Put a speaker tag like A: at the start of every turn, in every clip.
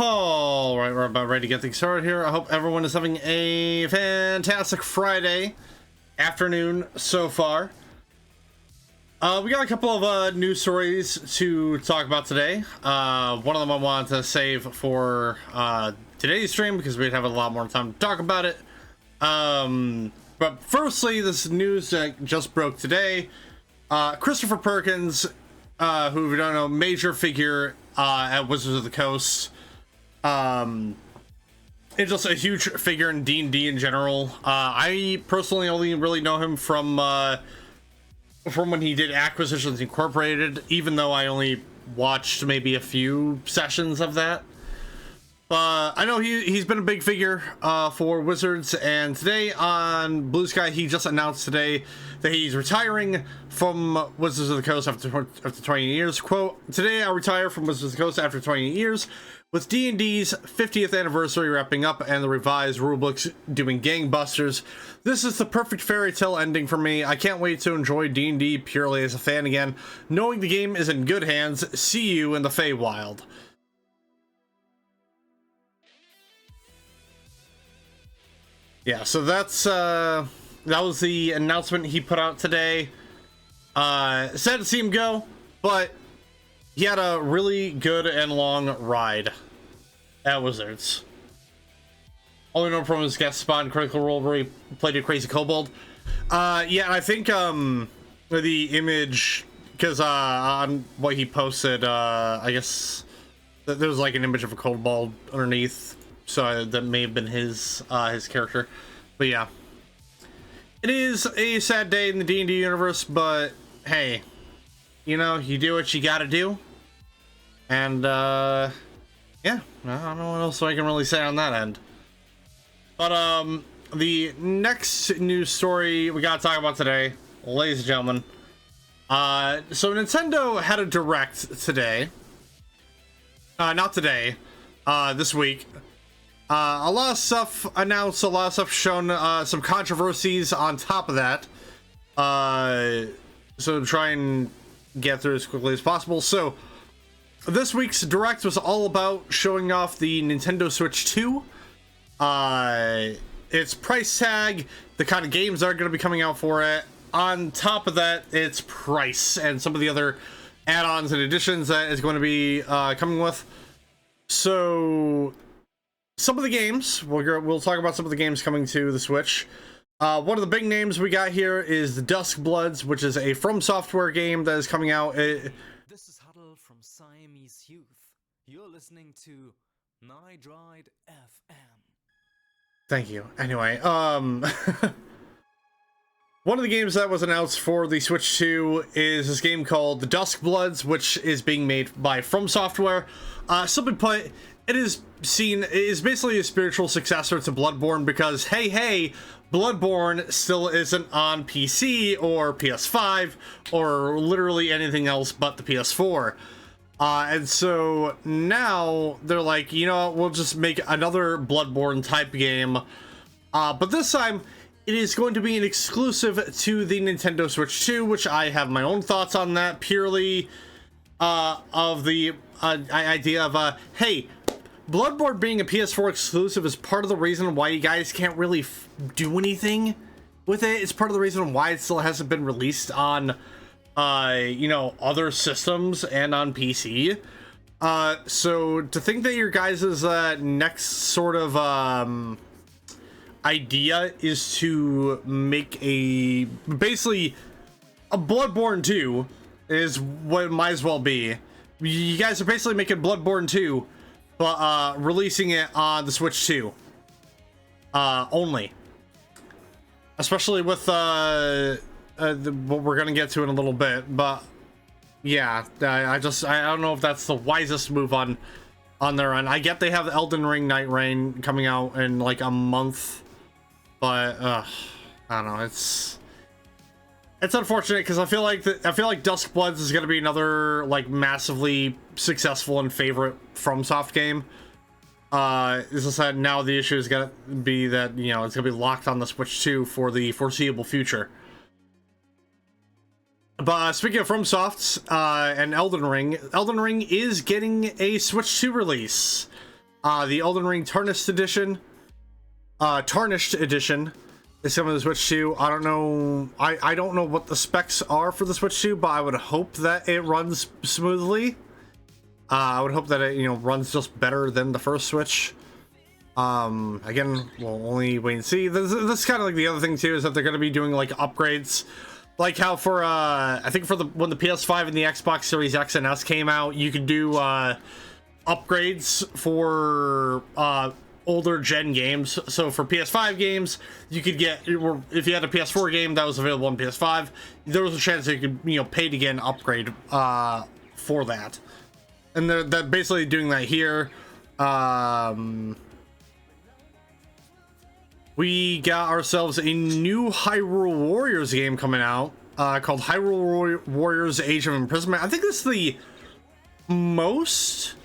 A: All right, we're about ready to get things started here. I hope everyone is having a fantastic Friday afternoon so far. We got a couple of news stories to talk about today. One of them I wanted to save for today's stream because we'd have a lot more time to talk about it. But firstly, this news that just broke today. Christopher Perkins, who we don't know, major figure at Wizards of the Coast. It's just a huge figure in D&D in general. I personally only really know him from when he did Acquisitions Incorporated, even though I only watched maybe a few sessions of that. I know he's been a big figure for Wizards, and today on Blue Sky, he just announced today that he's retiring from Wizards of the Coast after 20 years. Quote, "Today I retire from Wizards of the Coast after 20 years, with D&D's 50th anniversary wrapping up and the revised rulebooks doing gangbusters. This is the perfect fairy tale ending for me. I can't wait to enjoy D&D purely as a fan again, knowing the game is in good hands. See you in the Feywild." Yeah, so that's that was the announcement he put out today. Sad to see him go, but he had a really good and long ride at Wizards. Only known from his guest spot in Critical Role where he played a crazy kobold. Yeah, I think the image, because on what he posted, I guess there was like an image of a kobold underneath. So that may have been his character, but yeah, it is a sad day in the D&D universe. But hey, you know, you do what you gotta do, and yeah, I don't know what else I can really say on that end. But the next news story we gotta talk about today, ladies and gentlemen. So Nintendo had a direct today. Not today. This week. A lot of stuff announced, a lot of stuff shown, some controversies on top of that. So try and get through as quickly as possible. So this week's Direct was all about showing off the Nintendo Switch 2. Its price tag, the kind of games that are going to be coming out for it. On top of that, its price and some of the other add-ons and additions that is going to be coming with. So some of the games, we'll talk about some of the games coming to the Switch. One of the big names we got here is the Dusk Bloods, which is a From Software game that is coming out.
B: This is Huddle from Siamese Youth. You're listening to Nidride FM.
A: Thank you. Anyway, one of the games that was announced for the Switch 2 is this game called the Dusk Bloods, which is being made by From Software. Simply put, it is basically a spiritual successor to Bloodborne because, hey, Bloodborne still isn't on PC or PS5 or literally anything else but the PS4. And so now they're like, you know, we'll just make another Bloodborne type game. But this time, it is going to be an exclusive to the Nintendo Switch 2, which I have my own thoughts on that, purely of the idea of, hey, Bloodborne being a PS4 exclusive is part of the reason why you guys can't really do anything with it. It's part of the reason why it still hasn't been released on, you know, other systems and on PC. So to think that your guys' next sort of idea is to make basically a Bloodborne 2 is what it might as well be. You guys are basically making Bloodborne 2, but releasing it on the Switch 2 only, especially with what we're gonna get to in a little bit. But yeah, I don't know if that's the wisest move on their end. I get they have Elden Ring Night Rain coming out in like a month, but I don't know. It's unfortunate because I feel like Dusk Bloods is going to be another like massively successful and favorite FromSoft game. It's just that now the issue is going to be that, you know, it's going to be locked on the Switch 2 for the foreseeable future. But speaking of FromSoft and Elden Ring is getting a Switch 2 release. The Elden Ring Tarnished Edition is coming to the Switch 2. I don't know. I don't know what the specs are for the Switch 2, but I would hope that it runs smoothly. I would hope that it, runs just better than the first Switch. Again, we'll only wait and see. This is kind of like the other thing too, is that they're going to be doing like upgrades, like how for I think for when the PS5 and the Xbox Series X and S came out, you could do upgrades for older gen games. So for PS5 games, you could get, if you had a PS4 game that was available on PS5, there was a chance that you could pay to get an upgrade for that. And they're basically doing that here. We got ourselves a new Hyrule Warriors game coming out called Hyrule Warriors Age of Imprisonment. I think this is the most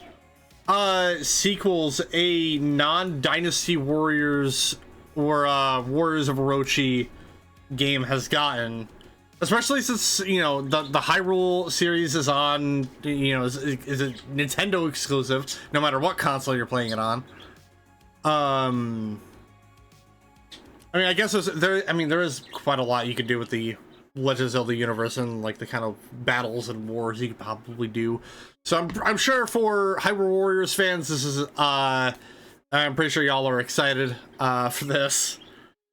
A: sequels a non-Dynasty Warriors or Warriors of Orochi game has gotten. Especially since, the Hyrule series is on, is a Nintendo exclusive, no matter what console you're playing it on. I mean, I guess there is quite a lot you could do with the Legend of Zelda universe and like the kind of battles and wars you could probably do. So I'm sure for Hyrule Warriors fans, this is I'm pretty sure y'all are excited for this.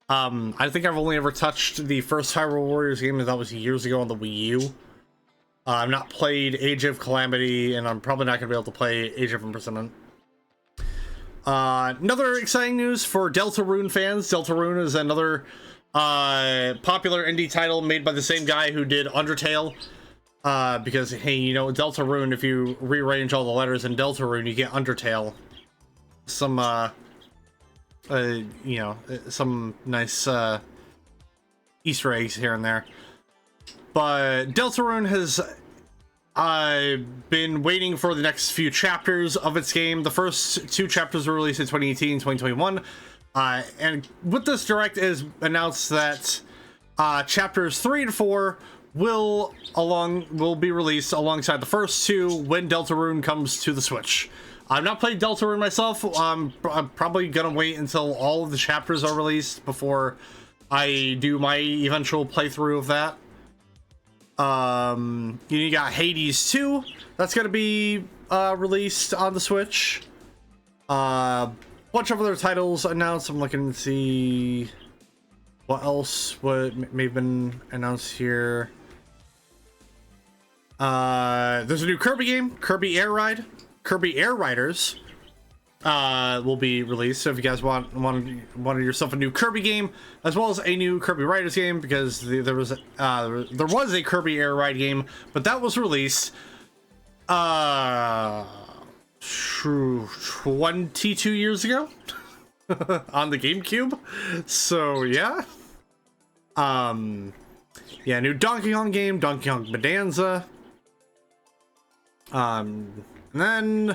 A: I think I've only ever touched the first Hyrule Warriors game, and that was years ago on the Wii U. I've not played Age of Calamity, and I'm probably not going to be able to play Age of Imprisonment. Another exciting news for Deltarune fans. Deltarune is another popular indie title made by the same guy who did Undertale. Because, hey, Deltarune, if you rearrange all the letters in Deltarune, you get Undertale. Some nice Easter eggs here and there. But Deltarune has been waiting for the next few chapters of its game. The first two chapters were released in 2018 and 2021. And with this direct is announced that chapters 3 and 4 will be released alongside the first two when Deltarune comes to the Switch. I've not played Deltarune myself. I'm probably gonna wait until all of the chapters are released before I do my eventual playthrough of that. You got Hades 2 that's gonna be released on the Switch. Bunch of other titles announced. I'm looking to see what else may have been announced here. There's a new Kirby game, Kirby Air Riders will be released. So if you guys wanted yourself a new Kirby game, as well as a new Kirby Riders game, because there was a Kirby Air Ride game, but that was released 22 years ago on the GameCube. So yeah. New Donkey Kong game, Donkey Kong Bonanza. And then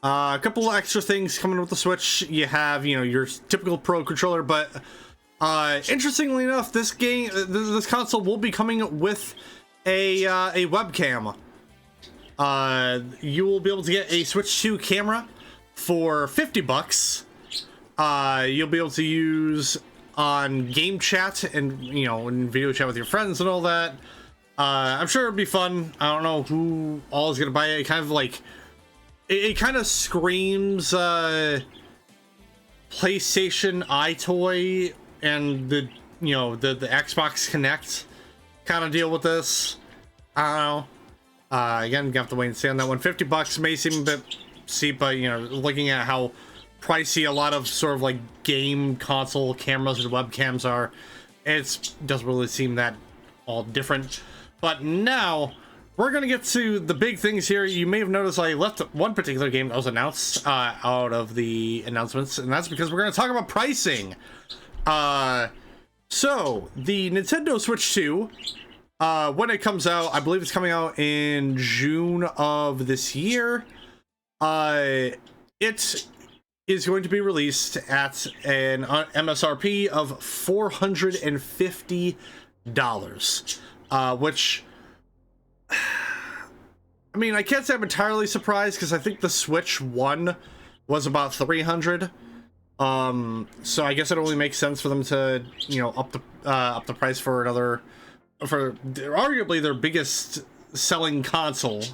A: a couple of extra things coming with the Switch. You have, your typical Pro controller, but interestingly enough, this console will be coming with a webcam. You will be able to get a Switch 2 camera for $50. You'll be able to use on game chat and and video chat with your friends and all that. I'm sure it'll be fun. I don't know who all is gonna buy it. It kind of like it kind of screams PlayStation iToy and the Xbox Connect kind of deal with this. I don't know. Again, you have to wait and see on that one. $50 may seem a bit steep, but looking at how pricey a lot of sort of like game console cameras and webcams are, it doesn't really seem that all different. But now we're gonna get to the big things here. You may have noticed I left one particular game that was announced out of the announcements, and that's because we're gonna talk about pricing. So the Nintendo Switch 2, when it comes out, I believe it's coming out in June of this year. It is going to be released at an MSRP of $450, which, I mean, I can't say I'm entirely surprised, because I think the Switch 1 was about 300. So I guess it only makes sense for them to, you know, up the price for another, for arguably their biggest selling console.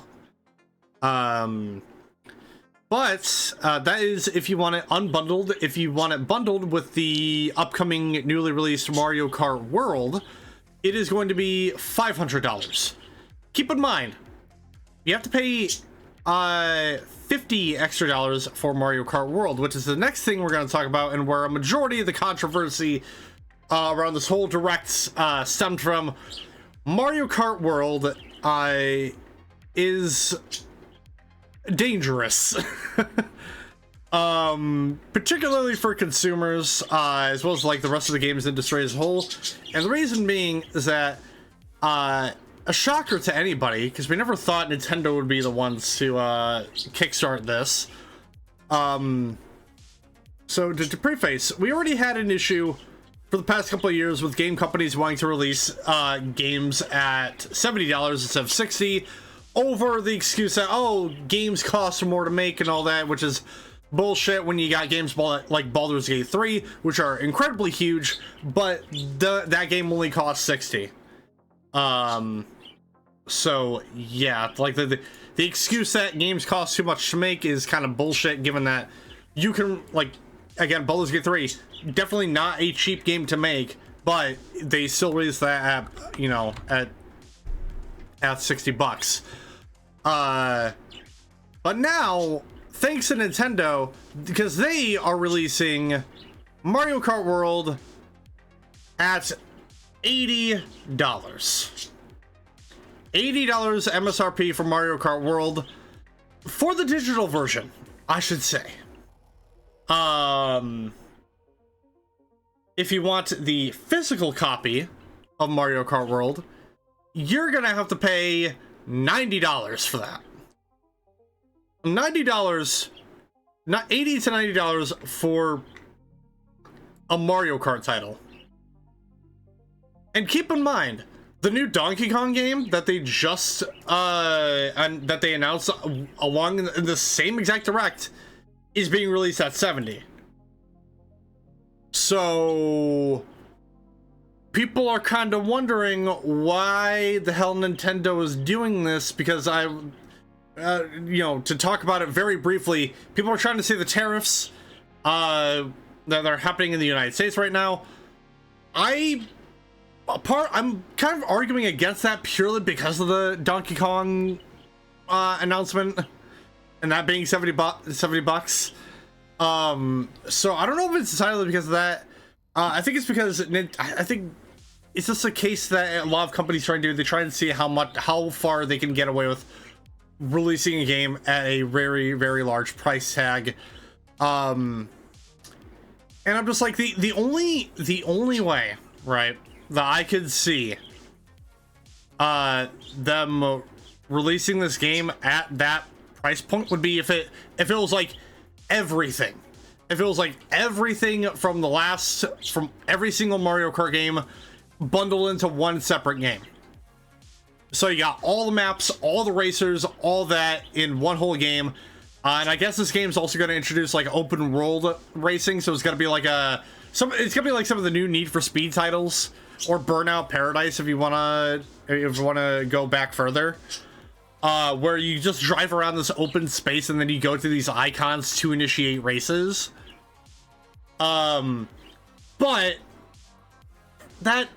A: But that is if you want it unbundled. If you want it bundled with the upcoming newly released Mario Kart World, it is going to be $500. Keep in mind, you have to pay $50 extra for Mario Kart World, which is the next thing we're going to talk about, and where a majority of the controversy around this whole direct stemmed from. Mario Kart World is dangerous. Particularly for consumers, as well as like the rest of the games industry as a whole. And the reason being is that a shocker to anybody, because we never thought Nintendo would be the ones to kickstart this. So to preface, we already had an issue for the past couple of years with game companies wanting to release games at $70 instead of $60, over the excuse that, oh, games cost more to make and all that, which is bullshit when you got games like Baldur's Gate 3, which are incredibly huge, but that game only costs $60. So yeah, like the excuse that games cost too much to make is kind of bullshit, given that you can, like, again, Baldur's Gate 3, definitely not a cheap game to make, but they still release that at, you know, at $60. But now, thanks to Nintendo, because they are releasing Mario Kart World at $80. $80 MSRP for Mario Kart World for the digital version, I should say. If you want the physical copy of Mario Kart World, you're gonna have to pay $90 for that. $90, not $80 to $90 for a Mario Kart title. And keep in mind, the new Donkey Kong game that they just and that they announced along in the same exact direct is being released at $70. So people are kind of wondering why the hell Nintendo is doing this, because you know, to talk about it very briefly, people are trying to say the tariffs that are happening in the United States right now. I'm kind of arguing against that purely because of the Donkey Kong announcement, and that being $70. So I don't know if it's entirely because of that. I think it's because I think it's just a case that a lot of companies try and do. They try and see how far they can get away with releasing a game at a very, very large price tag. And I'm just like, the only way, right, that I could see them releasing this game at that price point would be if it was like everything. If it was like everything from every single Mario Kart game bundled into one separate game. So you got all the maps, all the racers, all that in one whole game. And I guess this game's also going to introduce like open world racing. So it's going to be like it's going to be like some of the new Need for Speed titles, or Burnout Paradise if you want to go back further. Where you just drive around this open space and then you go to these icons to initiate races. But that,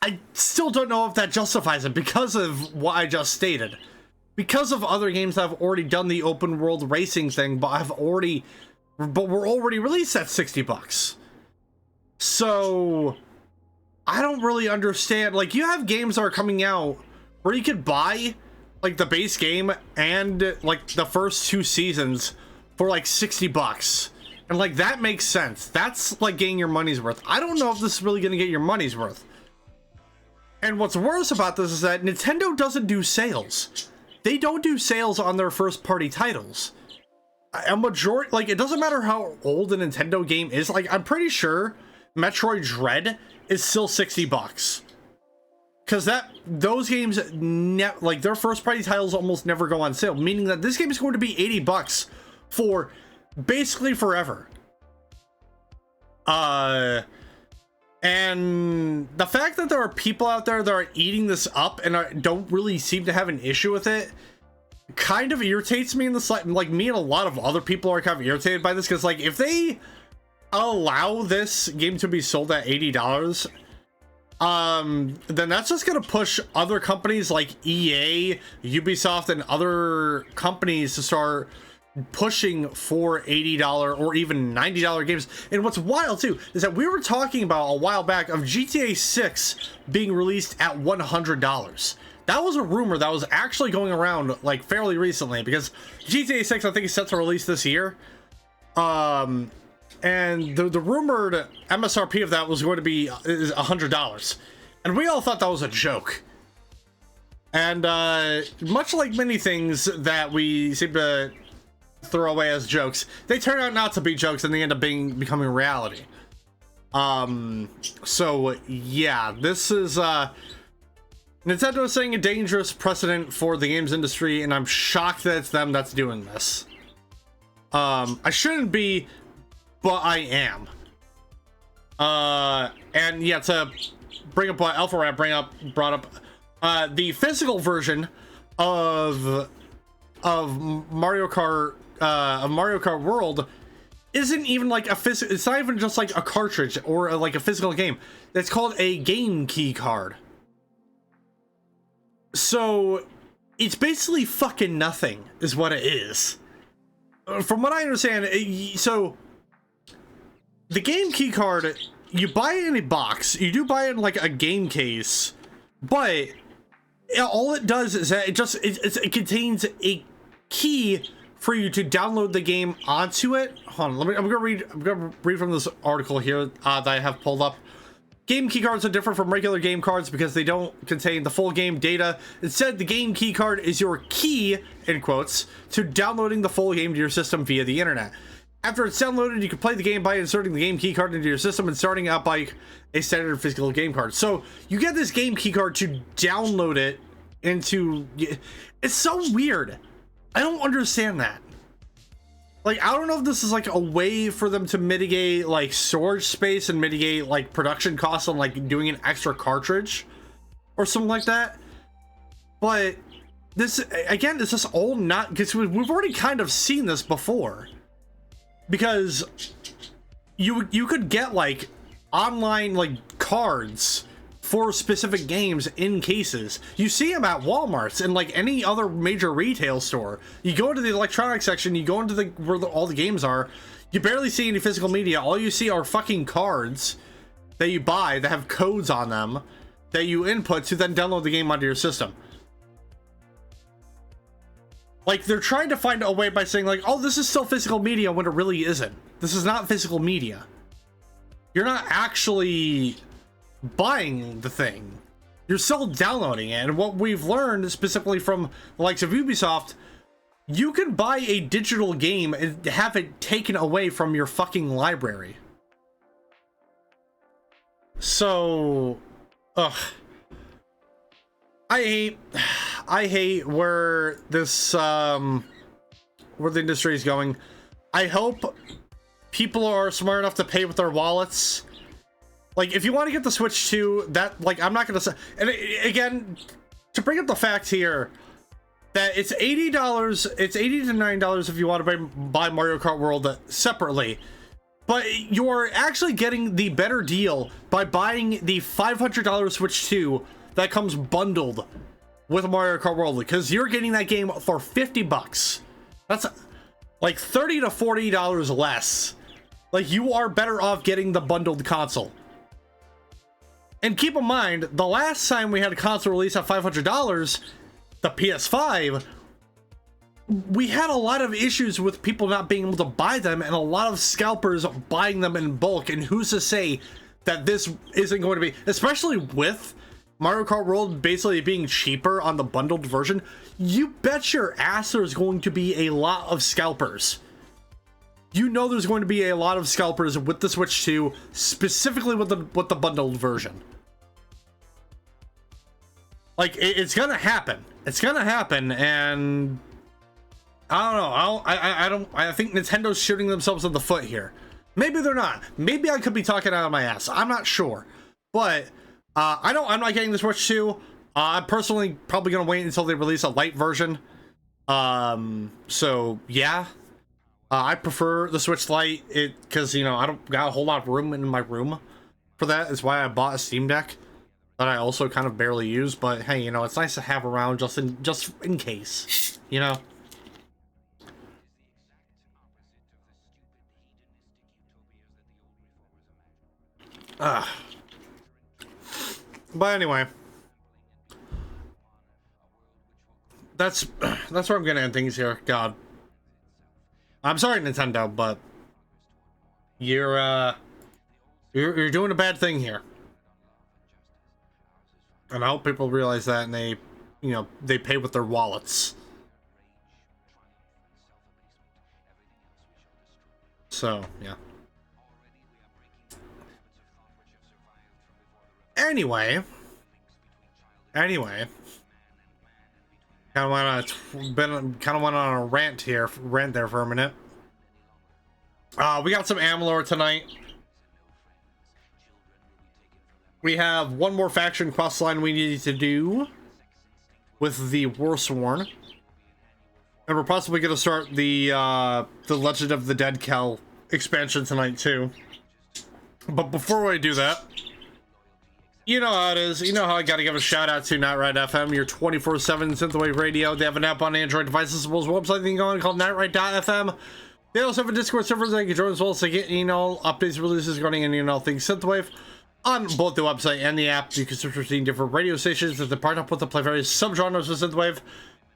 A: I still don't know if that justifies it because of what I just stated. Because of other games that have already done the open world racing thing, but were already released at $60. So I don't really understand. Like, you have games that are coming out where you could buy like the base game and like the first 2 seasons for like $60, and like that makes sense. That's like getting your money's worth. I don't know if this is really gonna get your money's worth. And what's worse about this is that Nintendo doesn't do sales. They don't do sales on their first party titles. A majority, like, it doesn't matter how old a Nintendo game is. Like, I'm pretty sure Metroid Dread is still $60. Because those games, like, their first party titles almost never go on sale, meaning that this game is going to be $80 for basically forever. And the fact that there are people out there that are eating this up and don't really seem to have an issue with it kind of irritates me in the slight. Like, me and a lot of other people are kind of irritated by this, because like, if they allow this game to be sold at $80, then that's just gonna push other companies like EA, Ubisoft, and other companies to start pushing for $80 or even $90 games. And what's wild too is that we were talking about a while back of GTA 6 being released at $100. That was a rumor that was actually going around like fairly recently, because GTA 6 I think is set to release this year. And the rumored MSRP of that was going to be $100, and we all thought that was a joke. And much like many things that we seem to throw away as jokes, they turn out not to be jokes, and they end up becoming reality. So yeah, this is Nintendo setting a dangerous precedent for the games industry, and I'm shocked that it's them that's doing this. I shouldn't be, but I am. And yeah, to bring up what AlphaRat brought up, the physical version of Mario Kart World isn't even like a physical. It's not even just like a cartridge or like a physical game. It's called a game key card. So it's basically fucking nothing, is what it is. From what I understand, so the game key card, you buy it in a box. You do buy it in like a game case, but all it does is that it contains a key for you to download the game onto it. Hold on, I'm gonna read from this article here that I have pulled up. Game key cards are different from regular game cards because they don't contain the full game data. Instead, the game key card is your key, in quotes, to downloading the full game to your system via the internet. After it's downloaded, you can play the game by inserting the game key card into your system and starting out by a standard physical game card. So you get this game key card to download it into... It's so weird. I don't understand that. Like, I don't know if this is like a way for them to mitigate like storage space and mitigate like production costs on like doing an extra cartridge or something like that. But this, again, this is all not, because we've already kind of seen this before. Because you could get like online like cards for specific games in cases. You see them at Walmart's and like any other major retail store. You go into the electronics section, you go into where all the games are, you barely see any physical media. All you see are fucking cards that you buy that have codes on them that you input to then download the game onto your system. Like, they're trying to find a way by saying like, oh, this is still physical media, when it really isn't. This is not physical media. You're not actually buying the thing, you're still downloading it. And what we've learned specifically from the likes of Ubisoft, you can buy a digital game and have it taken away from your fucking library. So I hate where this where the industry is going. I hope people are smart enough to pay with their wallets. Like, if you want to get the Switch 2, that, like, I'm not gonna say, and again, to bring up the fact here that it's $80, it's $80 to $90 if you want to buy Mario Kart World separately, but you're actually getting the better deal by buying the $500 Switch 2 that comes bundled with Mario Kart World, because you're getting that game for $50. That's like $30 to $40 less. Like, you are better off getting the bundled console. And keep in mind, the last time we had a console release at $500, the PS5, we had a lot of issues with people not being able to buy them, and a lot of scalpers buying them in bulk. And who's to say that this isn't going to be, especially with Mario Kart World basically being cheaper on the bundled version, you bet your ass there's going to be a lot of scalpers. You know there's going to be a lot of scalpers with the Switch 2, specifically with the bundled version. Like, it's gonna happen. It's gonna happen, and I don't know. I think Nintendo's shooting themselves in the foot here. Maybe they're not. Maybe I could be talking out of my ass. I'm not sure. But I know I'm not getting the Switch 2. I'm personally probably gonna wait until they release a light version. So yeah. I prefer the Switch Lite, because you know I don't got a whole lot of room in my room for that. Is why I bought a Steam Deck that I also kind of barely use. But hey, you know, it's nice to have around just in case, you know. But anyway, that's where I'm gonna end things here. God, I'm sorry, Nintendo, but you're doing a bad thing here, and I hope people realize that, and they, you know, they pay with their wallets. So yeah. Anyway, kind of went on a rant there for a minute. We got some Amalur tonight. We have one more faction quest line we need to do with the Warsworn, and we're possibly going to start the Legend of the Dead Kel expansion tonight too. But before we do that, you know how it is. You know how I gotta give a shout out to Nightride FM, your 24/7 synthwave radio. They have an app on Android devices, as well as a website they can go on called Nightride.fm. They also have a Discord server that you can join as well, so get, you know, updates, releases regarding any and all things synthwave on both the website and the app. You can search between different radio stations that they partner up with to play various subgenres of synthwave.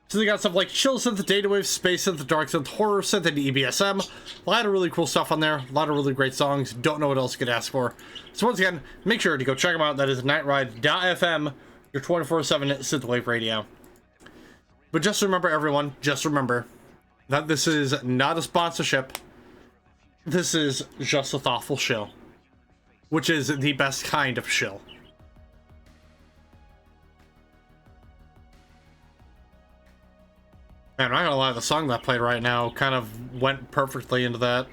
A: So they got stuff like chill synth, data wave, space synth, dark synth, horror synth, and EBSM. A lot of really cool stuff on there. A lot of really great songs. Don't know what else you could ask for. So once again, make sure to go check them out. That is Nightride.fm, your 24/7 synthwave radio. But just remember, everyone, just remember that this is not a sponsorship. This is just a thoughtful shill, which is the best kind of shill. Man, I'm not gonna lie, the song that played right now kind of went perfectly into that.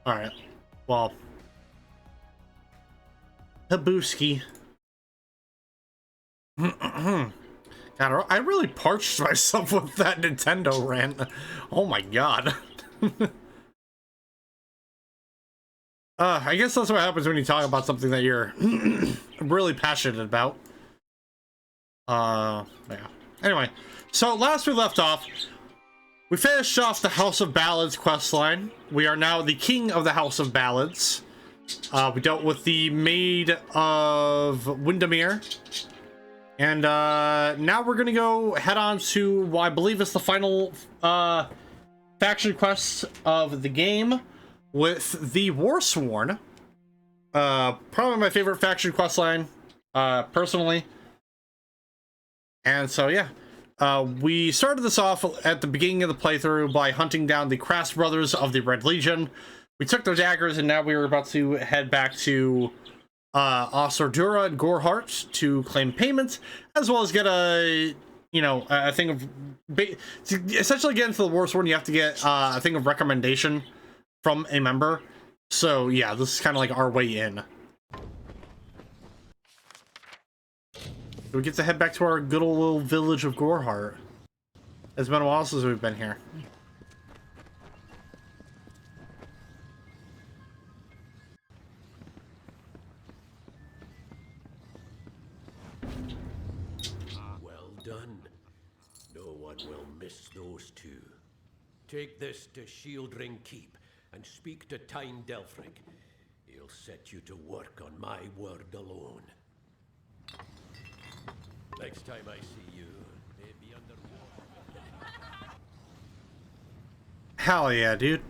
A: Alright. Well. Habooski. God, I really parched myself with that Nintendo rant. Oh my god. I guess that's what happens when you talk about something that you're really passionate about. Yeah. Anyway, so last we left off, we finished off the House of Ballads questline. We are now the king of the House of Ballads. We dealt with the Maid of Windermere. And now we're gonna go head on to what I believe is the final faction quest of the game, with the Warsworn. Probably my favorite faction questline, personally. And so, yeah. We started this off at the beginning of the playthrough by hunting down the Crass brothers of the Red Legion. We took their daggers, and now we were about to head back to Osordura and Gorehart to claim payment, as well as get a, you know, a thing of... To essentially get into the Warsworn, you have to get a thing of recommendation from a member. So yeah, this is kind of like our way in. We get to head back to our good old little village of Gorehart. It's been a while since we've been here.
C: Well done. No one will miss those two. Take this to Shieldring Keep and speak to Tyne Delfric. He'll set you to work on my word alone. Next time I see you, maybe underwater.
A: Hell yeah, dude.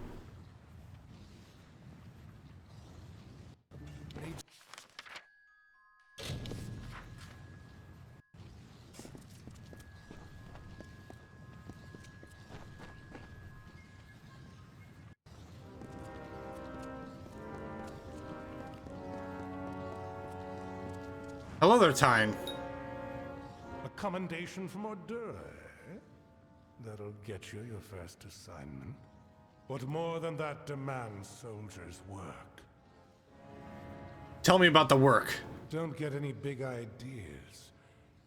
A: Hello there, Tyne.
D: commendation from Ordure, eh? That'll get you your first assignment. What more than that demands soldiers' work?
A: Tell me about the work.
D: Don't get any big ideas.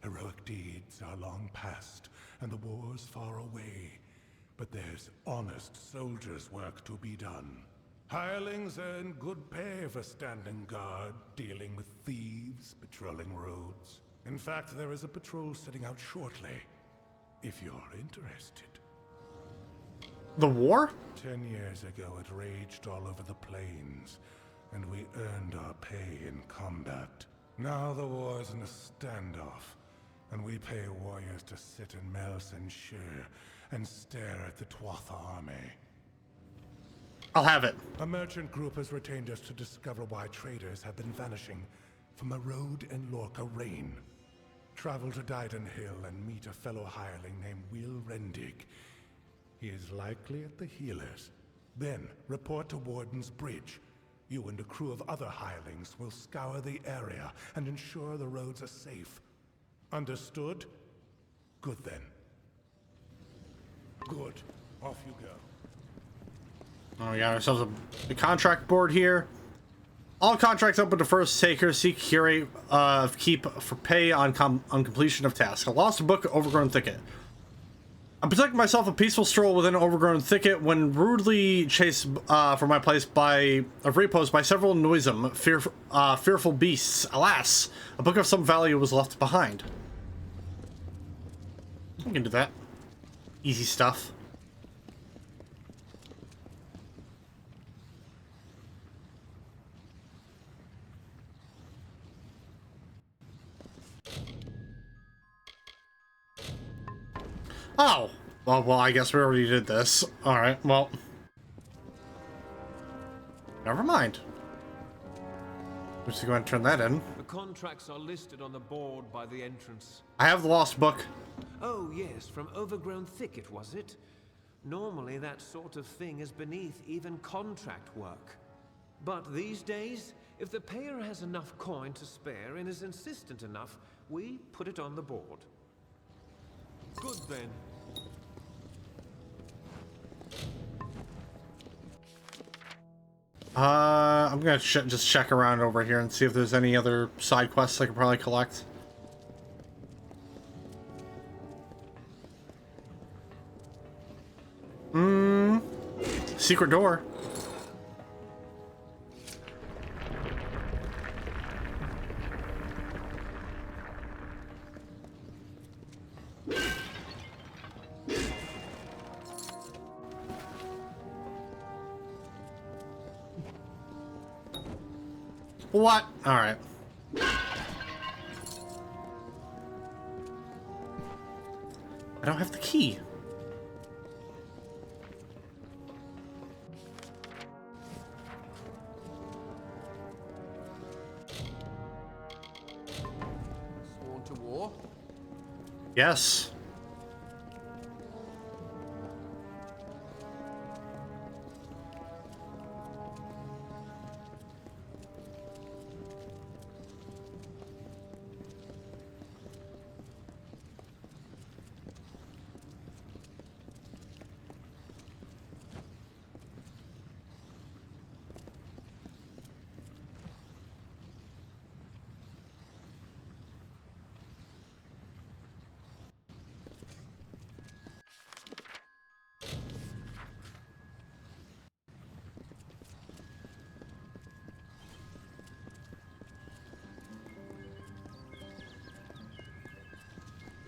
D: Heroic deeds are long past, and the war's far away. But there's honest soldiers' work to be done. Hirelings earn good pay for standing guard, dealing with thieves, patrolling roads. In fact, there is a patrol setting out shortly, if you're interested.
A: The war?
D: 10 years ago, it raged all over the plains, and we earned our pay in combat. Now the war's in a standoff, and we pay warriors to sit in Mels and Shur and stare at the Tuatha army.
A: I'll have it.
D: A merchant group has retained us to discover why traders have been vanishing from the road and Lorca Rain. Travel to Dyden Hill and meet a fellow hireling named Will Rendig. He is likely at the healers. Then report to Warden's Bridge. You and a crew of other hirelings will scour the area and ensure the roads are safe. Understood? Good then. Good. Off you go.
A: Oh, we got ourselves a contract board here. All contracts open to first takers. Seek curate keep for pay on completion of task. I lost a book, Overgrown Thicket. I'm protecting myself a peaceful stroll within an overgrown thicket when rudely chased from my place of repose by several noisome, fearful beasts. Alas, a book of some value was left behind. We can do that. Easy stuff. Oh, well, I guess we already did this. All right, well, never mind. Let's go ahead and turn that in.
C: The contracts are listed on the board by the entrance.
A: I have the lost book.
C: Oh, yes, from Overgrown Thicket, was it? Normally, that sort of thing is beneath even contract work. But these days, if the payer has enough coin to spare and is insistent enough, we put it on the board. Good then.
A: I'm gonna just check around over here and see if there's any other side quests I could probably collect. Secret door. What? All right. I don't have the key.
C: Sworn to war?
A: Yes.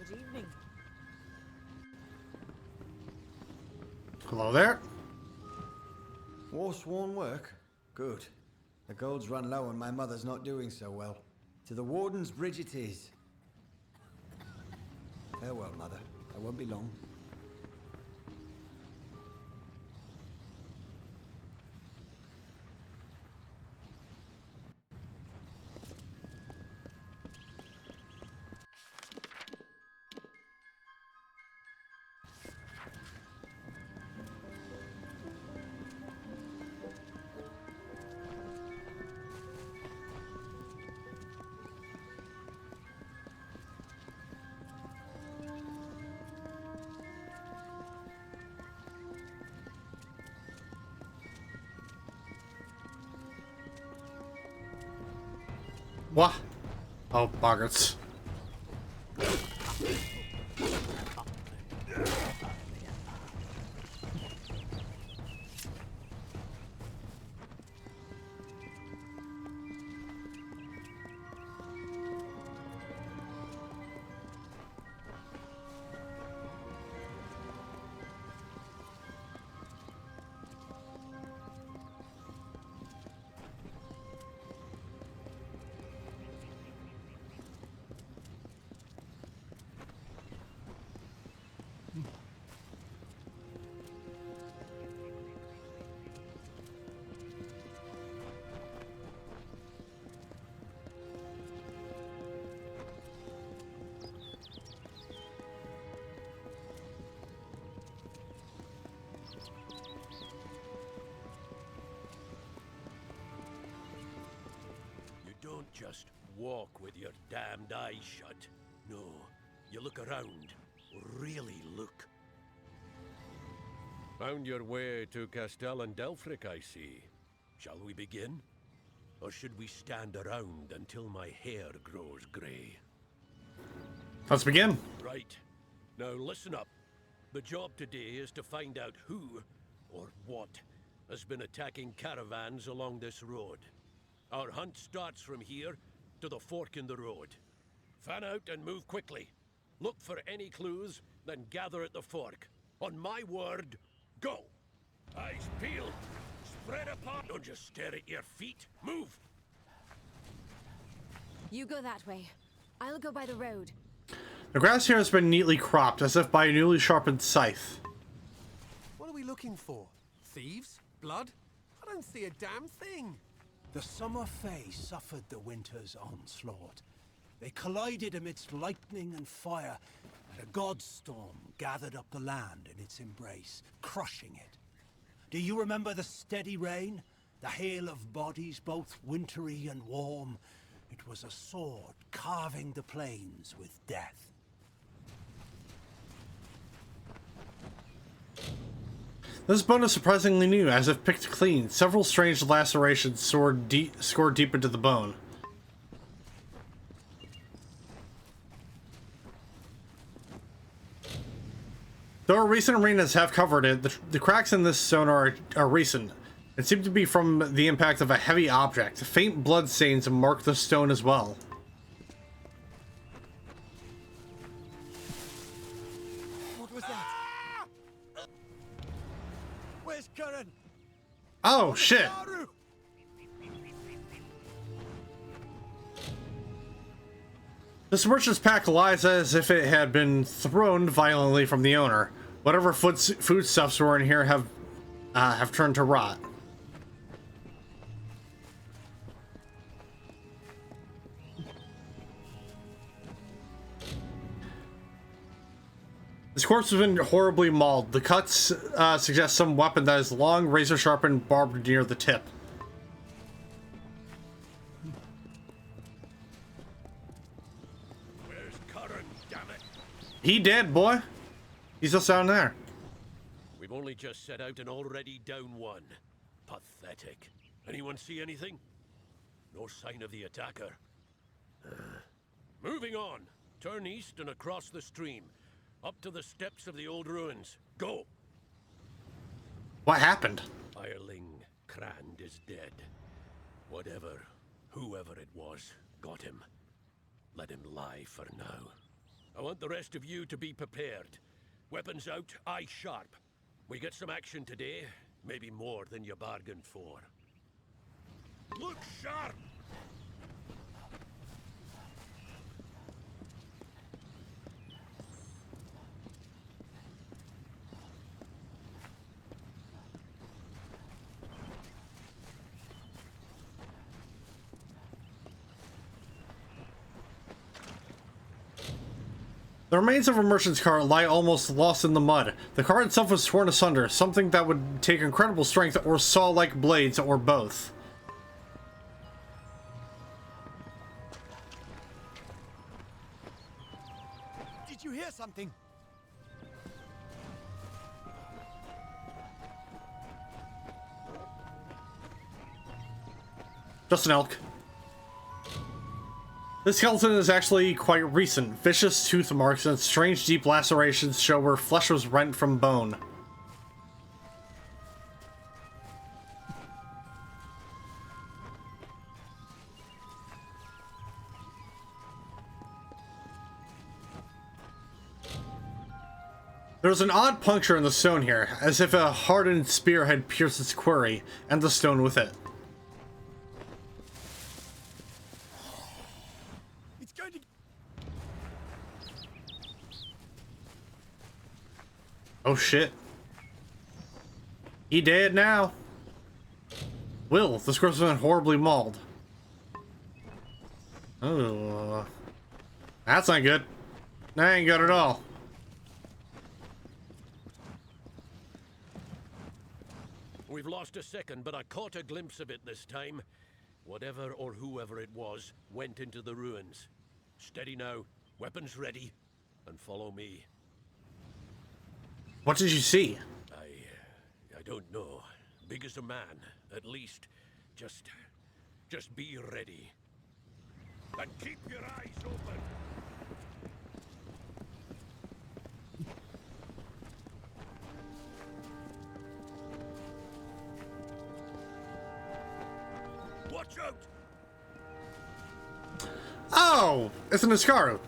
E: Good evening.
A: Hello there.
F: Warsworn work? Good. The gold's run low and my mother's not doing so well. To the Warden's Bridge it is. Farewell, Mother. I won't be long.
A: What? Oh, boggarts.
C: Don't just walk with your damned eyes shut. No, you look around. Really look. Found your way to Castell and Delphric, I see. Shall we begin? Or should we stand around until my hair grows grey?
A: Let's begin.
C: Right. Now listen up. The job today is to find out who, or what, has been attacking caravans along this road. Our hunt starts from here to the fork in the road. Fan out and move quickly. Look for any clues, then gather at the fork. On my word, go! Eyes peeled. Spread apart. Don't just stare at your feet. Move!
E: You go that way. I'll go by the road.
A: The grass here has been neatly cropped, as if by a newly sharpened scythe.
G: What are we looking for? Thieves? Blood? I don't see a damn thing.
H: The summer fae suffered the winter's onslaught. They collided amidst lightning and fire, and a god storm gathered up the land in its embrace, crushing it. Do you remember the steady rain? The hail of bodies, both wintry and warm? It was a sword carving the plains with death.
A: This bone is surprisingly new, as if picked clean. Several strange lacerations scored deep into the bone. Though recent arenas have covered it, the cracks in this stone are recent, and seem to be from the impact of a heavy object. Faint blood stains mark the stone as well.
H: What was that? Where's Curran?
A: Oh, shit! This merchant's pack lies as if it had been thrown violently from the owner. Whatever foodstuffs were in here have turned to rot. This corpse has been horribly mauled. The cuts suggest some weapon that is long, razor-sharp, and barbed near the tip.
C: Where's Curran, damn it?
A: He dead, boy. He's just down there.
C: We've only just set out and already down one. Pathetic. Anyone see anything? No sign of the attacker. Moving on. Turn east and across the stream. Up to the steps of the old ruins. Go!
A: What happened?
C: Ireling Crand is dead. Whatever, whoever it was, got him. Let him lie for now. I want the rest of you to be prepared. Weapons out, eyes sharp. We get some action today, maybe more than you bargained for. Look sharp!
A: The remains of a merchant's cart lie almost lost in the mud. The cart itself was torn asunder, something that would take incredible strength or saw-like blades, or both.
H: Did you hear something?
A: Just an elk. This skeleton is actually quite recent. Vicious tooth marks and strange deep lacerations show where flesh was rent from bone. There's an odd puncture in the stone here, as if a hardened spear had pierced its quarry, and the stone with it.
G: It's going to...
A: Oh shit. He dead now. Will, this girl's been horribly mauled. Oh. That's not good. That ain't good at all.
C: We've lost a second, but I caught a glimpse of it this time. Whatever or whoever it was went into the ruins. Steady now, weapons ready, and follow me.
A: What did you see?
C: I don't know. Big as a man, at least. Just be ready. And keep your eyes open. Watch out!
A: Oh! It's an Iscaro.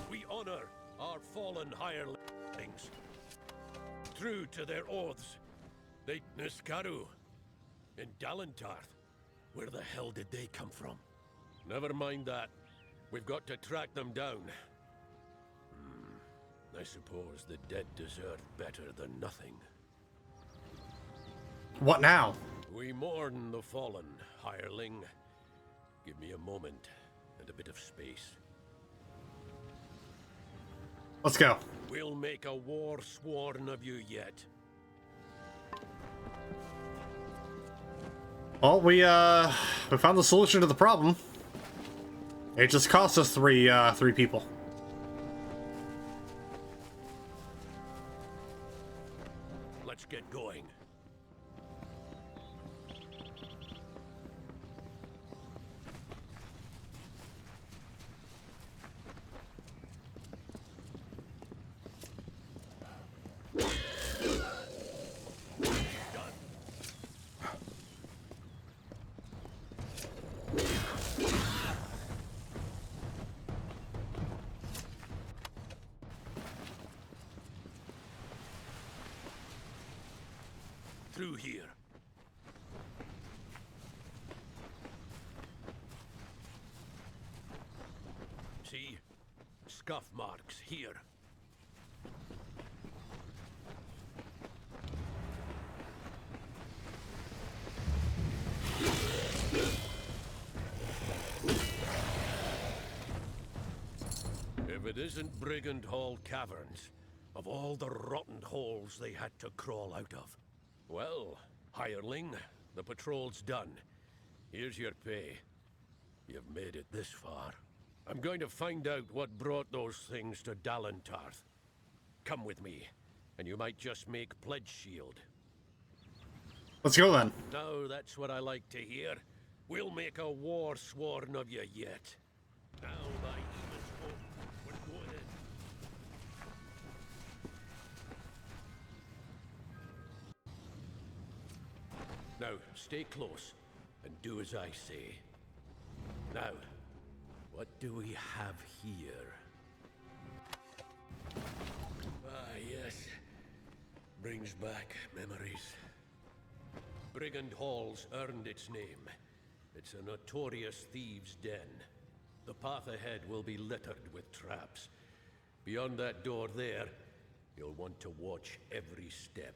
C: We honor our fallen hirelings. True to their oaths. They Niskaru. In Dalentarth. Where the hell did they come from? Never mind that. We've got to track them down. I suppose the dead deserve better than nothing.
A: What now?
C: We mourn the fallen, hireling. Give me a moment and a bit of space.
A: Let's go.
C: We'll make a Warsworn of you yet.
A: Well, we found the solution to the problem. It just cost us three people.
C: Let's get going. Through here. See? Scuff marks here. If it isn't Brigand Hall Caverns, of all the rotten holes they had to crawl out of. Well, hireling, the patrol's done. Here's your pay. You've made it this far. I'm going to find out what brought those things to Dalentarth. Come with me, and you might just make pledge shield.
A: Let's go then.
C: Now that's what I like to hear. We'll make a Warsworn of you yet. Now my humans hope we're going in. Now, stay close, and do as I say. Now, what do we have here? Ah, yes. Brings back memories. Brigand Hall's earned its name. It's a notorious thieves' den. The path ahead will be littered with traps. Beyond that door there, you'll want to watch every step.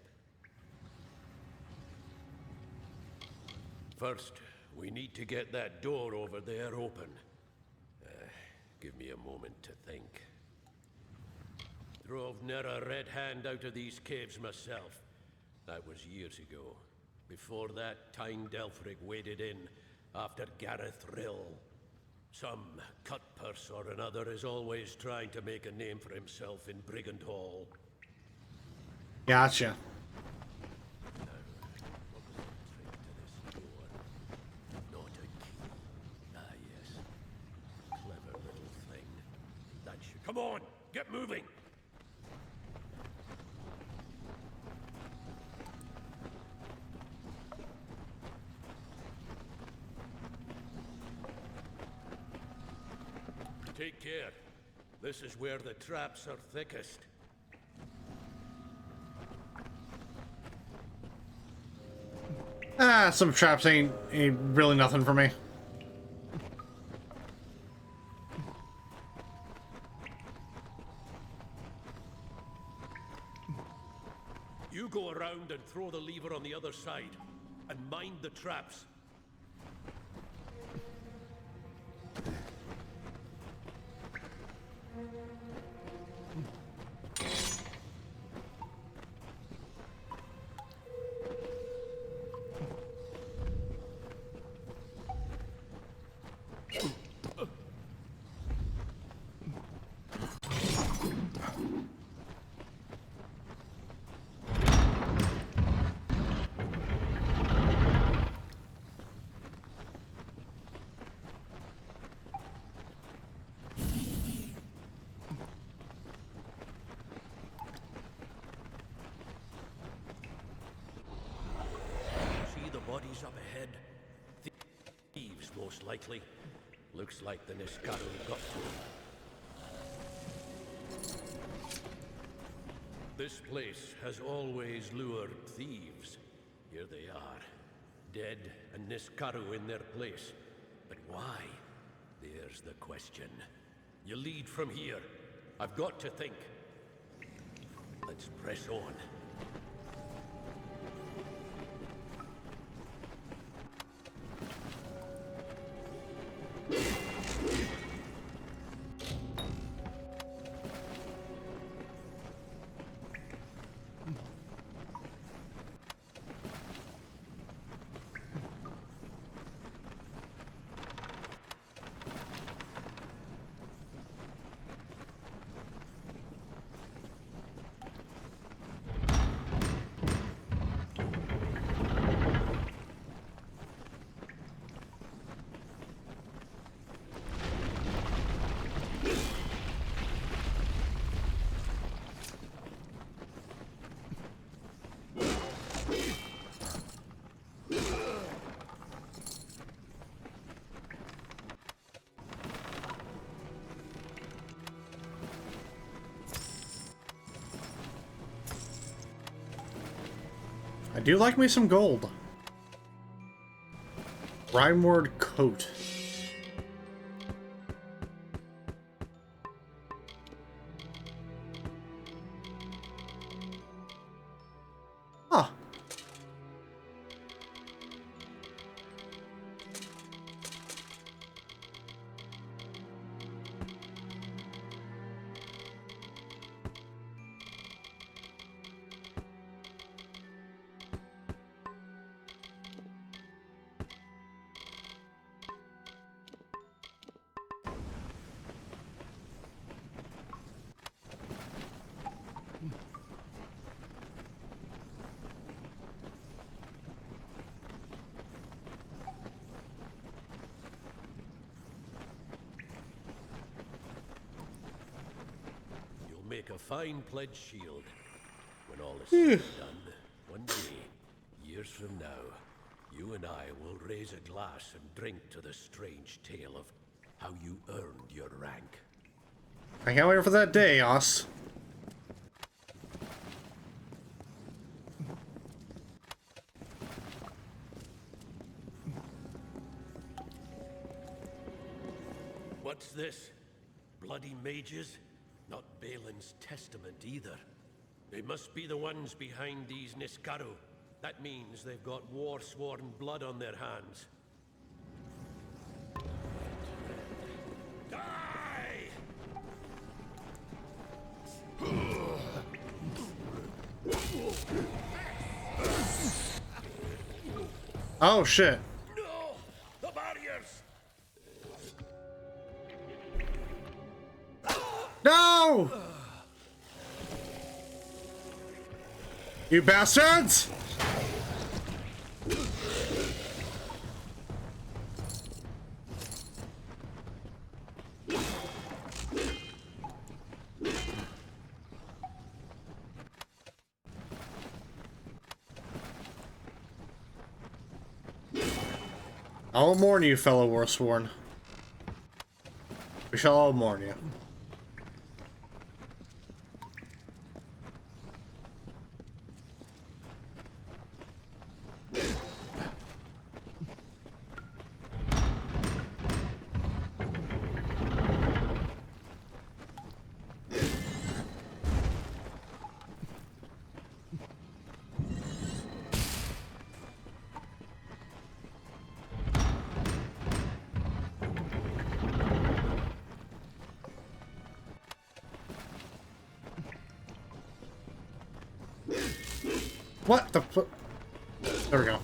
C: First, we need to get that door over there open. Give me a moment to think. Drove near a red hand out of these caves myself. That was years ago. Before that, Tyne Delphric waded in after Gareth Rill. Some cutpurse or another is always trying to make a name for himself in Brigand Hall.
A: Gotcha.
C: Not a Come on, get moving. Take care. This is where the traps are thickest.
A: Ah, some traps ain't really nothing for me.
C: You go around and throw the lever on the other side. And mind the traps. Bodies up ahead. Thieves, most likely. Looks like the Niskaru got to them. This place has always lured thieves. Here they are. Dead and Niskaru in their place. But why? There's the question. You lead from here. I've got to think. Let's press on.
A: I do like me some gold. Rimeward coat. Huh.
C: Make a fine pledge shield. When all is said and done, one day, years from now, you and I will raise a glass and drink to the strange tale of how you earned your rank.
A: I can't wait for that day, Os.
C: What's this? Bloody mages? Not Balin's testament either. They must be the ones behind these Niskaru. That means they've got Warsworn blood on their hands. Die!
A: Oh shit.
C: No! The barriers!
A: No! You bastards! I'll warn you, fellow Warsworn. We shall all warn you. What the fu- There we go.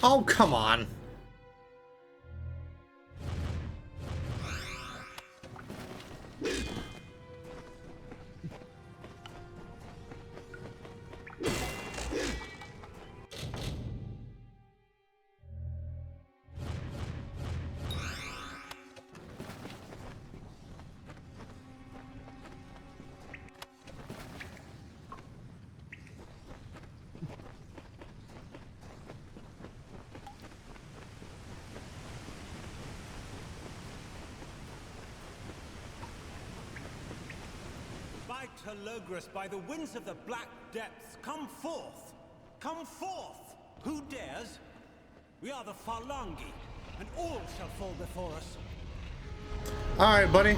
A: Oh, come on.
H: Logres, by the winds of the black depths, come forth! Come forth! Who dares? We are the Phalangi, and all shall fall before us.
A: Alright, buddy.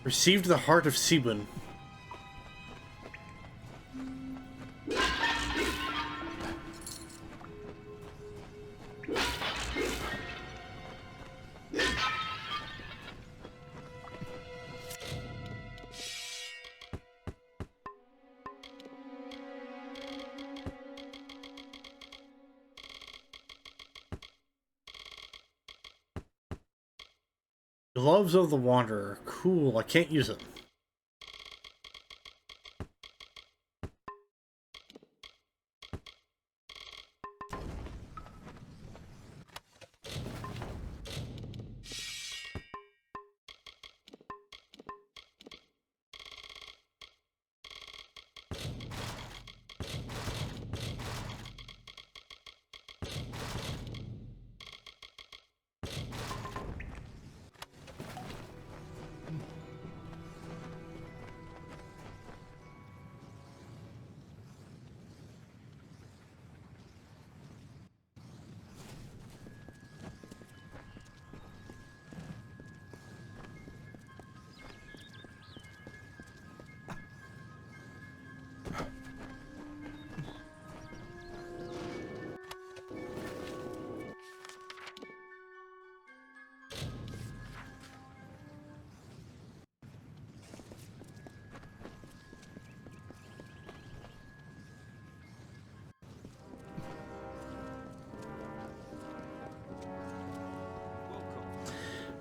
A: Received the heart of Sebun. Gloves of the Wanderer. Cool, I can't use it.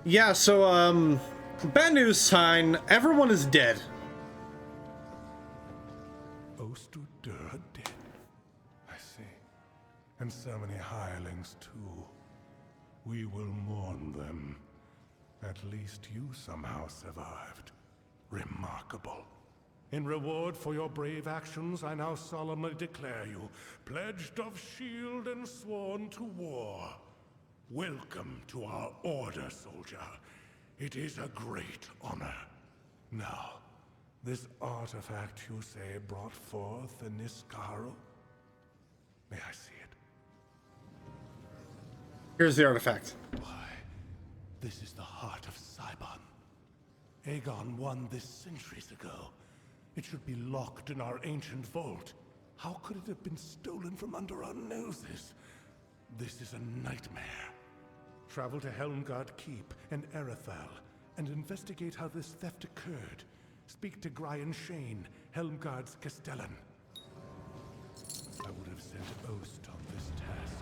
A: Yeah, so, bad news sign. Everyone is dead.
D: Ostudur dead. I see. And so many hirelings, too. We will mourn them. At least you somehow survived. Remarkable. In reward for your brave actions, I now solemnly declare you pledged of shield and sworn to war. Welcome to our order, soldier. It is a great honor. Now, this artifact you say brought forth the Niskaru? May I see it?
A: Here's the artifact.
D: Why, this is the heart of Cybon. Aegon won this centuries ago. It should be locked in our ancient vault. How could it have been stolen from under our noses? This is a nightmare. Travel to Helmgard Keep and Erethal and investigate how this theft occurred. Speak to Gryan Shane, Helmgard's Castellan. I would have sent Ost on this task.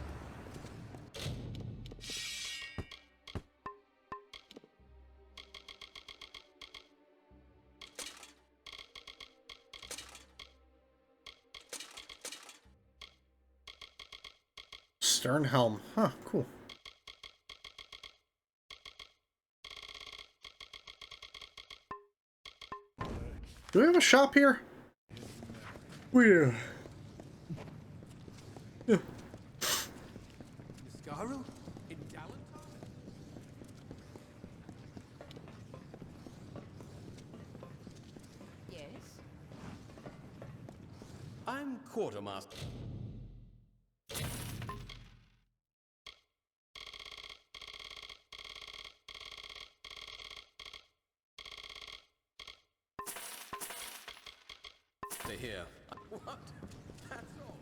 A: Stern helm. Huh, cool. Do we have a shop here? Yeah.
G: Niskaru? In Galantar?
E: Yes?
I: I'm quartermaster. Here. What? That's all.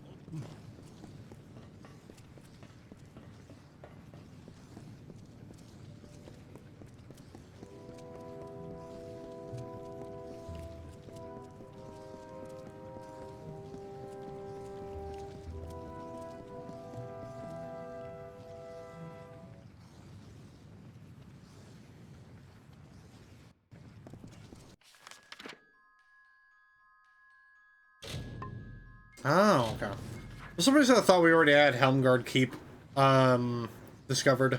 A: Oh, okay. For some reason I thought we already had Helmgard Keep, discovered.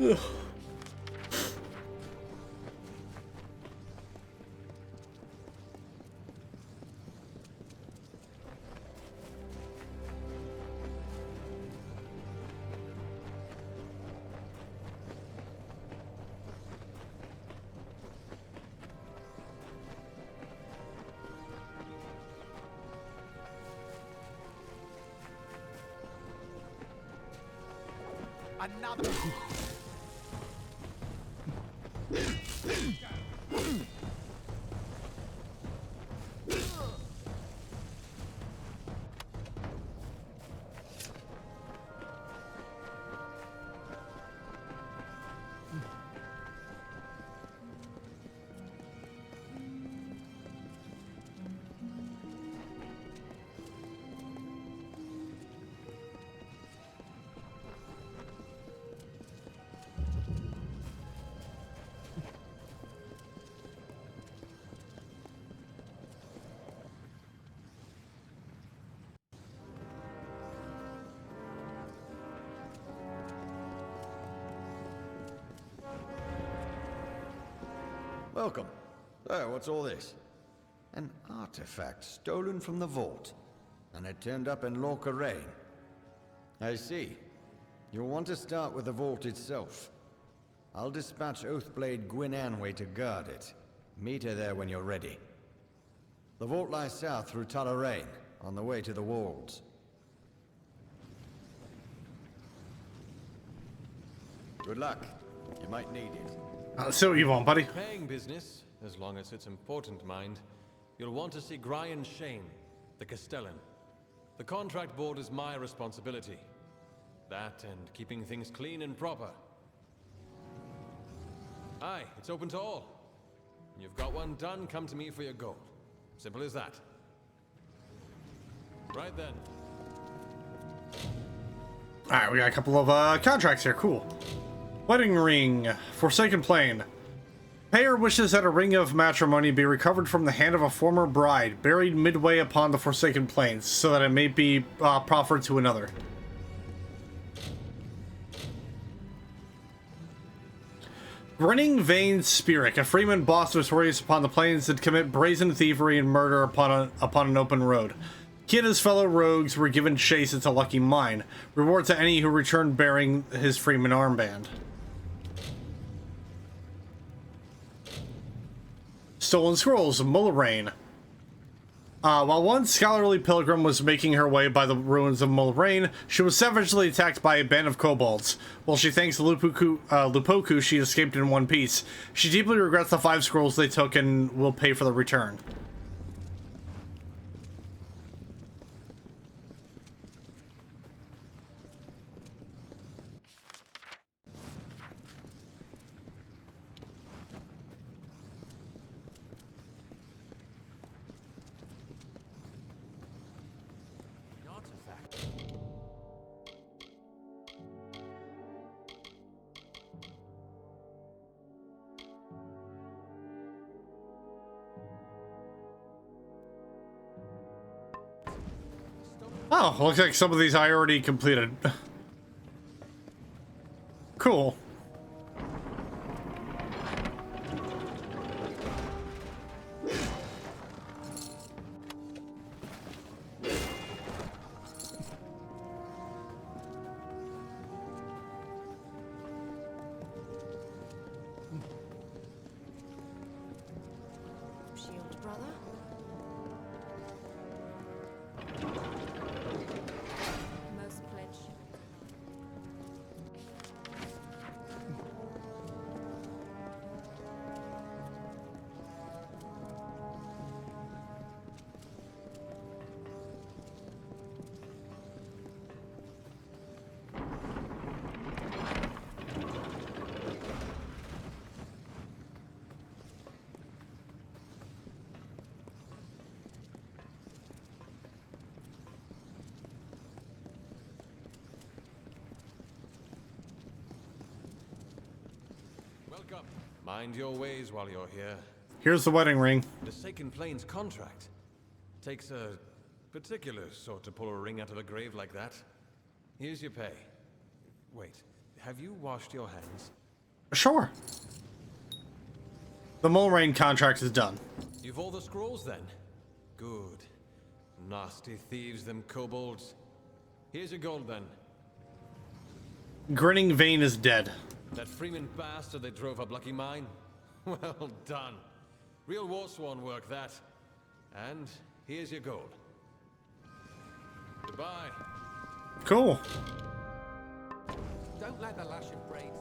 A: Ugh.
G: Another.
F: Welcome. So, what's all this? An artifact stolen from the vault, and it turned up in Lorca Rain. I see. You'll want to start with the vault itself. I'll dispatch Oathblade Gwyn Anway to guard it. Meet her there when you're ready. The vault lies south through Tullarain, on the way to the walls. Good luck. You might need it.
A: Let's see what you want, buddy.
I: Paying business, as long as it's important, mind. You'll want to see Gryan Shane, the Castellan. The contract board is my responsibility. That and keeping things clean and proper. Aye, it's open to all. When you've got one done, come to me for your gold. Simple as that. Right then.
A: Alright, we got a couple of contracts here. Cool. Wedding ring. Forsaken Plain. Payer wishes that a ring of matrimony be recovered from the hand of a former bride, buried midway upon the Forsaken Plains, so that it may be proffered to another. Grinning Vane's Spirit. A freeman boss notorious upon the plains did commit brazen thievery and murder upon an open road. He and his fellow rogues were given chase into Lucky Mine. Reward to any who returned bearing his freeman armband. Stolen Scrolls, Mullarain. While one scholarly pilgrim was making her way by the ruins of Mullarain, she was savagely attacked by a band of kobolds. While she thanks Lupoku, she escaped in one piece. She deeply regrets the 5 scrolls they took and will pay for the return. Oh, looks like some of these I already completed. Cool.
E: Shield brother? Most pledge.
I: Welcome. Mind your ways while you're here.
A: Here's the wedding ring.
I: The Forsaken Plains contract. Takes a particular sort to pull a ring out of a grave like that. Here's your pay. Wait, have you washed your hands?
A: Sure. The Mullarain contract is done.
I: You've all the scrolls then? Good. Nasty thieves, them kobolds. Here's your gold then.
A: Grinning Vane is dead.
I: That Freeman bastard they drove up Lucky Mine? Well done. Real Warsworn work, that. And here's your gold. Goodbye.
A: Cool.
G: Don't let the lash of braids.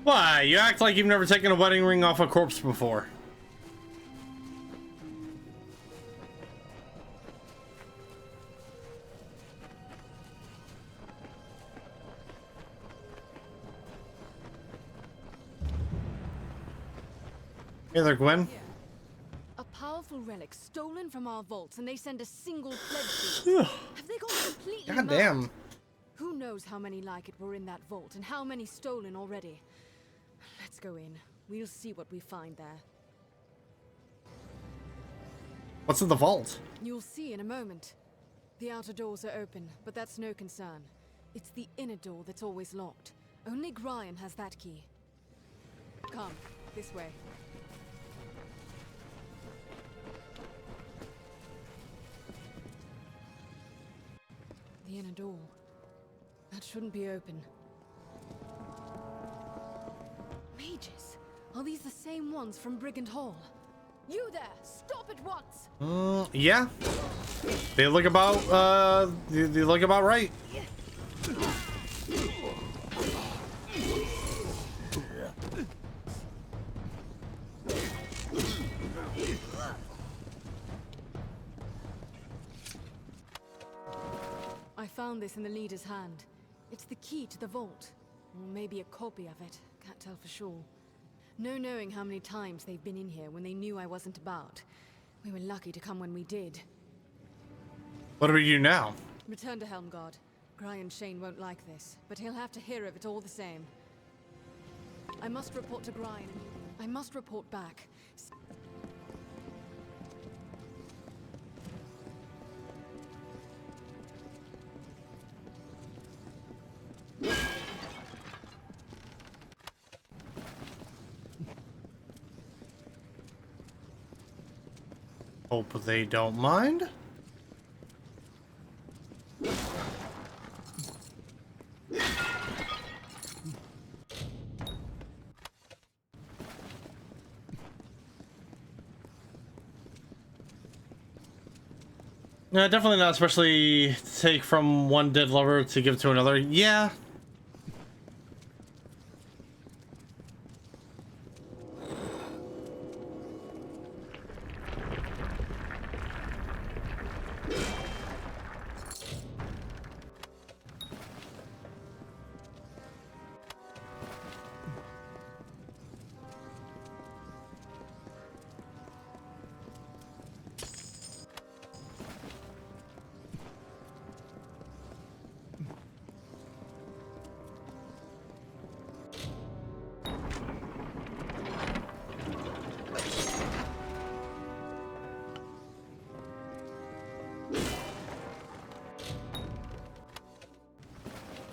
A: Why? You act like you've never taken a wedding ring off a corpse before. Hey there, Gwen.
E: A powerful relic stolen from our vaults, and they send a single pledge fee. Have they gone completely
A: God
E: mad?
A: damn.
E: Who knows how many like it were in that vault, and how many stolen already? Let's go in. We'll see what we find there.
A: What's in the vault?
E: You'll see in a moment. The outer doors are open, but that's no concern. It's the inner door that's always locked. Only Gryan has that key. Come, this way. The inner door. That shouldn't be open. Mages? Are these the same ones from Brigand Hall? You there! Stop at once!
A: Yeah. They look about, they look about right.
E: I found this in the leader's hand. It's the key to the vault. Or maybe a copy of it. Can't tell for sure. No knowing how many times they've been in here when they knew I wasn't about. We were lucky to come when we did.
A: What do we do now?
E: Return to Helmgard. Gryan Shane won't like this, but he'll have to hear of it all the same. I must report to Gryan. I must report back.
A: Hope they don't mind. Yeah, definitely not, especially take from one dead lover to give to another. Yeah.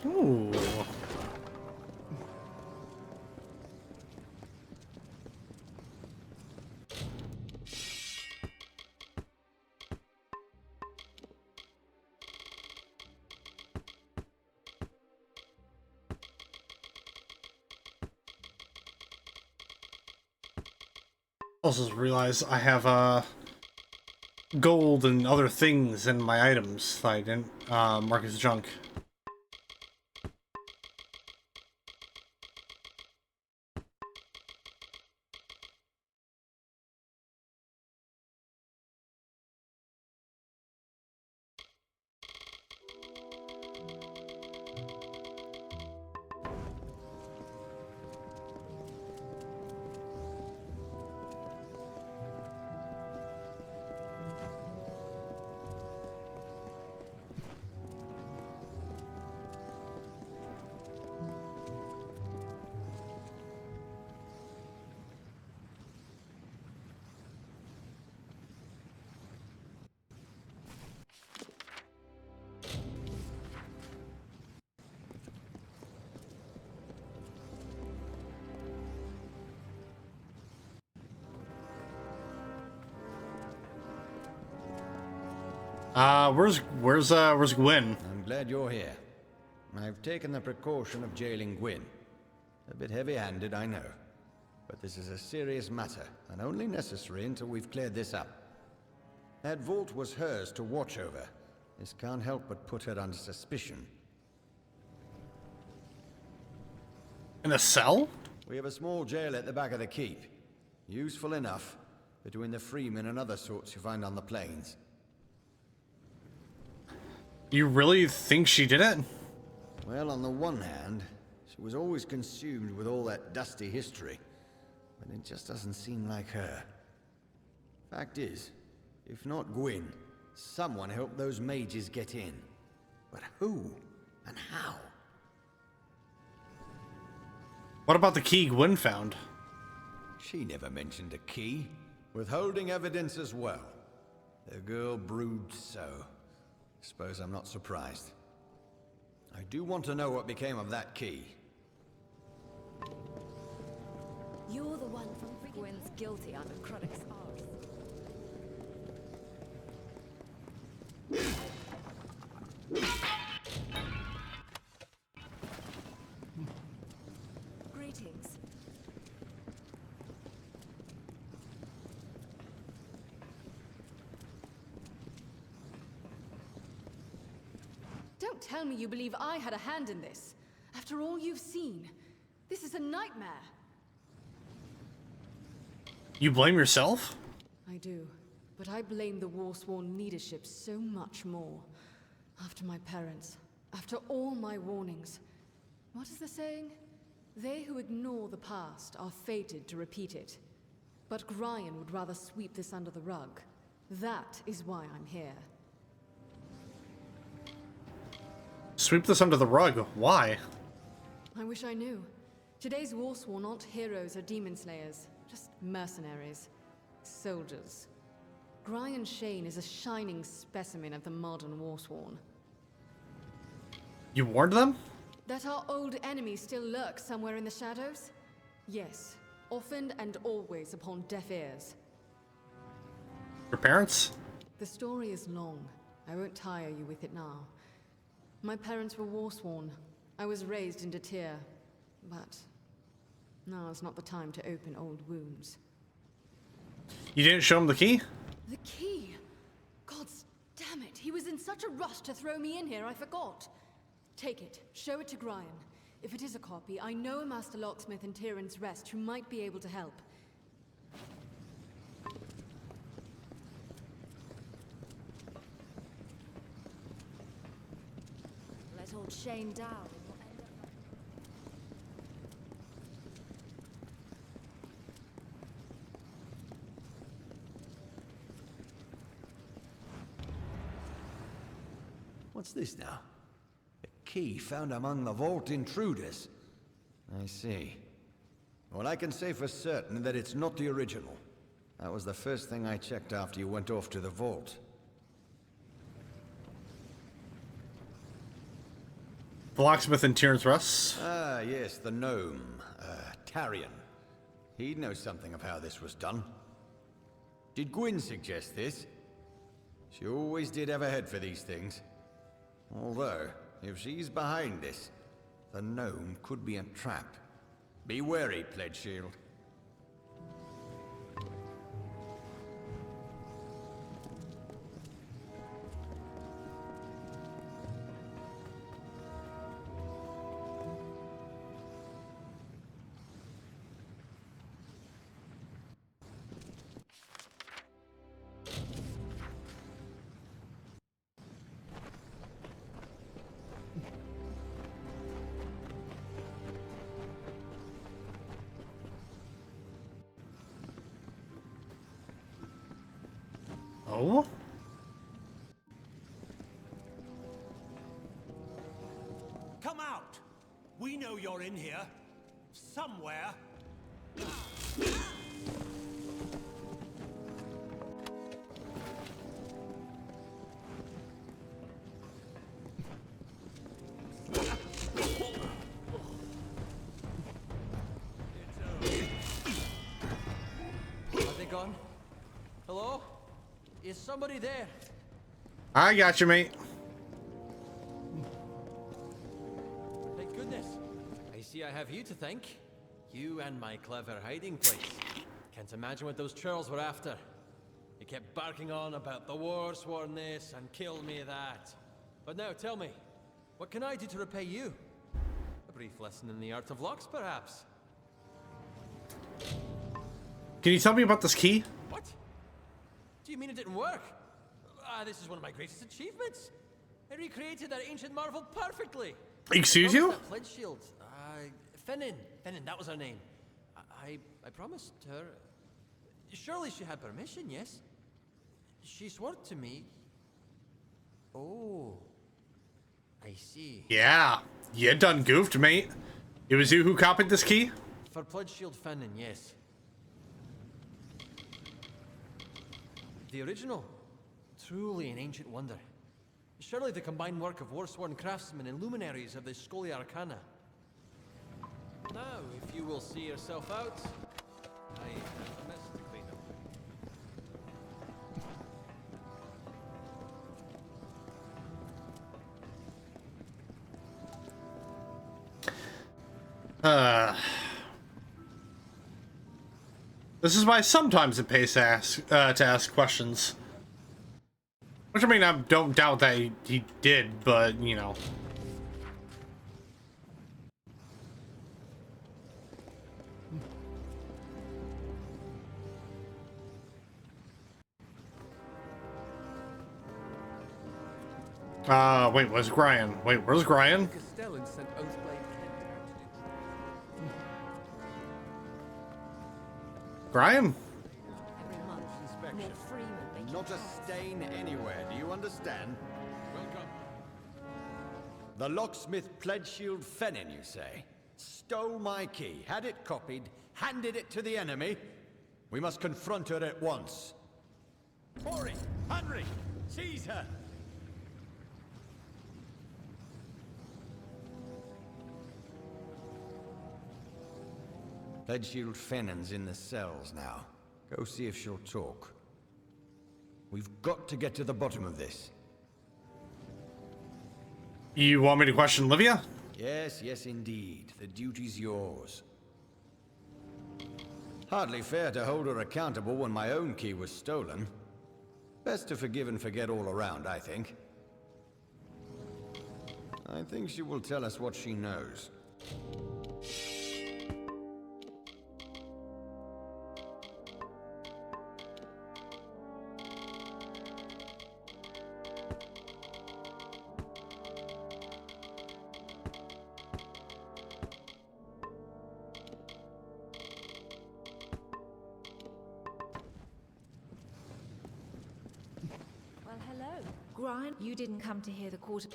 A: Ooh. Also realize I have gold and other things in my items that I didn't mark as junk. Where's Gwyn?
F: I'm glad you're here. I've taken the precaution of jailing Gwyn. A bit heavy-handed, I know. But this is a serious matter, and only necessary until we've cleared this up. That vault was hers to watch over. This can't help but put her under suspicion.
A: In a cell?
F: We have a small jail at the back of the keep. Useful enough, between the freemen and other sorts you find on the plains.
A: You really think she did it?
F: Well, on the one hand, she was always consumed with all that dusty history, but it just doesn't seem like her. Fact is, if not Gwyn, someone helped those mages get in. But who? And how?
A: What about the key Gwyn found?
F: She never mentioned a key. Withholding evidence as well. The girl broods so. Suppose I'm not surprised. I do want to know what became of that key.
E: You're the one from Gwyn's guilty under Krunik's arse. Greetings. Don't tell me you believe I had a hand in this. After all you've seen, this is a nightmare.
A: You blame yourself?
E: I do, but I blame the Warsworn leadership so much more. After my parents, after all my warnings. What is the saying? They who ignore the past are fated to repeat it. But Gryan would rather sweep this under the rug. That is why I'm here.
A: Sweep this under the rug. Why?
E: I wish I knew. Today's Warsworn aren't heroes or demon slayers, just mercenaries. Soldiers. Gryan Shane is a shining specimen of the modern Warsworn.
A: You warned them?
E: That our old enemy still lurks somewhere in the shadows? Yes, often and always upon deaf ears.
A: Your parents?
E: The story is long. I won't tire you with it now. My parents were Warsworn. I was raised in Datir, but now is not the time to open old wounds.
A: You didn't show him the key?
E: The key? Gods damn it, he was in such a rush to throw me in here, I forgot. Take it, show it to Gryan. If it is a copy, I know a master locksmith in Tyrann's Rest who might be able to help.
J: Let old Shane down.
F: What's this now? A key found among the vault intruders. I see. Well, I can say for certain that it's not the original. That was the first thing I checked after you went off to the vault.
A: The locksmith in Tyrann's Rest?
F: Ah, yes, the gnome. Tarion. He'd know something of how this was done. Did Gwyn suggest this? She always did have a head for these things. Although, if she's behind this, the gnome could be a trap. Be wary, Pledge Shield.
A: Oh?
H: Come out! We know you're in here. Somewhere.
I: Are they gone? Hello? Is somebody there?
A: I got you, mate.
I: Thank goodness. I see I have you to thank. You and my clever hiding place. Can't imagine what those churls were after. They kept barking on about the Warsworn this and kill me that. But now tell me, what can I do to repay you? A brief lesson in the art of locks, perhaps?
A: Can you tell me about this key?
I: What? Do you mean it didn't work? This is one of my greatest achievements. I recreated that ancient marvel perfectly.
A: Excuse you?
I: That pledge shield. Fennin, that was her name. I promised her. Surely she had permission, yes? She swore to me. Oh, I
F: I see.
A: Yeah, you done goofed, mate. It was you who copied this key?
I: For Pledgeshield Fennin, yes. The original? Truly an ancient wonder. Surely the combined work of Warsworn craftsmen and luminaries of the Scholia Arcana. Now, if you will see yourself out, I have mess to clean up.
A: This is why sometimes it pays to ask questions. Which, I mean, I don't doubt that he did, but, you know. Wait, where's Gryan? Wait, where's Gryan?
G: Castellan sent Oathblade Kent out to do.
A: Gryan?
J: Every month,
F: Inspection.
J: more freemen make
F: Not a stain anywhere, do you understand?
C: Welcome.
F: The locksmith Pledgeshield Fennin, you say? Stole my key, had it copied, handed it to the enemy? We must confront her at once. Ori! Henry! Seize her! Pledgeshield Fennin's in the cells now. Go see if she'll talk. We've got to get to the bottom of this.
A: You want me to question Livia?
F: Yes, yes indeed. The duty's yours. Hardly fair to hold her accountable when my own key was stolen. Best to forgive and forget all around, I think. I think she will tell us what she knows.
J: Well, hello. Gryan, you didn't come to hear the quarter...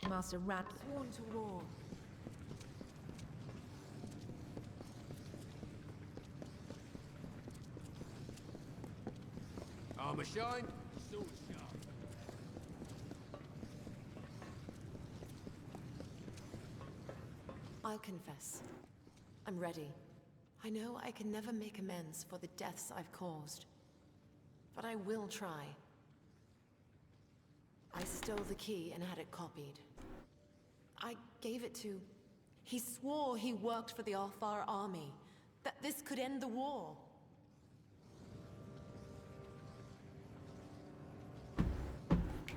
J: Master Rat sworn to war.
G: Armor shine, sword sharp.
K: I'll confess. I'm ready. I know I can never make amends for the deaths I've caused. But I will try. I stole the key and had it copied. I gave it to... He swore he worked for the Alfar army. That this could end the war.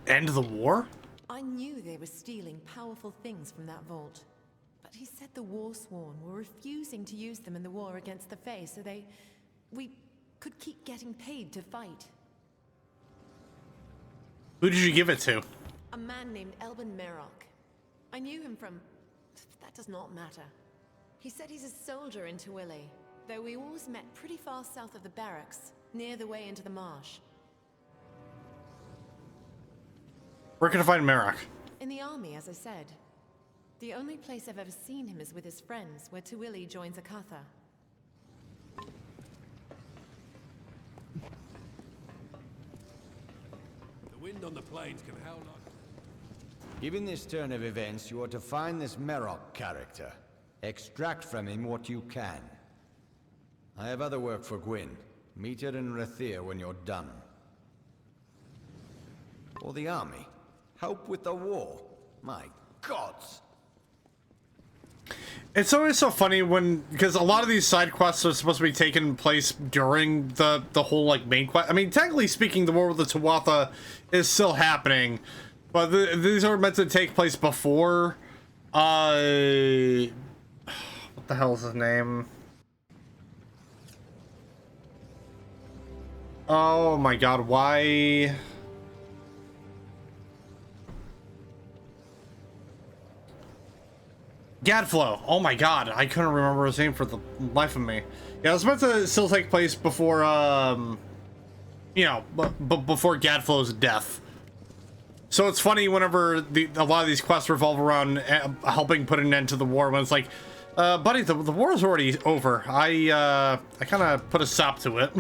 A: End the war?
K: I knew they were stealing powerful things from that vault. But he said the Warsworn were refusing to use them in the war against the Fae, so we could keep getting paid to fight.
A: Who did you give it to?
K: A man named Elben Merok. I knew him from... that does not matter. He said he's a soldier in Tawili, though we always met pretty far south of the barracks, near the way into the marsh.
A: Where can I find Merrick?
K: In the army, as I said. The only place I've ever seen him is with his friends, where Tawili joins Akatha.
G: The wind on the plains can howl like...
F: Given this turn of events, you are to find this Merok character. Extract from him what you can. I have other work for Gwyn. Meet her in Rathir when you're done. Or the army. Help with the war. My gods!
A: It's always so funny when, because a lot of these side quests are supposed to be taking place during the whole, like, main quest. I mean, technically speaking, the war with the Tuatha is still happening, but these are meant to take place before, what the hell is his name? Oh my god, why? Gadflow. Oh my god, I couldn't remember his name for the life of me. Yeah, it was meant to still take place before, you know, before Gadflow's death. So it's funny whenever a lot of these quests revolve around helping put an end to the war, when it's like, buddy, the war is already over. I kind of put a stop to it.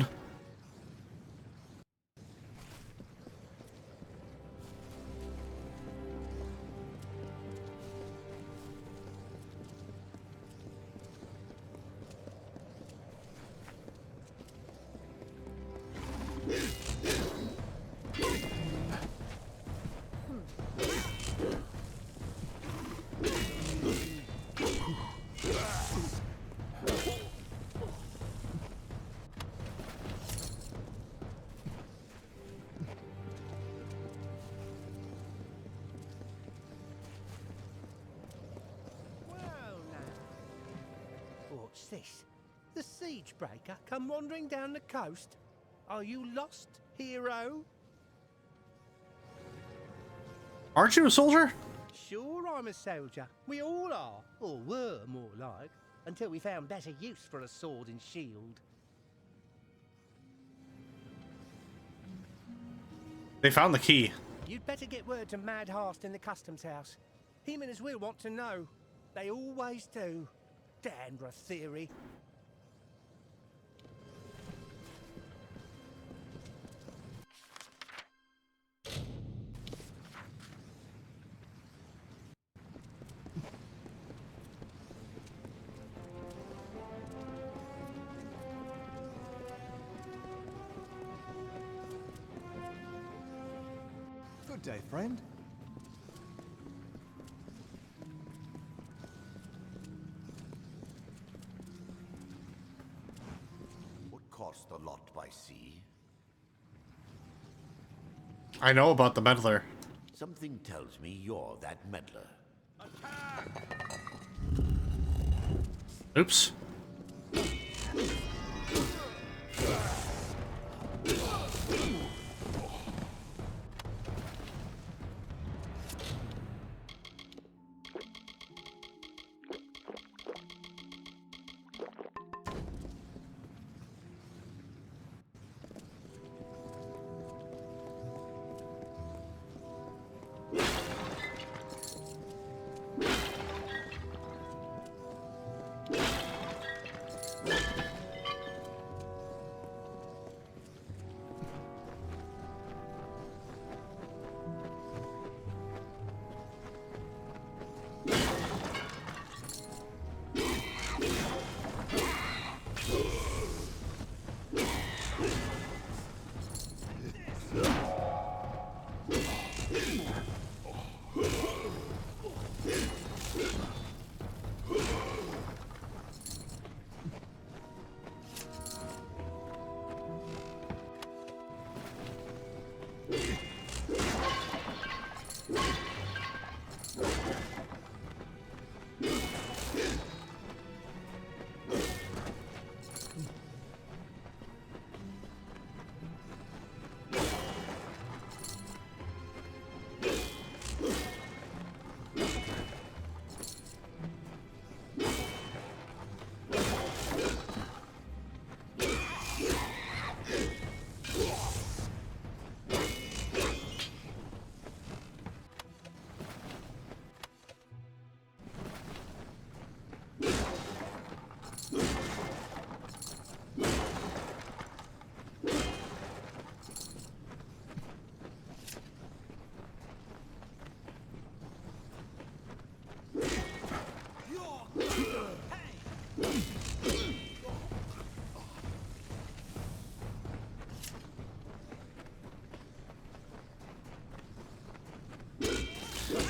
L: What's this? The siege breaker come wandering down the coast? Are you lost, hero?
A: Aren't you a soldier?
L: Sure, I'm a soldier. We all are, or were more like, until we found better use for a sword and shield.
A: They found the key.
L: You'd better get word to Mad Hast in the customs house. Him and his will want to know. They always do. Dandra theory.
M: Good day, friend.
N: Cost a lot by sea.
A: I know about the meddler.
N: Something tells me you're that meddler.
A: Oops.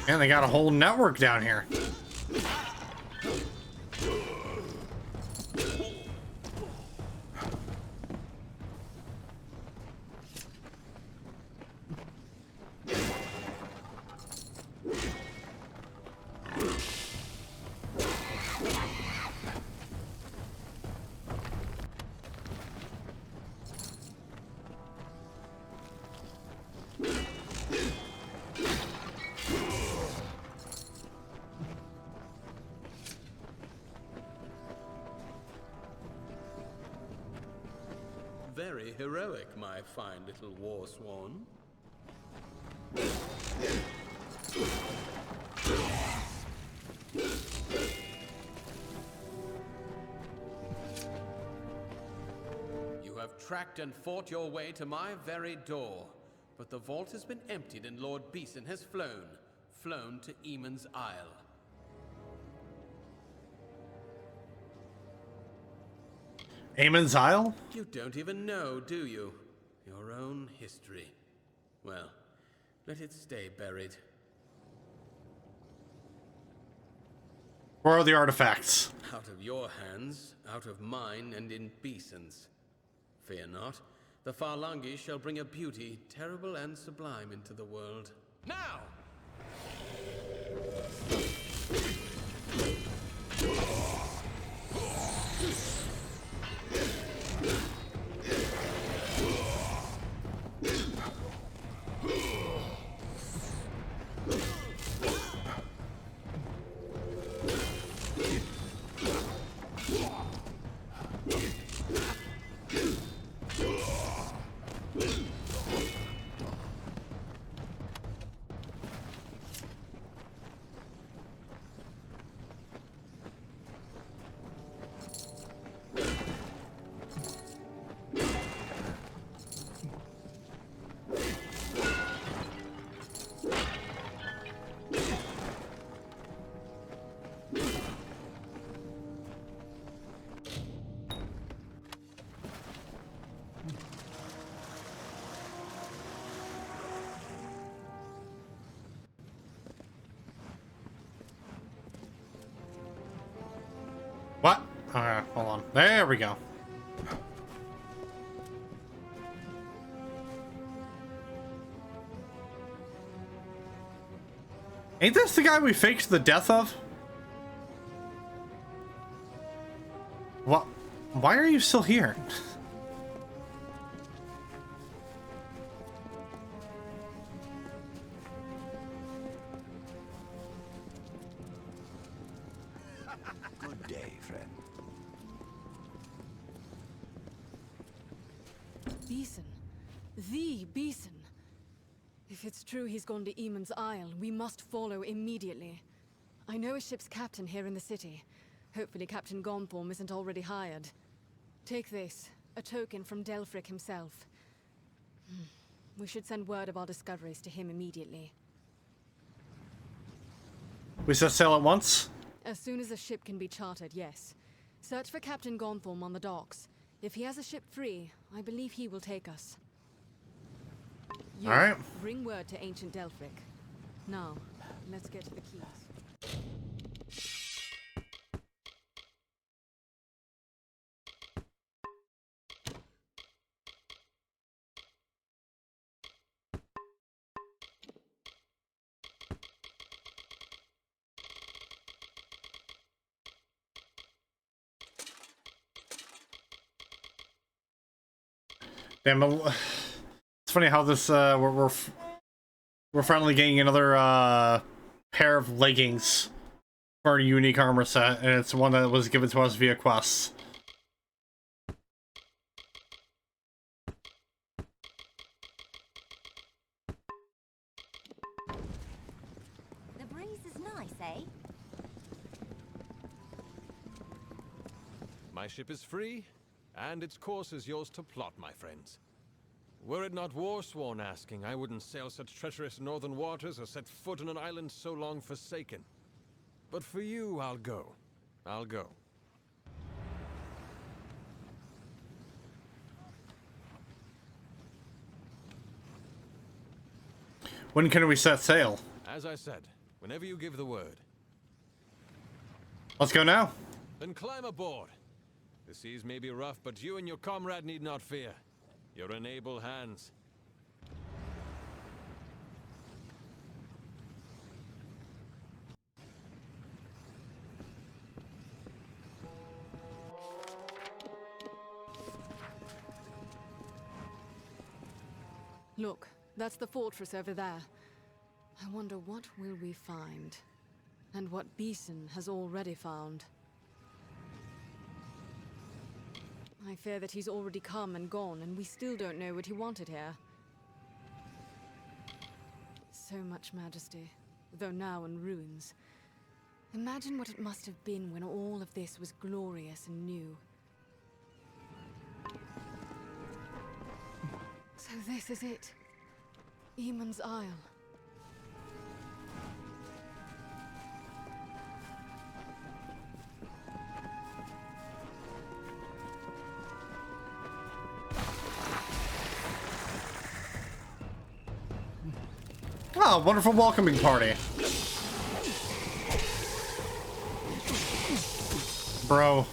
A: And they got a whole network down here.
M: very heroic, my fine little Warsworn. You have tracked and fought your way to my very door, but the vault has been emptied and Lord Beeson has flown to Eamon's Isle.
A: Eamon's Isle?
M: You don't even know, do you? Your own history. Well, let it stay buried.
A: Where are the artifacts?
M: Out of your hands, out of mine, and in Beeson's. Fear not, the Farlangi shall bring a beauty terrible and sublime into the world. Now!
A: What? Alright, hold on. There we go. Ain't this the guy we faked the death of? What? Why are you still here?
N: Good day, friend.
E: Beeson. The Beeson. If it's true he's gone to Eamon's Isle, we must follow immediately. I know a ship's captain here in the city. Hopefully Captain Gonthorm isn't already hired. Take this, a token from Delfric himself. We should send word of our discoveries to him immediately.
A: We set sail at once?
E: As soon as a ship can be chartered, yes. Search for Captain Gonthorm on the docks. If he has a ship free, I believe he will take us. You,
A: alright.
E: Bring word to ancient Delfric. Now, let's get to the keys.
A: Damn, it's funny how this we're finally getting another pair of leggings for our unique armor set, and it's one that was given to us via quests.
O: The breeze is nice, eh?
I: My ship is free, and its course is yours to plot, my friends. Were it not Warsworn asking, I wouldn't sail such treacherous northern waters or set foot on an island so long forsaken. But for you, I'll go. I'll go.
A: When can we set sail?
I: As I said, whenever you give the word.
A: Let's go now.
I: Then climb aboard. The seas may be rough, but you and your comrade need not fear. You're in able hands.
E: Look, that's the fortress over there. I wonder what will we find? And what Beeson has already found. I fear that he's already come and gone, and we still don't know what he wanted here. So much majesty, though now in ruins. Imagine what it must have been when all of this was glorious and new. So this is it. Eamon's Isle.
A: Oh, wonderful welcoming party. Bro.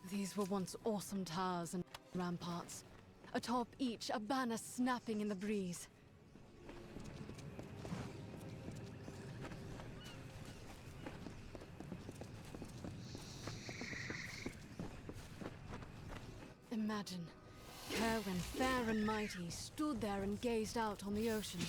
E: These were once awesome towers and ramparts. Atop each, a banner snapping in the breeze. Imagine, Kerwin, fair and mighty, stood there and gazed out on the ocean.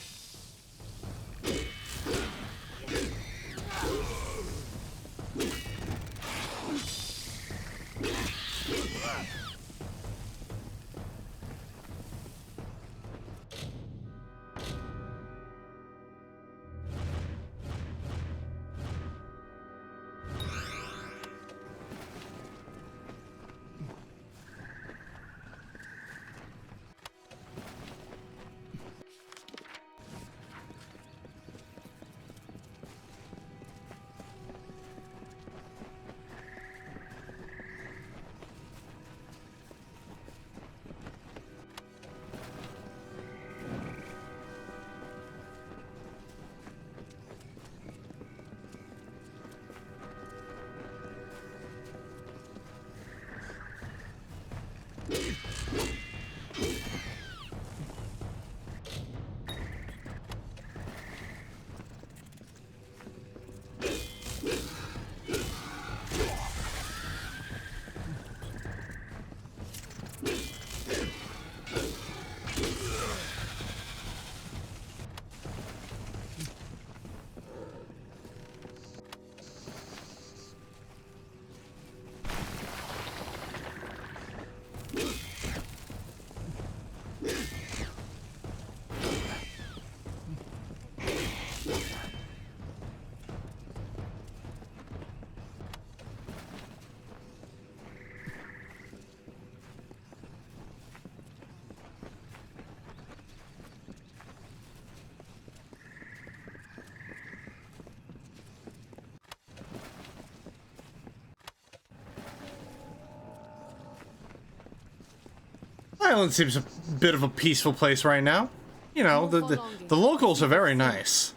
A: Island seems a bit of a peaceful place right now. You know, the locals are very nice.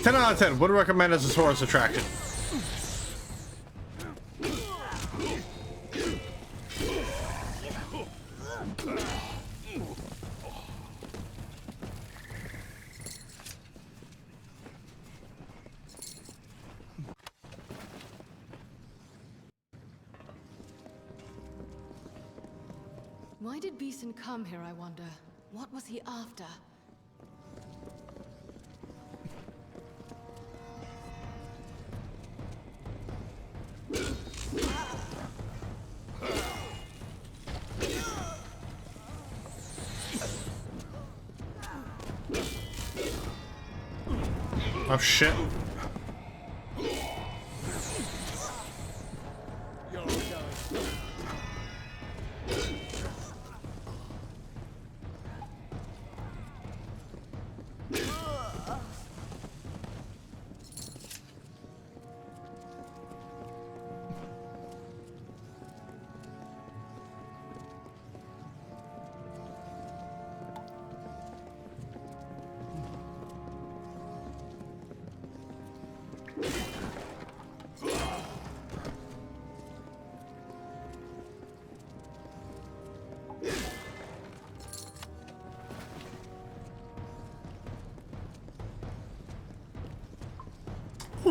A: Ten out of 10. Would recommend as a tourist attraction.
E: Why did Beeson come here, I wonder? What was he after?
A: Oh shit.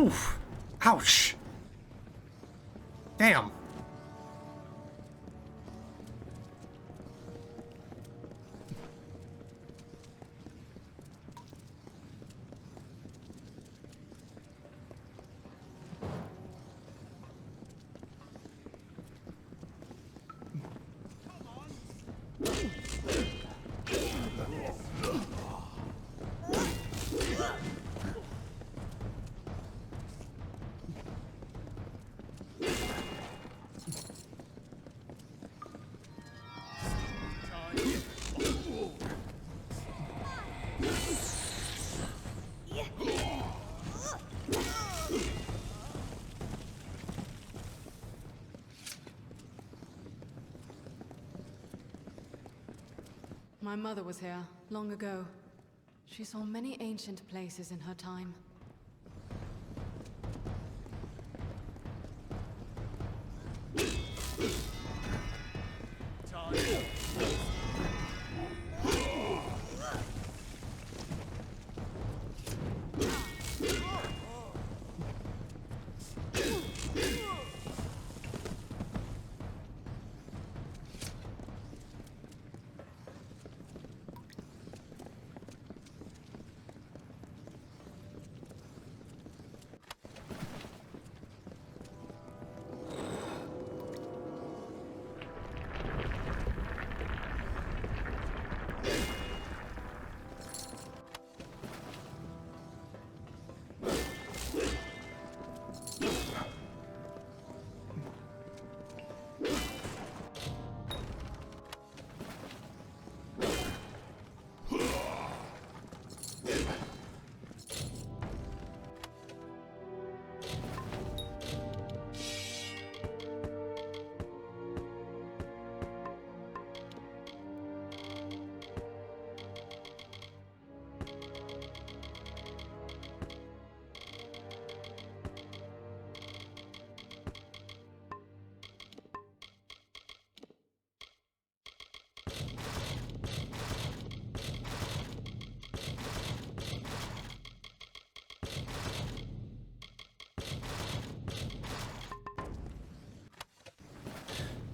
A: Oof. Ouch. Damn.
E: My mother was here, long ago. She saw many ancient places in her time.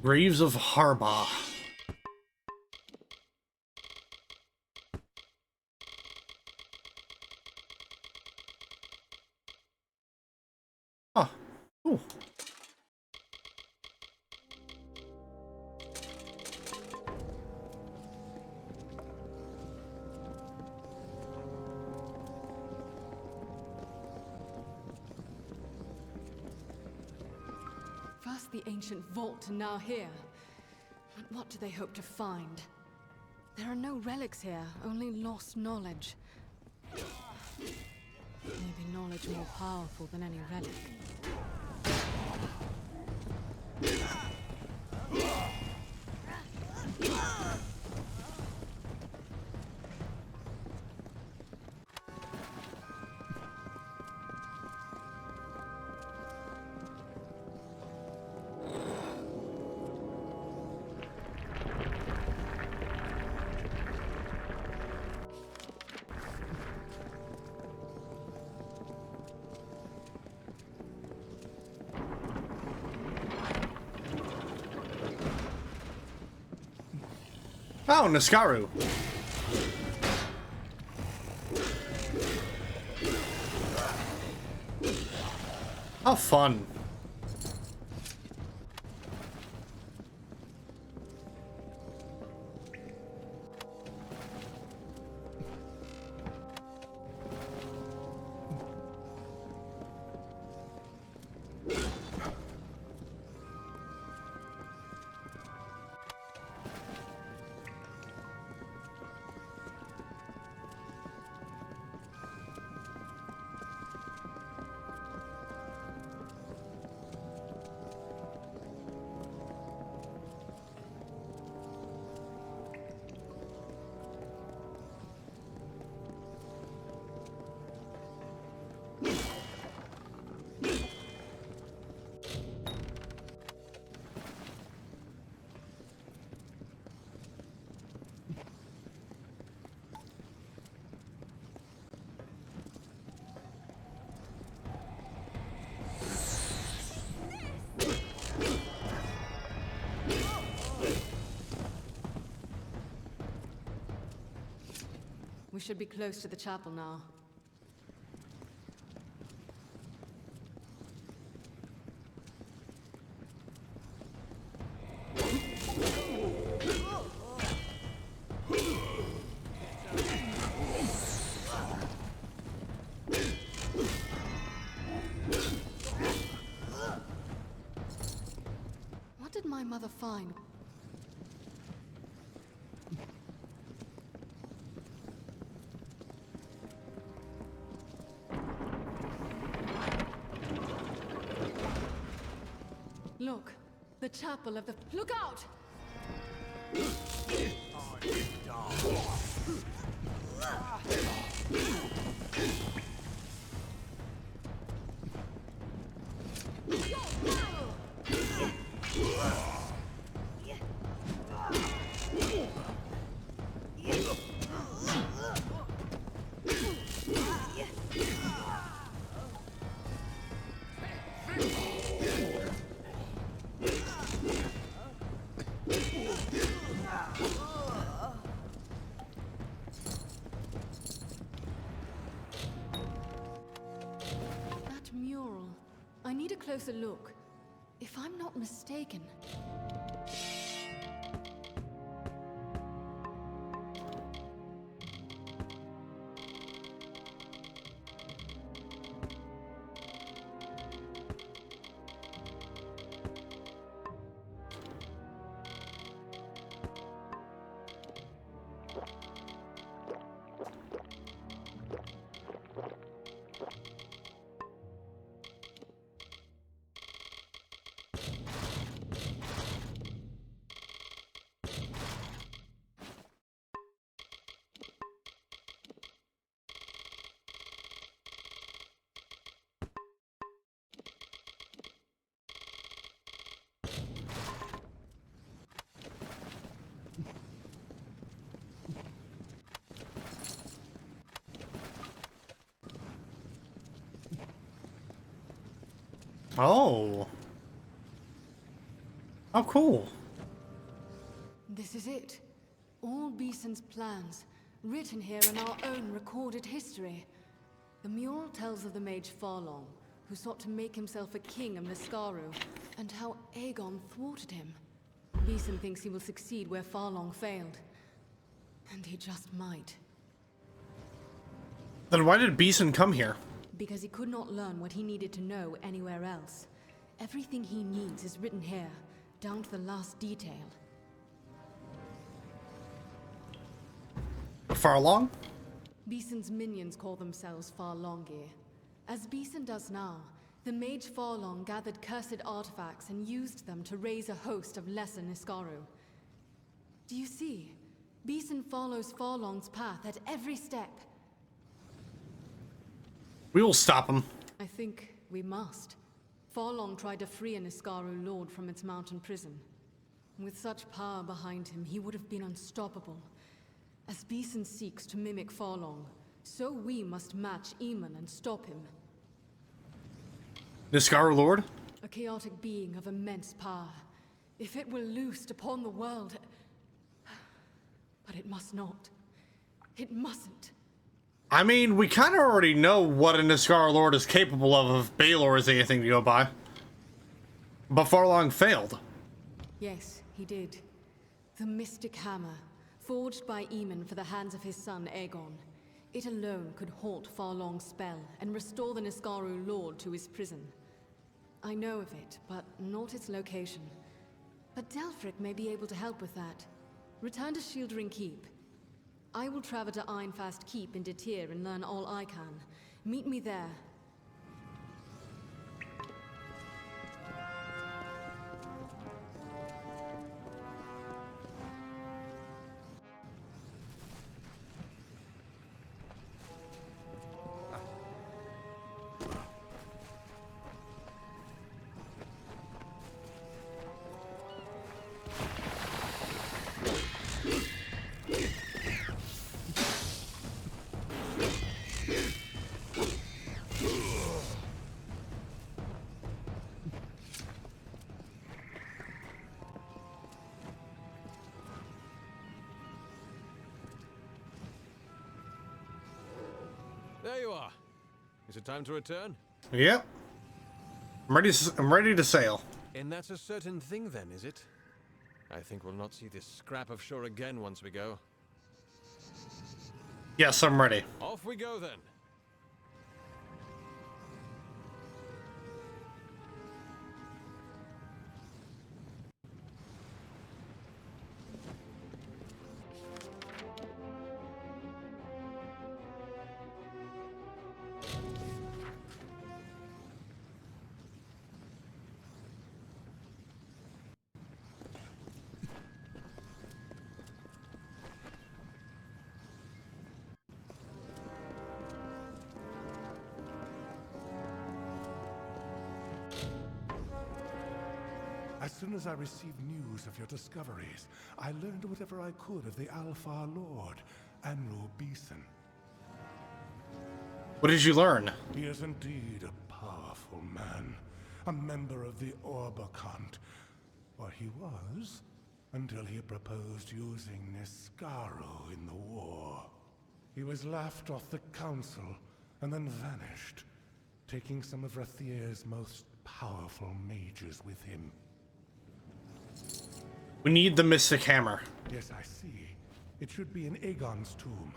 A: Graves of Harba. Oh, cool.
E: First the ancient vault, and now here. But what do they hope to find? There are no relics here, only lost knowledge. Maybe knowledge more powerful than any relic.
A: Oh, Niskaru. How fun.
E: We should be close to the chapel now. What did my mother find? Look, the chapel of the... Look out! That mural. I need a closer look. If I'm not mistaken...
A: Oh. Oh, cool.
E: This is it. All Beeson's plans, written here in our own recorded history. The mural tells of the mage Farlong, who sought to make himself a king of Niskaru, and how Aegon thwarted him. Beeson thinks he will succeed where Farlong failed. And he just might.
A: Then why did Beeson come here?
E: Because he could not learn what he needed to know anywhere else. Everything he needs is written here, down to the last detail.
A: Farlong?
E: Beeson's minions call themselves Farlongir. As Beeson does now, the mage Farlong gathered cursed artifacts and used them to raise a host of lesser Niskaru. Do you see? Beeson follows Farlong's path at every step.
A: We will stop him.
E: I think we must. Farlong tried to free a Niskaru lord from its mountain prison. With such power behind him, he would have been unstoppable. As Beeson seeks to mimic Farlong, so we must match Eamon and stop him.
A: Niskaru Lord?
E: A chaotic being of immense power. If it were loosed upon the world... But it must not. It mustn't.
A: I mean, we kind of already know what a Niskaru Lord is capable of if Baelor is anything to go by. But Farlong failed.
E: Yes, he did. The Mystic Hammer, forged by Eamon for the hands of his son Aegon. It alone could halt Farlong's spell and restore the Niskaru Lord to his prison. I know of it, but not its location. But Delphric may be able to help with that. Return to Shieldring Keep. I will travel to Ironfast Keep in Detir and learn all I can. Meet me there.
I: There you are. Is it time to return?
A: Yep. I'm ready to sail.
I: And that's a certain thing then, is it? I think we'll not see this scrap of shore again once we go.
A: Yes, I'm ready.
I: Off we go then.
D: As soon as I received news of your discoveries, I learned whatever I could of the Alpha Lord, Amalur Beeson.
A: What did you learn?
D: He is indeed a powerful man, a member of the Orbicont. Or he was, until he proposed using Niskaro in the war. He was laughed off the council, and then vanished, taking some of Rathier's most powerful mages with him.
A: We need the Mystic Hammer.
D: Yes, I see. It should be in Aegon's tomb.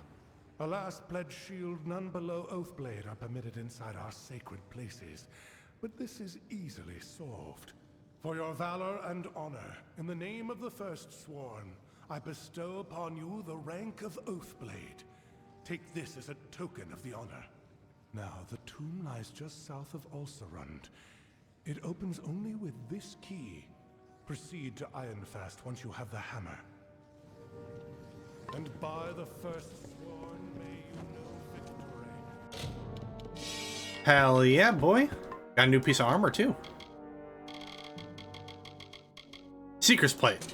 D: A last pledge shield, none below Oathblade are permitted inside our sacred places. But this is easily solved. For your valor and honor, in the name of the First Sworn, I bestow upon you the rank of Oathblade. Take this as a token of the honor. Now, the tomb lies just south of Ulcerund. It opens only with this key. Proceed to Ironfast once you have the hammer. And by the First Sworn, may you know victory.
A: Hell yeah, boy. Got a new piece of armor, too. Seeker's Plate.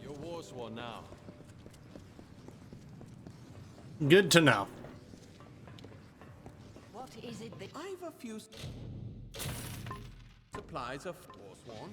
I: You're Warsworn now.
A: Good to know.
O: What is it that...
M: I've a few supplies of Warsworn.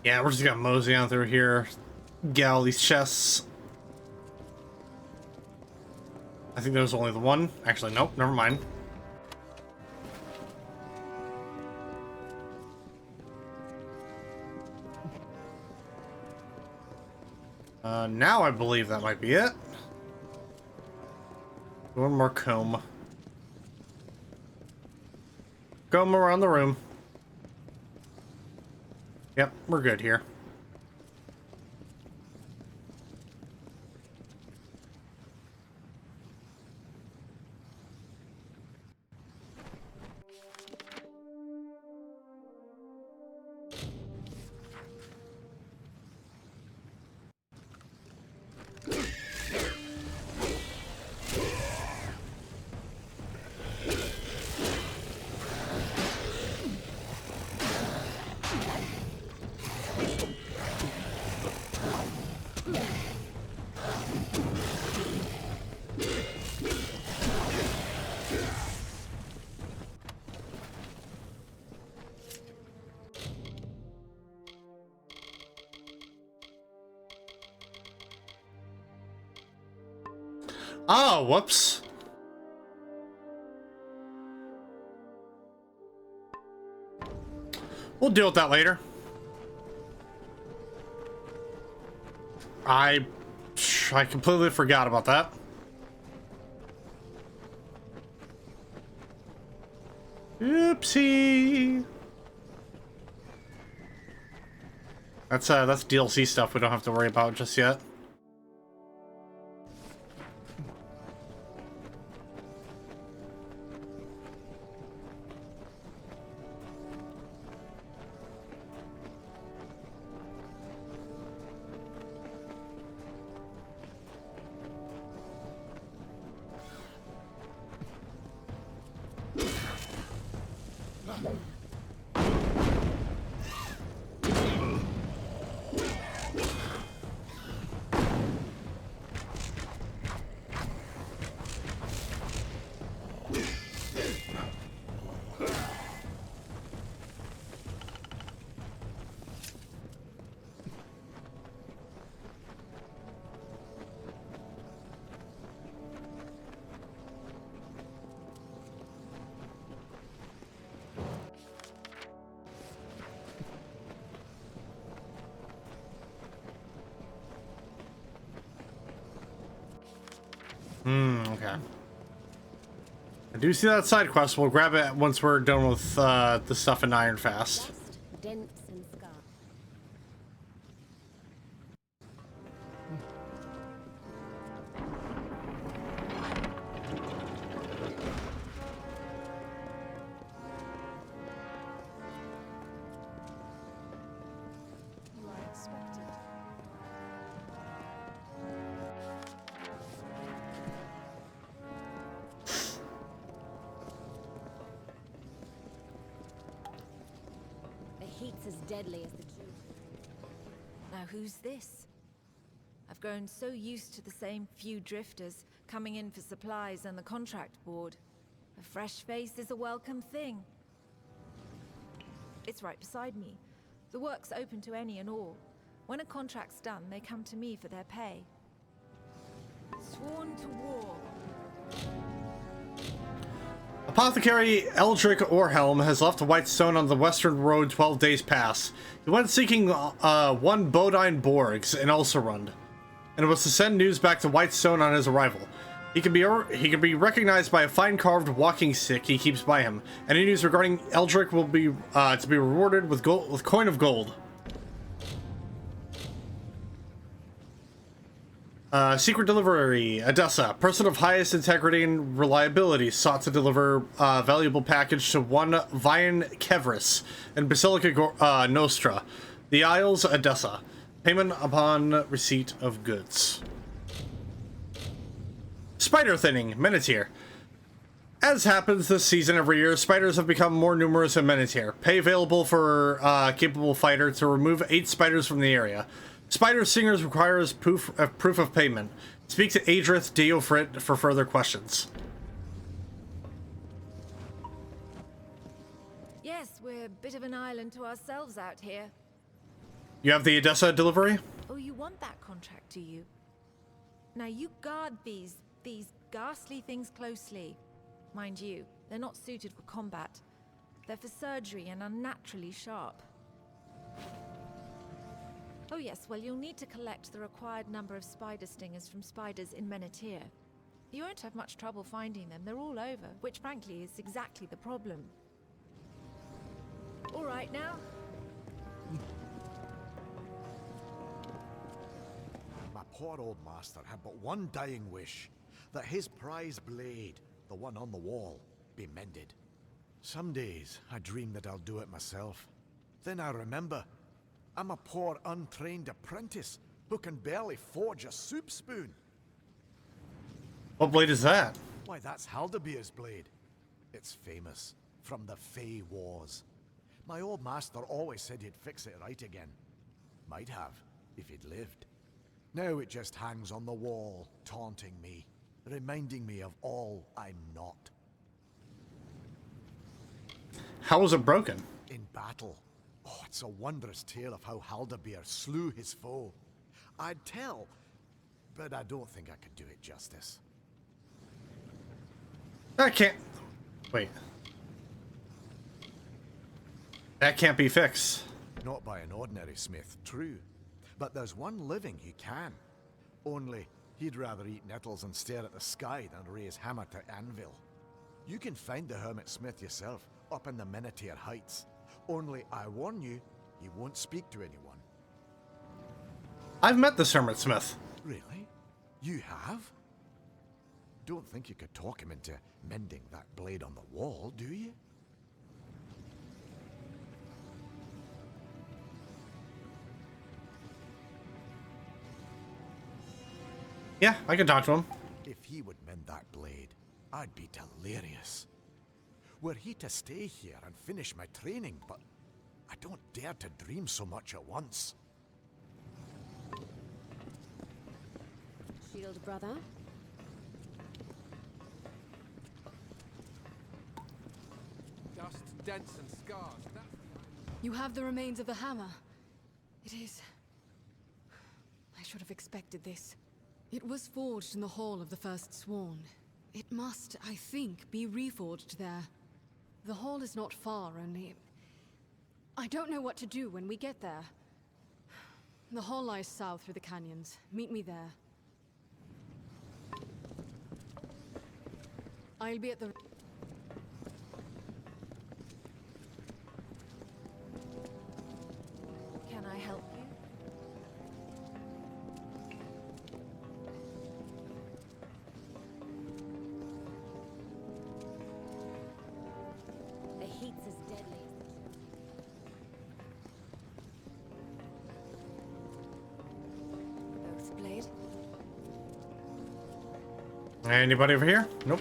A: Yeah, we're just gonna mosey on through here. Get all these chests. I think there was only the one. Actually, nope, never mind. Now I believe that might be it. One more comb. Comb around the room. Yep, we're good here. Oh, whoops. We'll deal with that later. I completely forgot about that. Oopsie. That's DLC stuff we don't have to worry about just yet. Okay. I do see that side quest. We'll grab it once we're done with the stuff in Ironfast.
O: Dents and scars.
J: You are expected.
O: The heat's as deadly as the truth.
J: Now who's this? I've grown so used to the same few drifters coming in for supplies and the contract board. A fresh face is a welcome thing. It's right beside me. The work's open to any and all. When a contract's done, they come to me for their pay. Sworn to war.
A: Apothecary Eldrick Orhelm has left Whitestone on the Western Road 12 days past. He went seeking one Bodine Borgs in Ulcerund, and was to send news back to Whitestone on his arrival. He can be recognized by a fine carved walking stick he keeps by him. Any news regarding Eldrick will be to be rewarded with coin of gold. Secret delivery. Edessa, person of highest integrity and reliability, sought to deliver a valuable package to one Vian Kevris in Basilica Nostra, the Isles, Edessa. Payment upon receipt of goods. Spider thinning, Menetier. As happens this season every year, spiders have become more numerous in Menetier. Pay available for a capable fighter to remove 8 spiders from the area. Spider Singers requires proof of payment. Speak to Adrith Deofrit for further questions.
J: Yes, we're a bit of an island to ourselves out here.
A: You have the Edessa delivery?
J: Oh, you want that contract, do you? Now you guard these ghastly things closely. Mind you, they're not suited for combat. They're for surgery and unnaturally sharp. Oh yes, well you'll need to collect the required number of spider stingers from spiders in Menetier. You won't have much trouble finding them, they're all over, which frankly is exactly the problem. All right now.
P: My poor old master had but one dying wish, that his prize blade, the one on the wall, be mended. Some days I dream that I'll do it myself. Then I remember, I'm a poor untrained apprentice who can barely forge a soup spoon.
A: What blade is that?
P: Why, that's Haldabeer's blade. It's famous, from the Fey Wars. My old master always said he'd fix it right again. Might have, if he'd lived. Now it just hangs on the wall, taunting me, reminding me of all I'm not.
A: How was it broken?
P: In battle. Oh, it's a wondrous tale of how Haldabeer slew his foe. I'd tell, but I don't think I could do it justice.
A: That can't... Wait. That can't be fixed.
P: Not by an ordinary smith, true. But there's one living who can. Only, he'd rather eat nettles and stare at the sky than raise hammer to anvil. You can find the Hermit Smith yourself, up in the Minotaur Heights. Only, I warn you, he won't speak to anyone.
A: I've met this Hermit Smith.
P: Really? You have? Don't think you could talk him into mending that blade on the wall, do you?
A: Yeah, I can talk to him.
P: If he would mend that blade, I'd be delirious. Were he to stay here and finish my training, but I don't dare to dream so much at once.
O: Shield brother.
G: Dust, dents, and scars.
E: You have the remains of the hammer. It is... I should have expected this. It was forged in the Hall of the First Sworn. It must, I think, be reforged there. The hall is not far, only... I don't know what to do when we get there. The hall lies south through the canyons. Meet me there. I'll be at the...
J: Can I help you?
O: The heat's as deadly as
E: Both blade.
A: Anybody over here? Nope.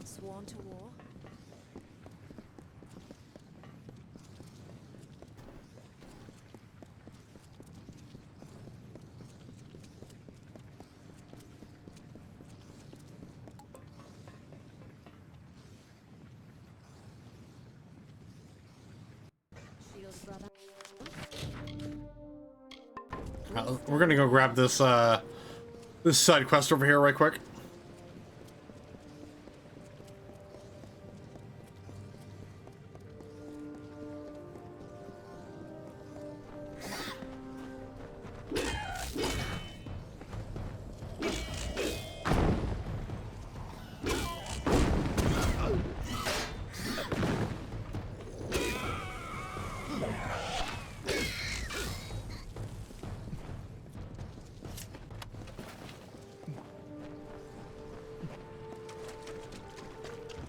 J: Sworn to war?
O: Shield brother.
A: We're gonna go grab this this side quest over here right quick.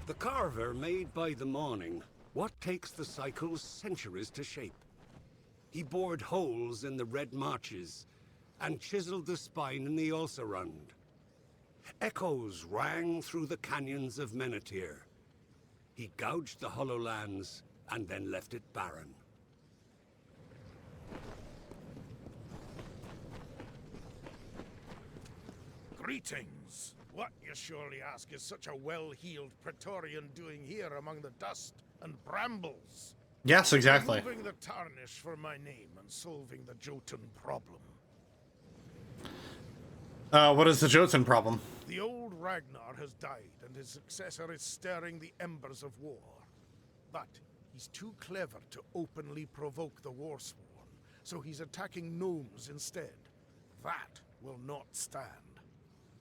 Q: The carver made by the morning what takes the cycles centuries to shape. He bored holes in the red marches and chiseled the spine in the Ulcerund. Echoes rang through the canyons of Minotaur. He gouged the hollow lands and then left it barren.
D: Greetings! What, you surely ask, is such a well-heeled Praetorian doing here among the dust and brambles?
A: Yes, exactly.
D: Removing the tarnish for my name and solving the Jotun problem.
A: What is the Jotun problem?
D: The old Ragnar has died, and his successor is stirring the embers of war. But he's too clever to openly provoke the Warsworn, so he's attacking gnomes instead. That will not stand.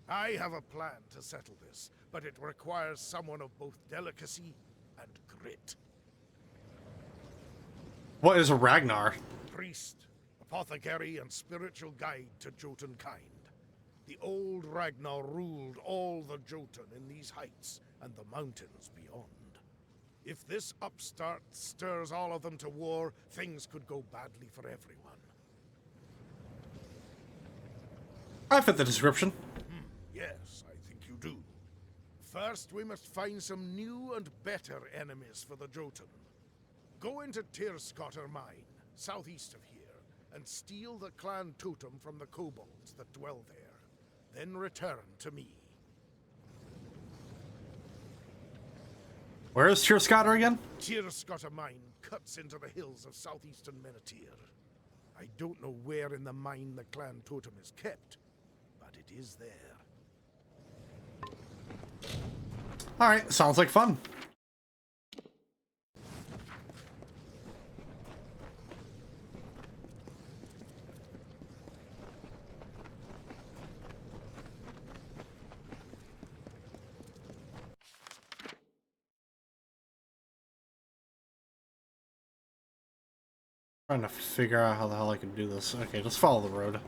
D: I have a plan to settle this, but it requires someone of both delicacy and grit.
A: What is a Ragnar?
D: Priest, apothecary, and spiritual guide to Jotun kind. The old Ragnar ruled all the Jotun in these heights and the mountains beyond. If this upstart stirs all of them to war, things could go badly for everyone.
A: I fit the description.
D: Yes, I think you do. First, we must find some new and better enemies for the Jotun. Go into Tyrscotter Mine. southeast of here, and steal the clan totem from the kobolds that dwell there. Then return to me.
A: Where is Tirskater again?
D: Tirskater mine cuts into the hills of southeastern Menethir. I don't know where in the mine the clan totem is kept, but it is there.
A: Alright, sounds like fun. Trying to figure out how the hell I can do this. Okay, just follow the road.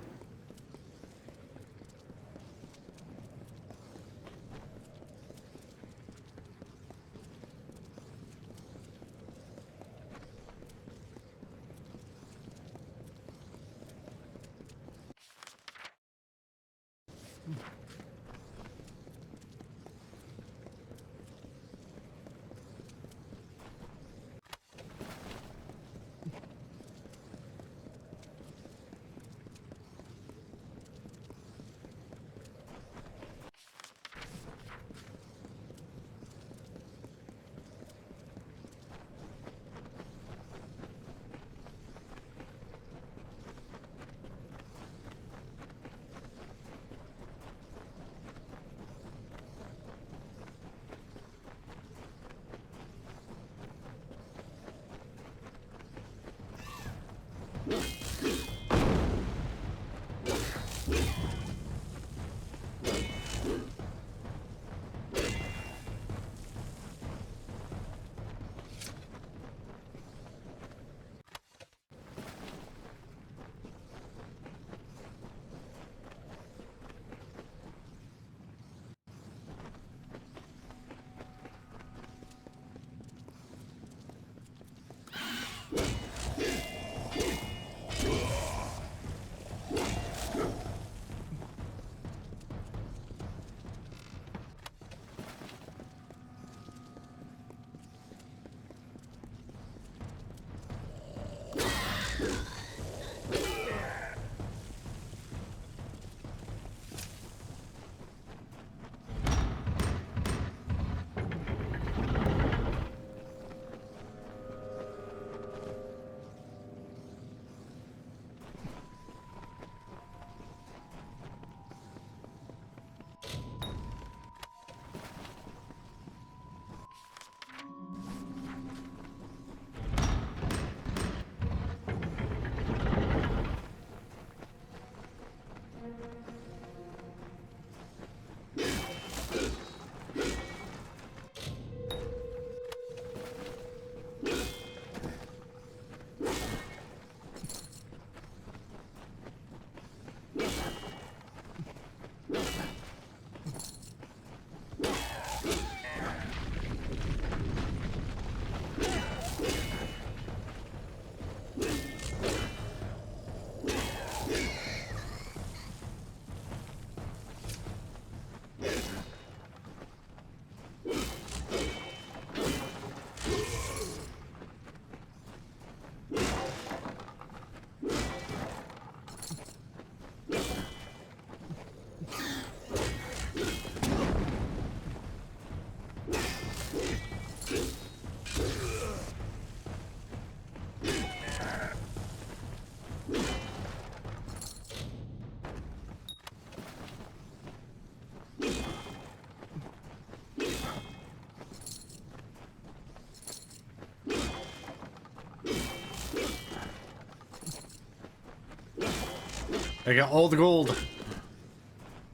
A: I got all the gold.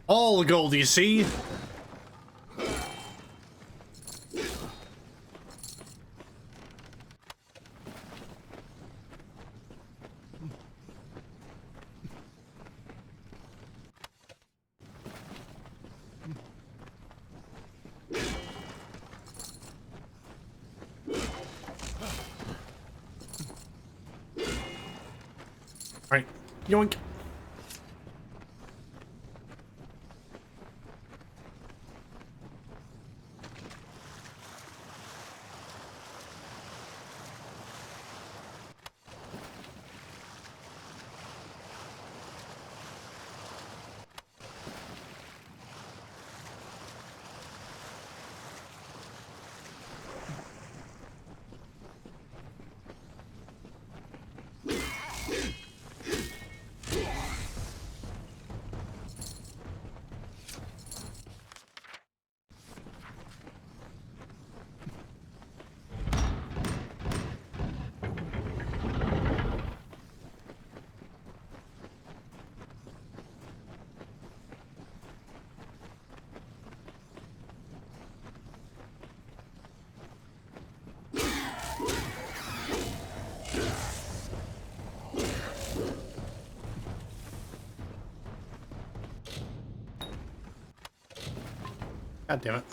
A: All the gold, you see? Alright, yoink. God damn it.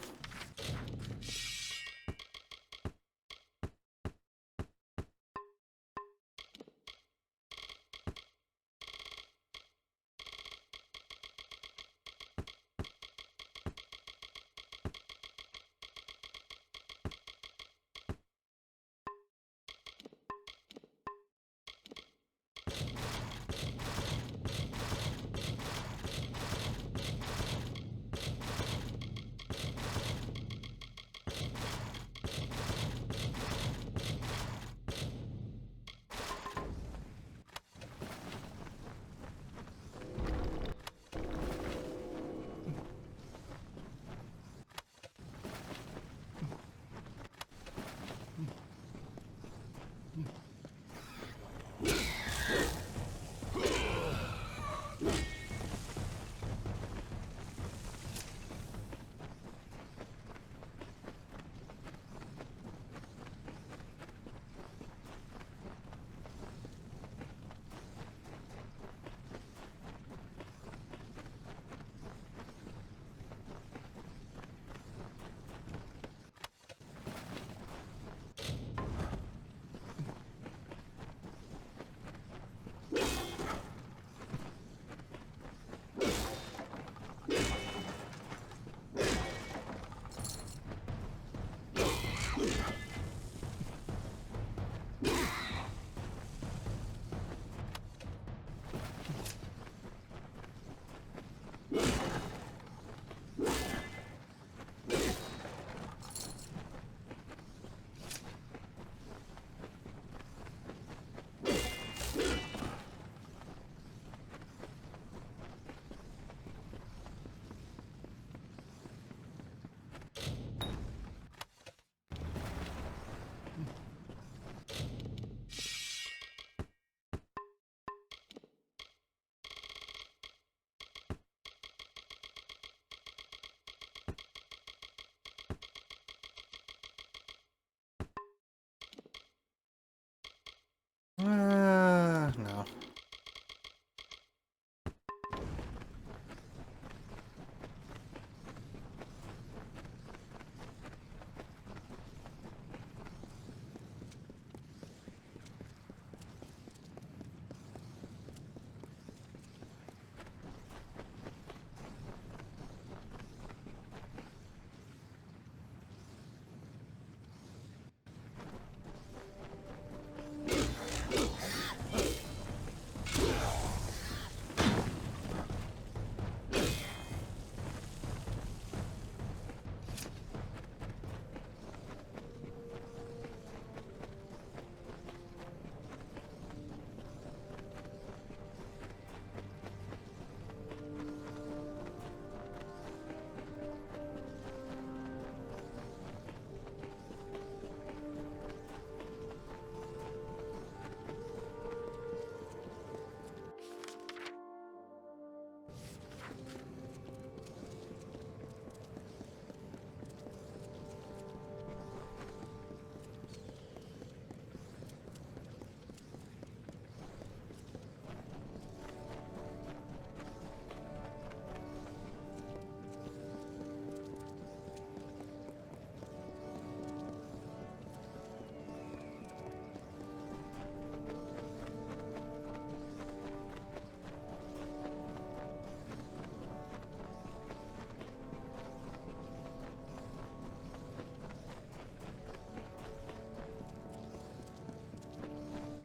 A: No.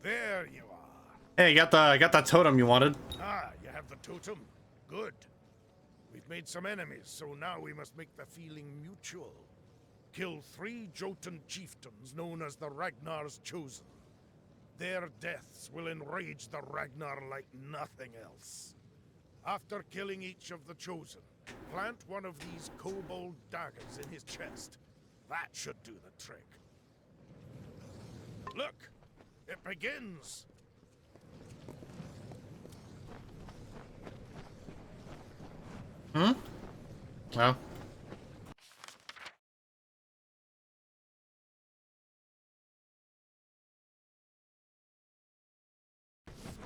D: There you are.
A: Hey, got that totem you wanted.
D: Ah, you have the totem? Good. We've made some enemies, so now we must make the feeling mutual. Kill 3 Jotun chieftains known as the Ragnar's Chosen. Their deaths will enrage the Ragnar like nothing else. After killing each of the Chosen, plant one of these kobold daggers in his chest. That should do the trick. Look! It begins!
A: Hmm? Well.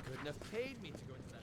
R: Couldn't have paid me to go into that.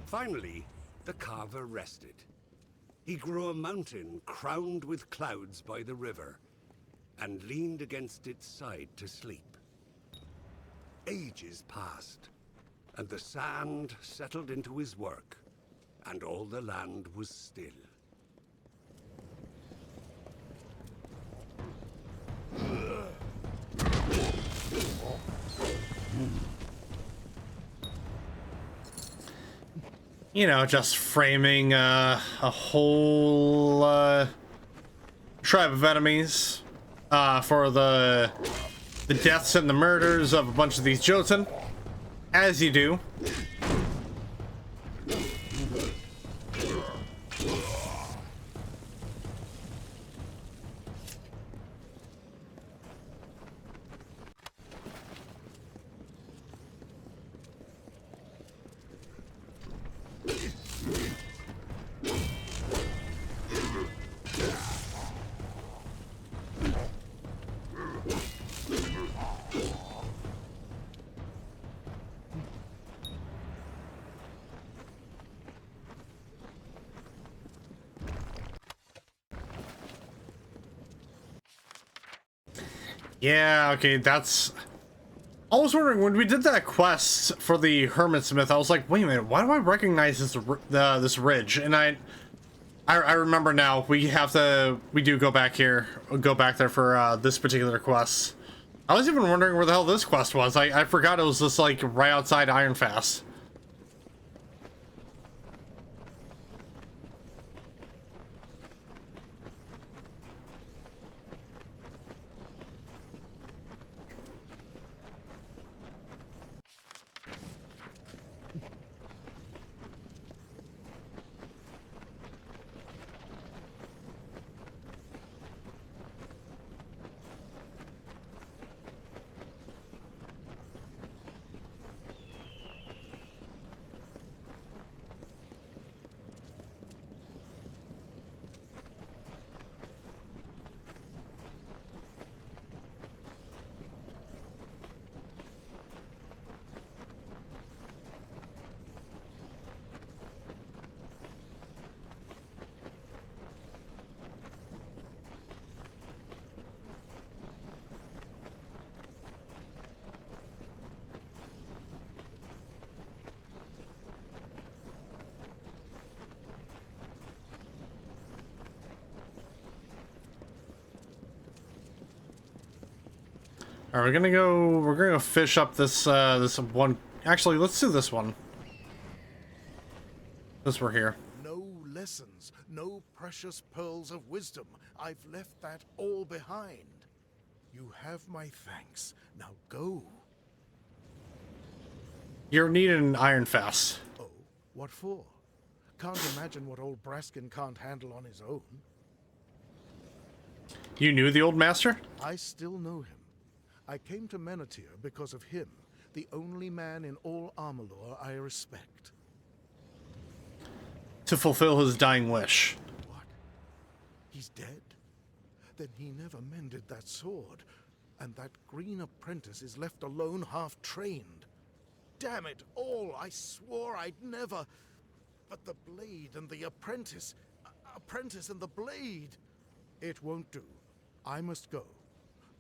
Q: Finally, the carver rested. He grew a mountain crowned with clouds by the river, and leaned against its side to sleep. Ages passed, and the sand settled into his work, and all the land was still.
A: You know, just framing a whole tribe of enemies for the deaths and the murders of a bunch of these Jotun, as you do. Yeah, okay, that's... I was wondering, when we did that quest for the Hermitsmith, I was like, wait a minute, why do I recognize this ridge? And I remember now, we do go back there for this particular quest. I was even wondering where the hell this quest was. I forgot it was just like right outside Ironfast. Alright, we're gonna go fish up this this one. Actually, let's do this one. Since we're here.
D: No lessons, no precious pearls of wisdom. I've left that all behind. You have my thanks. Now go.
A: You're needed in Ironfast.
D: Oh, what for? Can't imagine what old Braskin can't handle on his own.
A: You knew the old master?
D: I still know him. I came to Menethir because of him, the only man in all Amalur I respect.
A: To fulfill his dying wish.
D: What? He's dead? Then he never mended that sword, and that green apprentice is left alone, half-trained. Damn it all, I swore I'd never... But the blade and the apprentice... Apprentice and the blade... It won't do. I must go.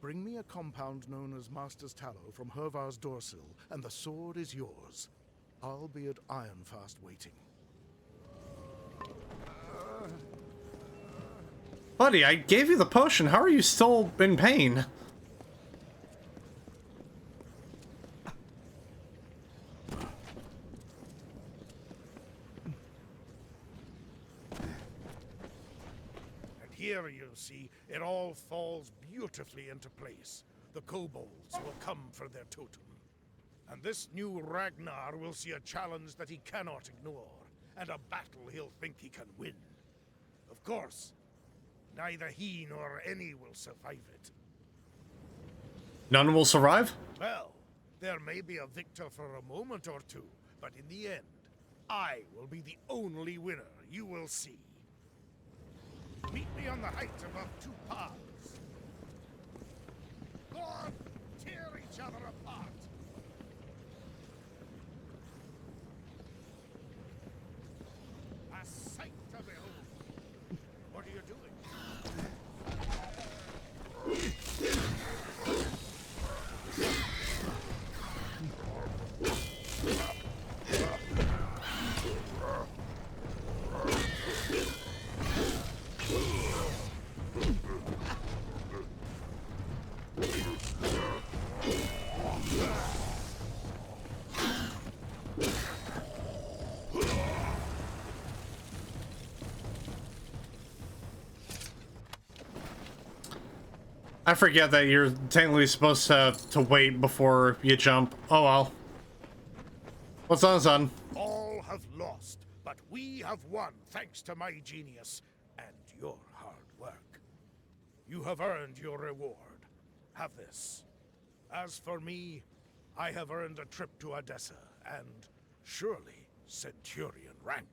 D: Bring me a compound known as Master's Tallow from Hervar's Dorsil, and the sword is yours. I'll be at Ironfast waiting.
A: Buddy, I gave you the potion. How are you still in pain?
D: Here, you see, it all falls beautifully into place. The kobolds will come for their totem. And this new Ragnar will see a challenge that he cannot ignore, and a battle he'll think he can win. Of course, neither he nor any will survive it.
A: None will survive?
S: Well, there may be a victor for a moment or two, but in the end, I will be the only winner. You will see. Meet me on the height above two paths. Go on, tear each other apart. A sight to behold. What are you doing?
A: I forget that you're technically supposed to wait before you jump. Oh well. What's on, son?
S: All have lost, but we have won thanks to my genius and your hard work. You have earned your reward. Have this. As for me, I have earned a trip to Odessa and surely Centurion rank.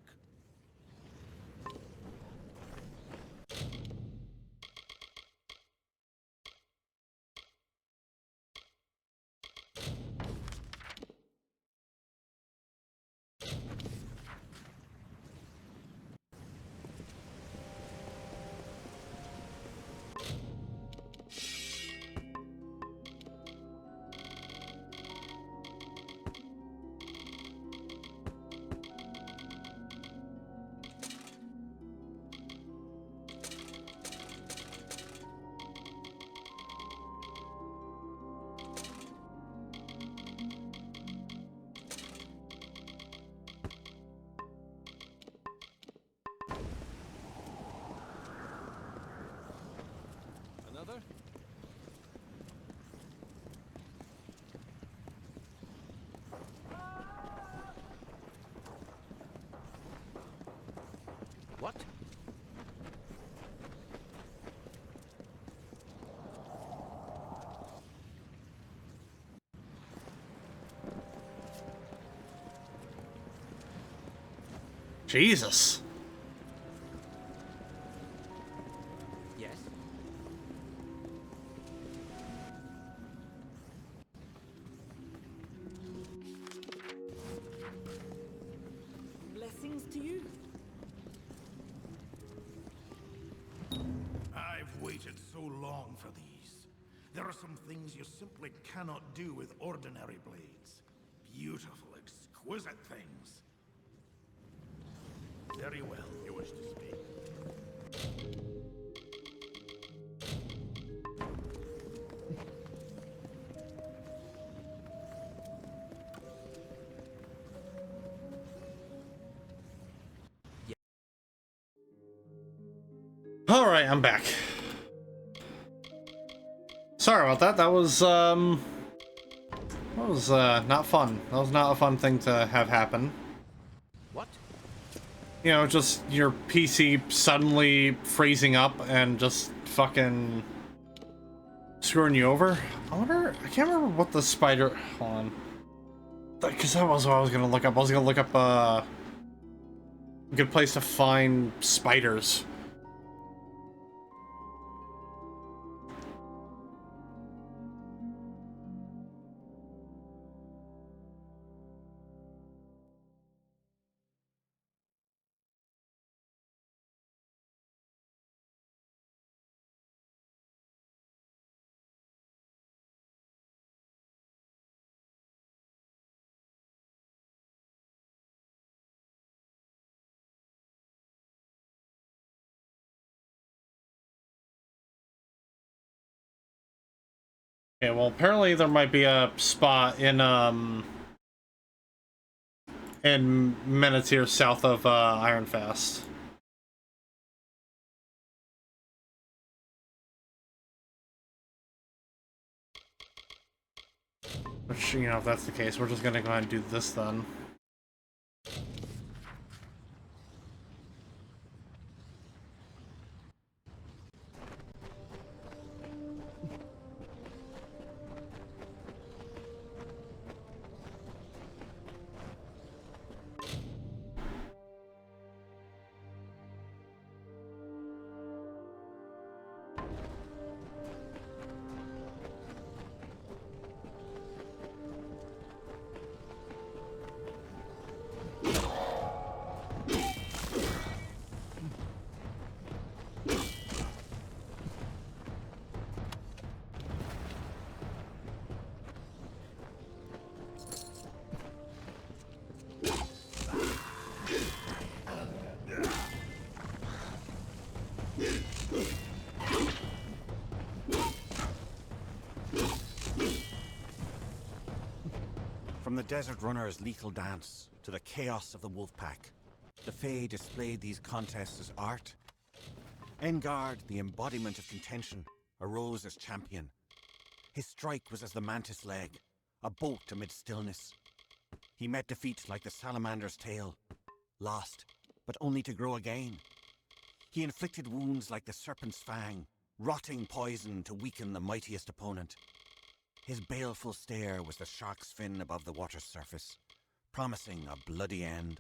I: Another?
C: What?
A: Jesus.
C: Yes?
T: Blessings to you.
S: I've waited so long for these. There are some things you simply cannot do with ordinary blades. Beautiful, exquisite things. Very well, you wish to speak.
A: All right, I'm back. Sorry about that. That was not fun. That was not a fun thing to have happen.
C: What?
A: You know, just your PC suddenly freezing up and just fucking screwing you over. I wonder, I can't remember what the spider, hold on. Because that was what I was gonna look up. I was gonna look up a good place to find spiders. Okay, well, apparently there might be a spot in Menethir south of Ironfast. Which, you know, if that's the case, we're just gonna go ahead and do this then.
T: From the Desert Runner's lethal dance to the chaos of the wolf pack, the Fae displayed these contests as art. Engard, the embodiment of contention, arose as champion. His strike was as the mantis leg, a bolt amid stillness. He met defeat like the salamander's tail, lost, but only to grow again. He inflicted wounds like the serpent's fang, rotting poison to weaken the mightiest opponent. His baleful stare was the shark's fin above the water's surface, promising a bloody end.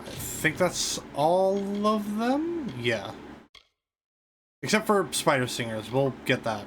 A: I think that's all of them? Yeah. Except for Spider Singers, we'll get that.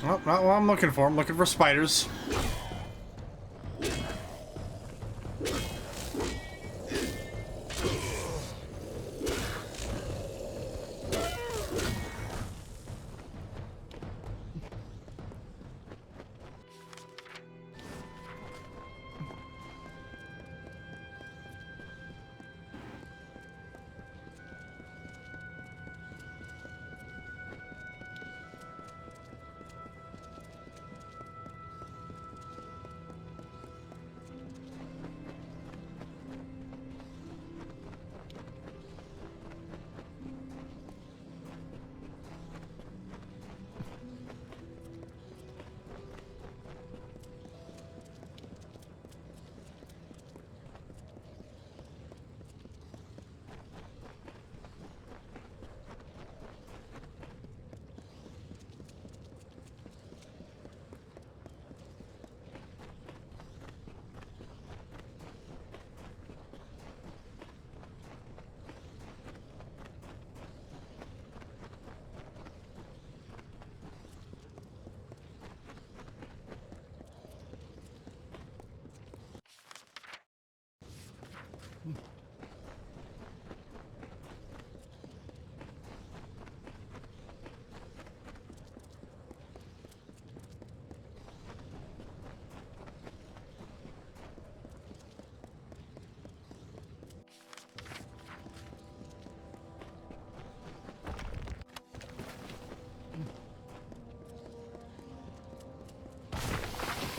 A: Oh, not what I'm looking for. I'm looking for spiders.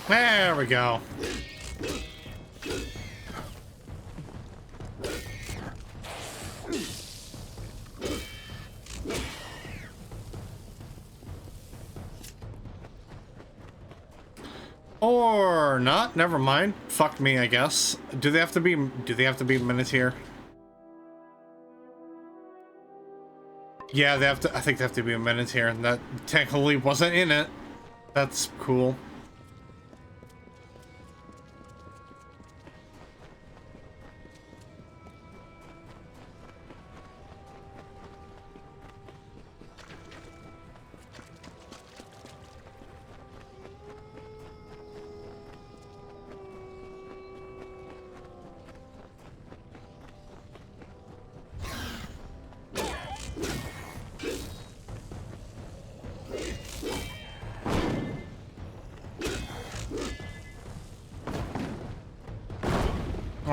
A: There we go. Or not, never mind. Fuck me, I guess. Do they have to be Minotaur? Yeah, they have to. I think they have to be a Minotaur, and that technically wasn't in it. That's cool.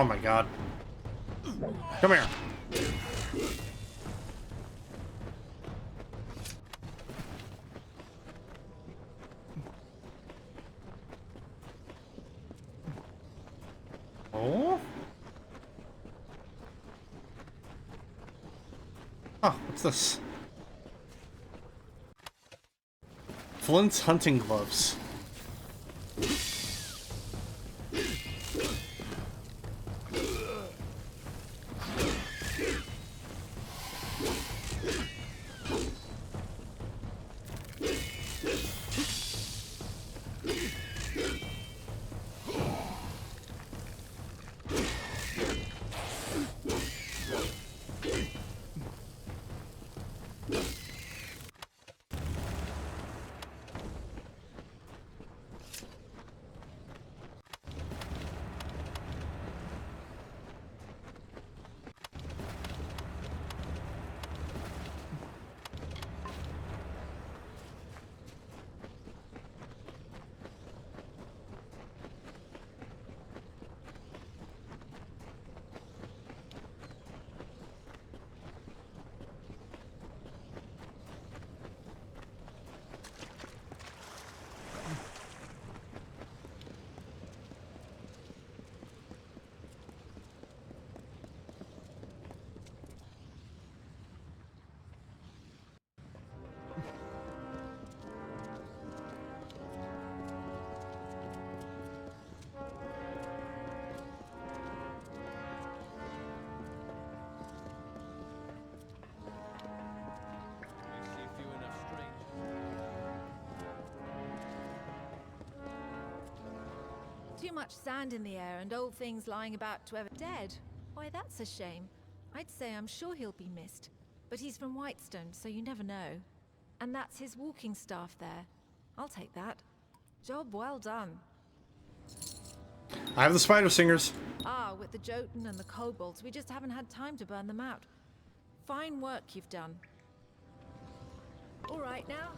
A: Oh my god. Come here. Oh? Oh, what's this? Flint's hunting gloves.
J: Too much sand in the air and old things lying about to ever dead. Why, that's a shame. I'd say I'm sure he'll be missed. But he's from Whitestone, so you never know. And that's his walking staff there. I'll take that. Job well done.
A: I have the spider singers.
J: Ah, with the Jotun and the kobolds, we just haven't had time to burn them out. Fine work you've done. All right now.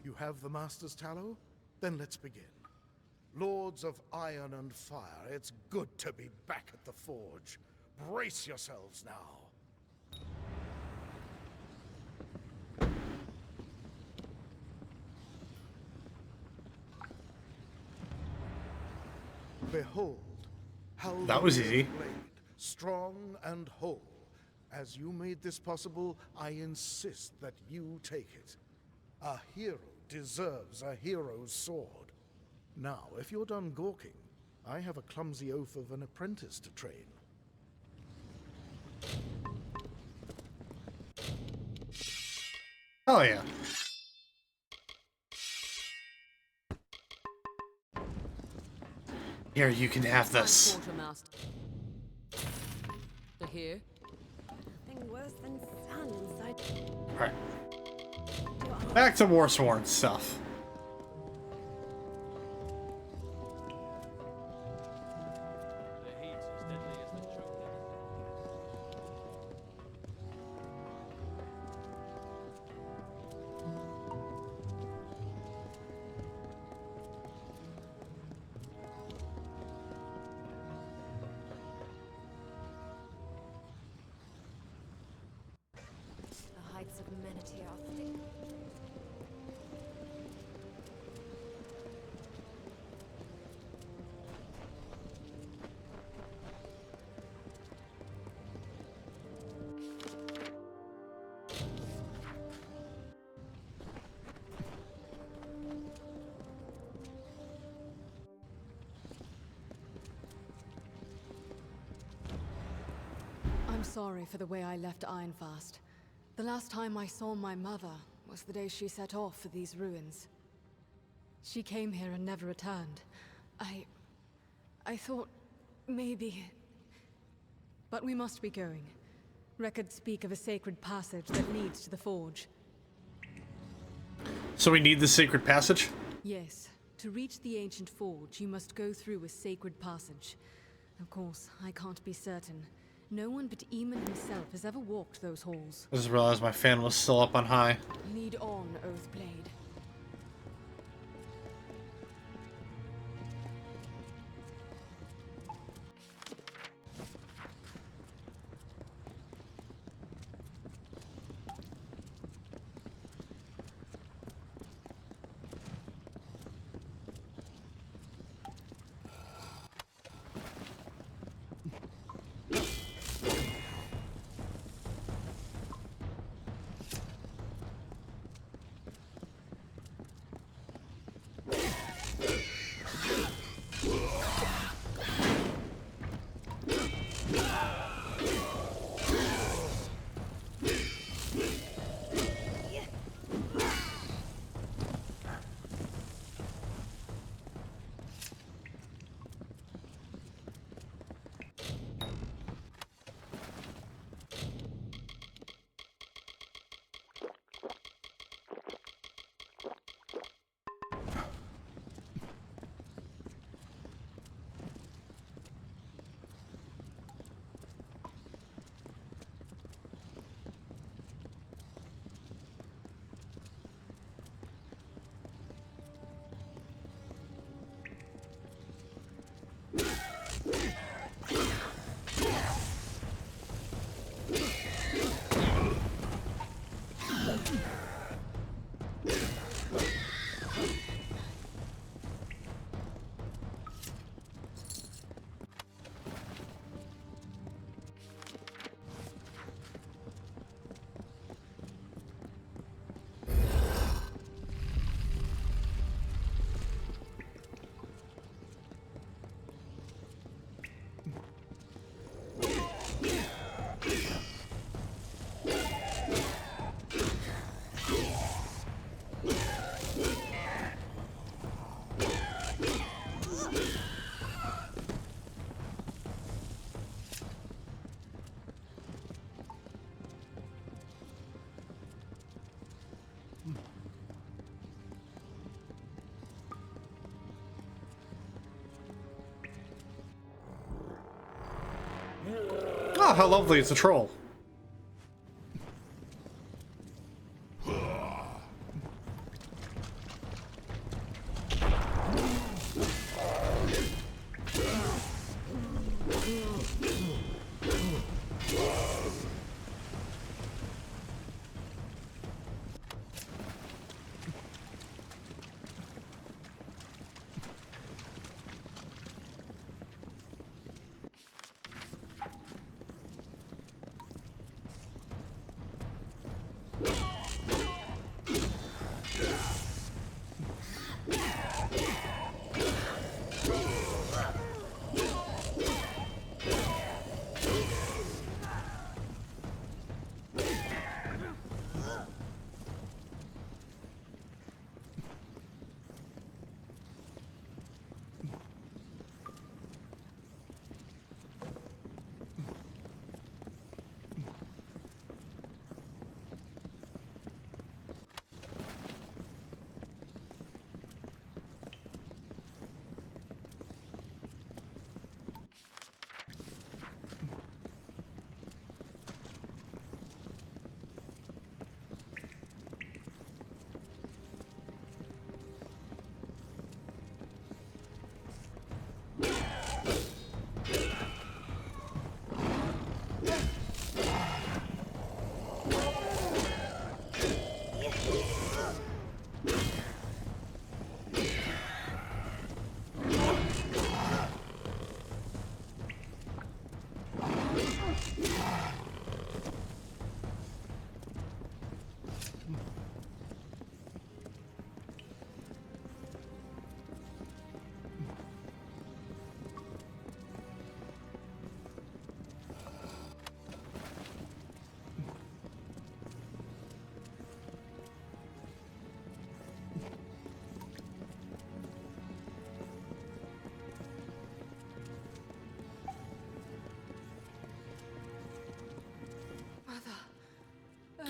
S: You have the Master's Tallow? Then let's begin. Lords of Iron and Fire, it's good to be back at the forge. Brace yourselves now. Behold, how
A: that was easy.
S: blade, strong and whole. As you made this possible, I insist that you take it. A hero deserves a hero's sword. Now, if you're done gawking, I have a clumsy oaf of an apprentice to train.
A: Oh yeah. Here, you can have this.
O: To hear? Nothing worse than sun inside.
A: Alright. Back to Warsworn stuff.
O: The heights of Menete are thick.
E: I'm sorry for the way I left Ironfast. The last time I saw my mother, was the day she set off for these ruins. She came here and never returned. I thought maybe... But we must be going. Records speak of a sacred passage that leads to the forge.
A: So we need the sacred passage?
E: Yes. To reach the ancient forge, you must go through a sacred passage. Of course, I can't be certain. No one but Eamon himself has ever walked those halls.
A: I just realized my fan was still up on high.
E: Lead on, Oathblade.
A: Oh, how lovely, it's a troll.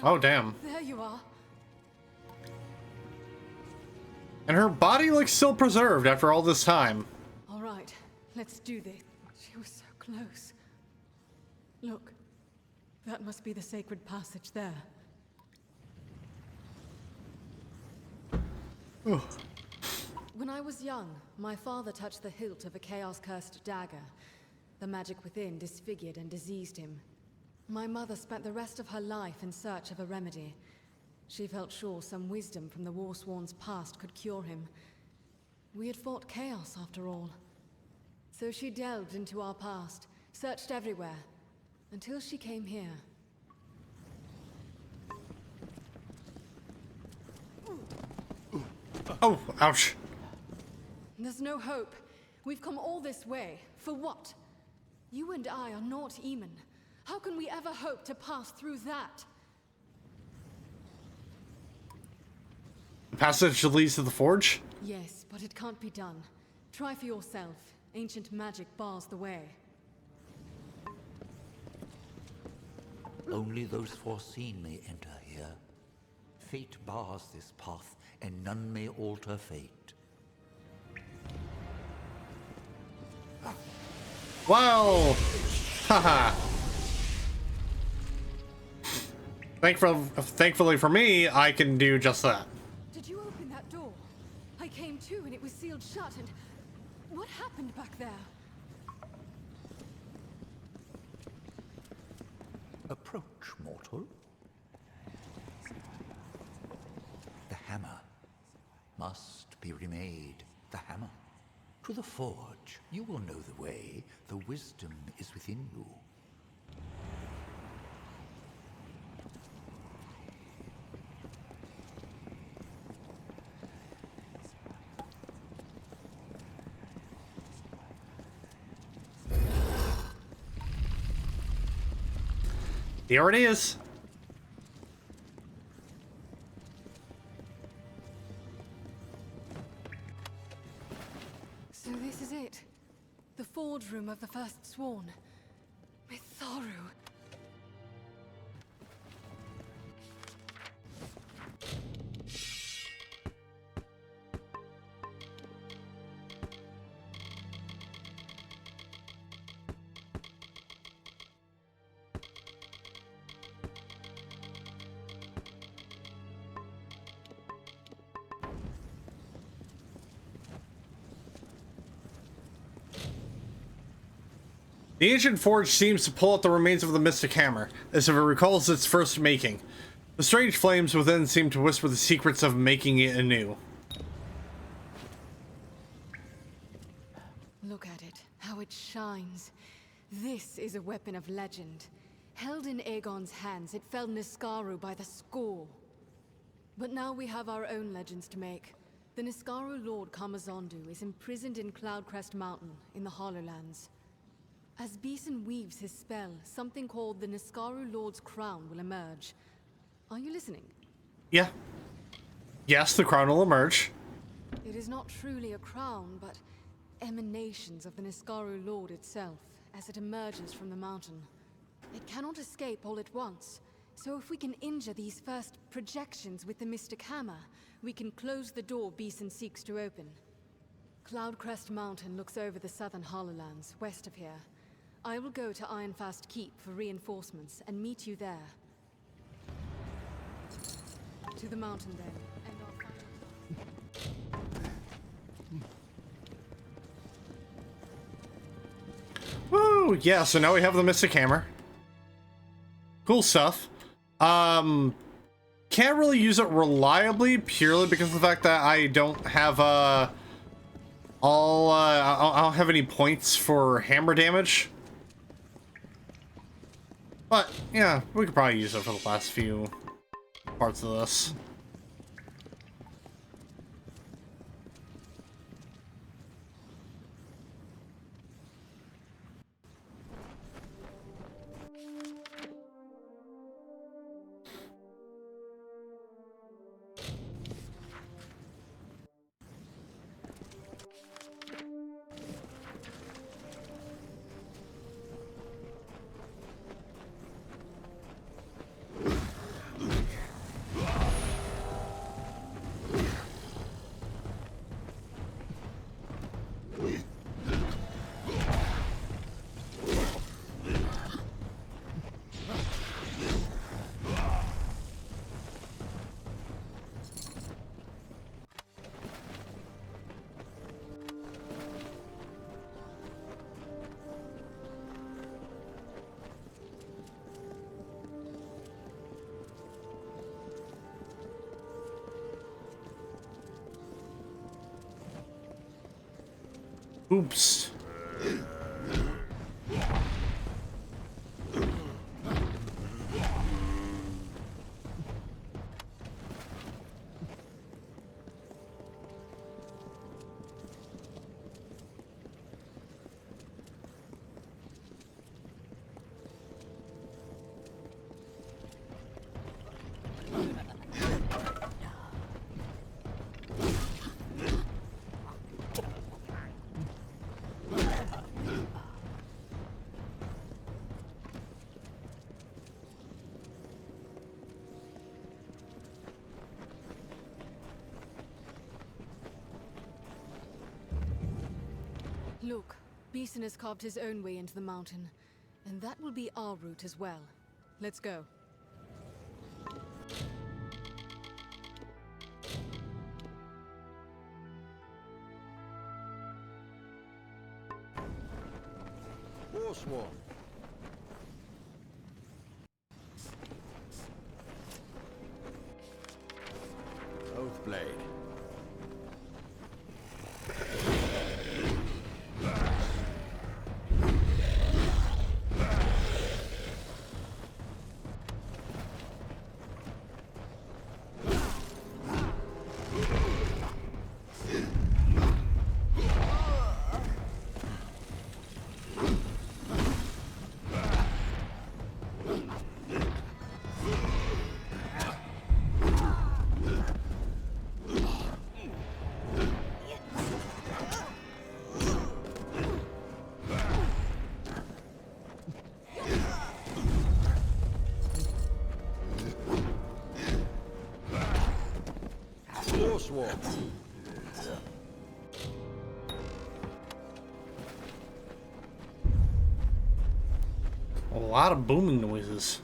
A: Oh, damn.
E: There you are.
A: And her body looks still preserved after all this time.
E: All right, let's do this. She was so close. Look, that must be the sacred passage there. When I was young, my father touched the hilt of a chaos-cursed dagger. The magic within disfigured and diseased him. My mother spent the rest of her life in search of a remedy. She felt sure some wisdom from the Warsworn's past could cure him. We had fought chaos, after all. So she delved into our past, searched everywhere, until she came here.
A: Oh, ouch.
E: There's no hope. We've come all this way. For what? You and I are not Eamon. How can we ever hope to pass through that?
A: The passage leads to the forge?
E: Yes, but it can't be done. Try for yourself. Ancient magic bars the way.
N: Only those foreseen may enter here. Fate bars this path, and none may alter fate.
A: Wow! Haha. Thankfully for me, I can do just that.
E: Did you open that door? I came to and it was sealed shut and... What happened back there?
N: Approach, mortal. The hammer must be remade. The hammer. To the forge. You will know the way. The wisdom is within you.
A: Here it is.
E: So this is it. The forge room of the First Sworn. Mitharu.
A: The ancient forge seems to pull out the remains of the mystic hammer, as if it recalls its first making. The strange flames within seem to whisper the secrets of making it anew.
E: Look at it, how it shines. This is a weapon of legend. Held in Aegon's hands, it felled Niskaru by the score. But now we have our own legends to make. The Niskaru Lord Kamazondu is imprisoned in Cloudcrest Mountain, in the Hollowlands. As Beeson weaves his spell, something called the Niskaru Lord's Crown will emerge. Are you listening?
A: Yeah. Yes, the crown will emerge.
E: It is not truly a crown, but emanations of the Niskaru Lord itself, as it emerges from the mountain. It cannot escape all at once, so if we can injure these first projections with the Mystic Hammer, we can close the door Beeson seeks to open. Cloudcrest Mountain looks over the southern Hollowlands, west of here. I will go to Ironfast Keep for reinforcements and meet you there. To the mountain then, and
A: our Woo! Yeah, so now we have the Mystic Hammer. Cool stuff. Can't really use it reliably, purely because of the fact that I don't have, I don't have any points for hammer damage. But, yeah, we could probably use it for the last few parts of this. Oops.
E: Look, Beeson has carved his own way into the mountain, and that will be our route as well. Let's go.
F: Warsworn. Oathblade. Warsworn.
A: A lot of booming noises.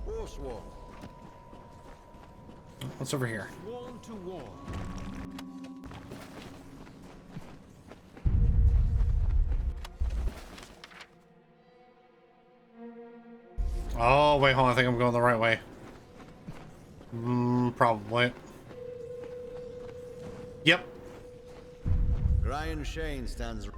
F: Warsworn.
A: What's over here?
I: Sworn to war.
A: Oh, wait, hold on. I think I'm going the right way. Probably. Yep.
F: Brian Shane stands.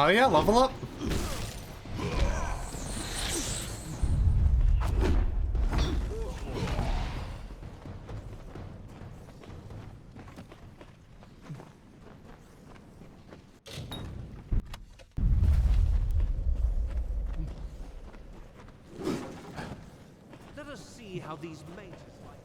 A: Oh yeah, level up.
T: Let us see how these mages like.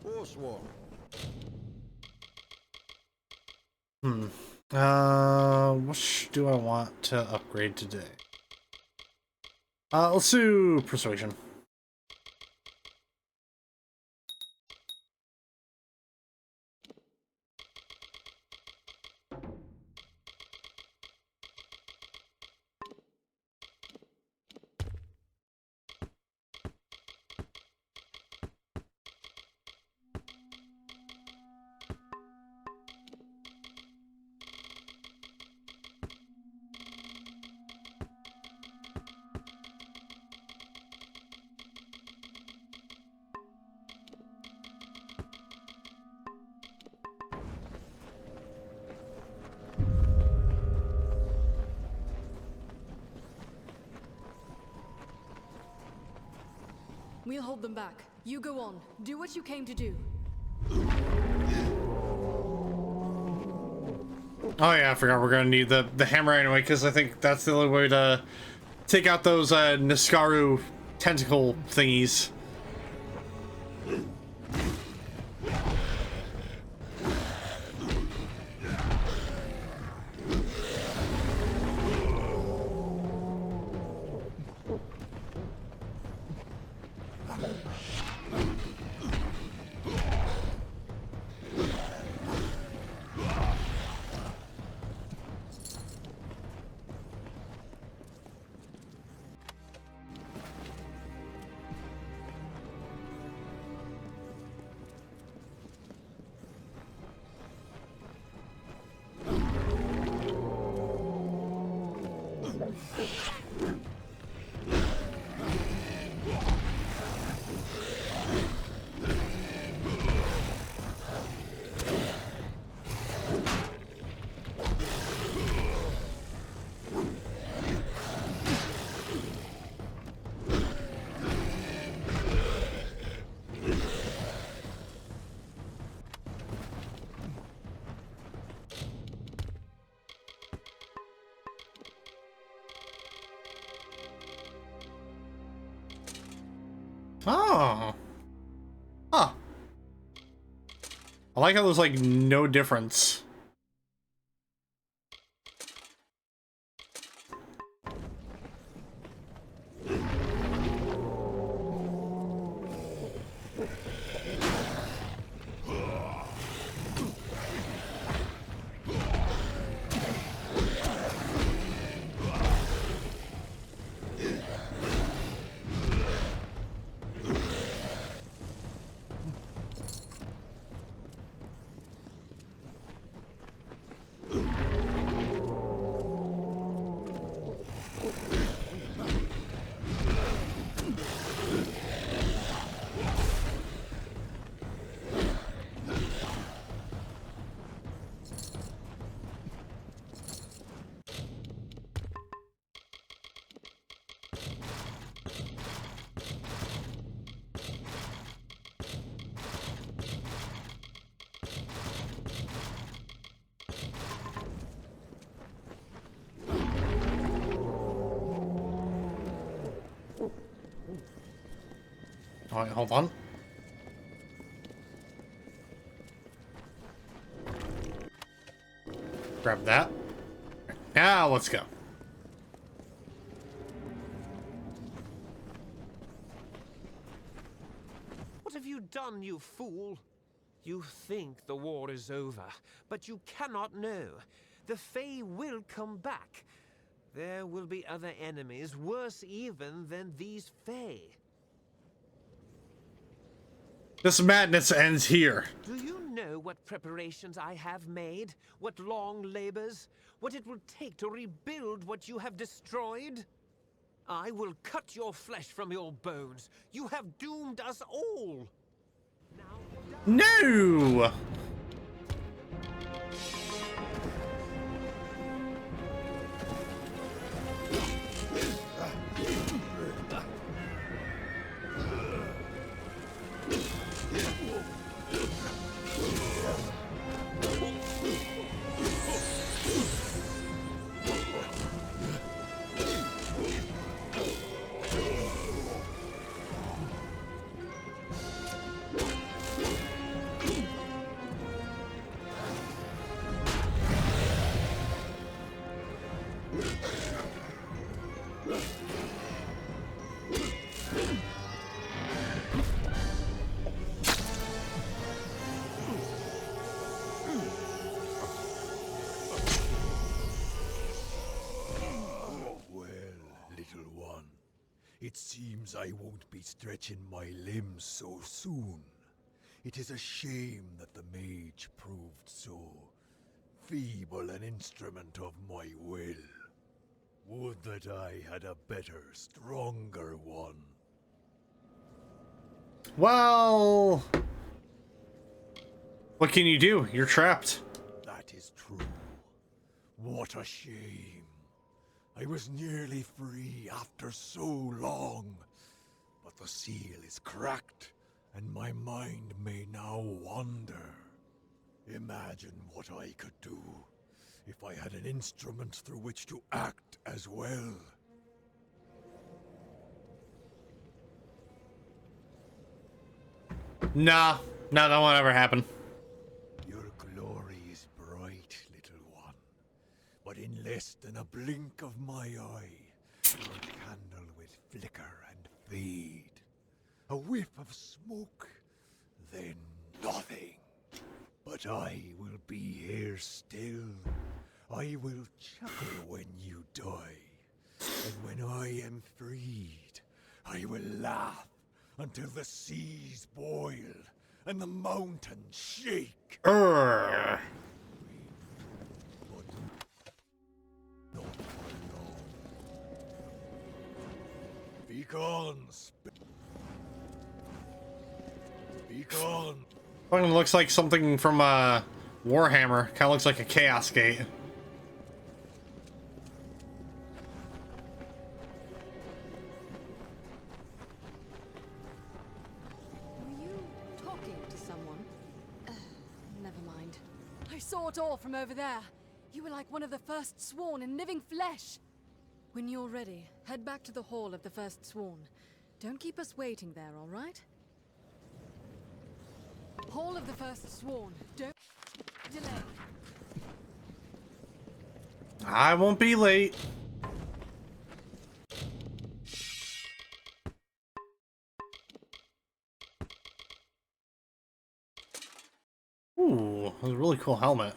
F: Warsworn.
A: Which do I want to upgrade today? Let's do Persuasion.
E: We'll hold them back. You go on. Do what you came to do.
A: Oh yeah, I forgot we're gonna need the hammer anyway, because I think that's the only way to take out those Niskaru tentacle thingies. Oh. Huh. I like how there's like no difference. All right, hold on. Grab that. Now let's go.
U: What have you done, you fool? You think the war is over, but you cannot know. The Fae will come back. There will be other enemies, worse even than these Fae.
A: This madness ends here.
U: Do you know what preparations I have made? What long labors? What it will take to rebuild what you have destroyed? I will cut your flesh from your bones. You have doomed us all.
A: No!
V: It seems I won't be stretching my limbs so soon. It is a shame that the mage proved so feeble an instrument of my will. Would that I had a better, stronger one.
A: Well, what can you do? You're trapped.
V: That is true. What a shame. I was nearly free after so long, but the seal is cracked, and my mind may now wander. Imagine what I could do if I had an instrument through which to act as well.
A: Nah, no, that won't ever happen.
V: Your glory is bright, little one, but in less than a blink of my eye, your candle will flicker and fade. A whiff of smoke, then nothing. But I will be here still. I will chuckle when you die. And when I am freed, I will laugh until the seas boil and the mountains shake. Be gone, be gone.
A: Fucking looks like something from Warhammer. Kind of looks like a Chaos Gate.
E: Were you talking to someone? Never mind. I saw it all from over there. You were like one of the first sworn in living flesh. When you're ready, head back to the Hall of the First Sworn. Don't keep us waiting there, all right? Hall of the First Sworn. Don't delay.
A: I won't be late. Ooh, that's a really cool helmet.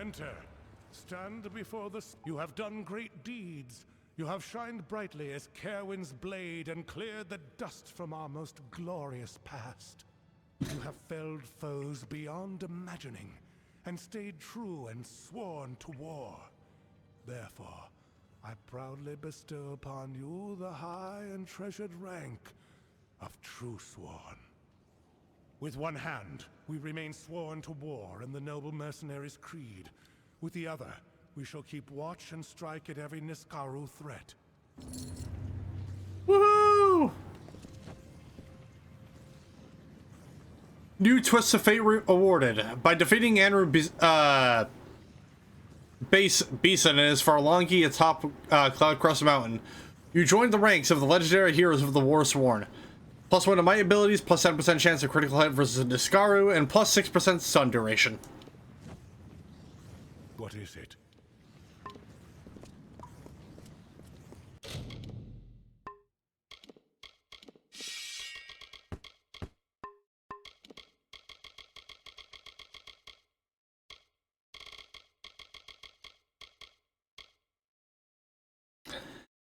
D: Enter. Stand before the... You have done great deeds. You have shined brightly as Caerwyn's blade and cleared the dust from our most glorious past. You have felled foes beyond imagining, and stayed true and sworn to war. Therefore, I proudly bestow upon you the high and treasured rank of True Sworn. With one hand, we remain sworn to war in the noble mercenary's creed. With the other, we shall keep watch and strike at every Niskaru threat.
A: Woohoo! New Twists of Fate awarded. By defeating Andrew Beeson and his Farlangi atop Cloudcrest Mountain, you joined the ranks of the legendary heroes of the Warsworn. +1 to might abilities, +7% chance of critical hit versus a Niskaru, and +6% stun duration.
D: What is it?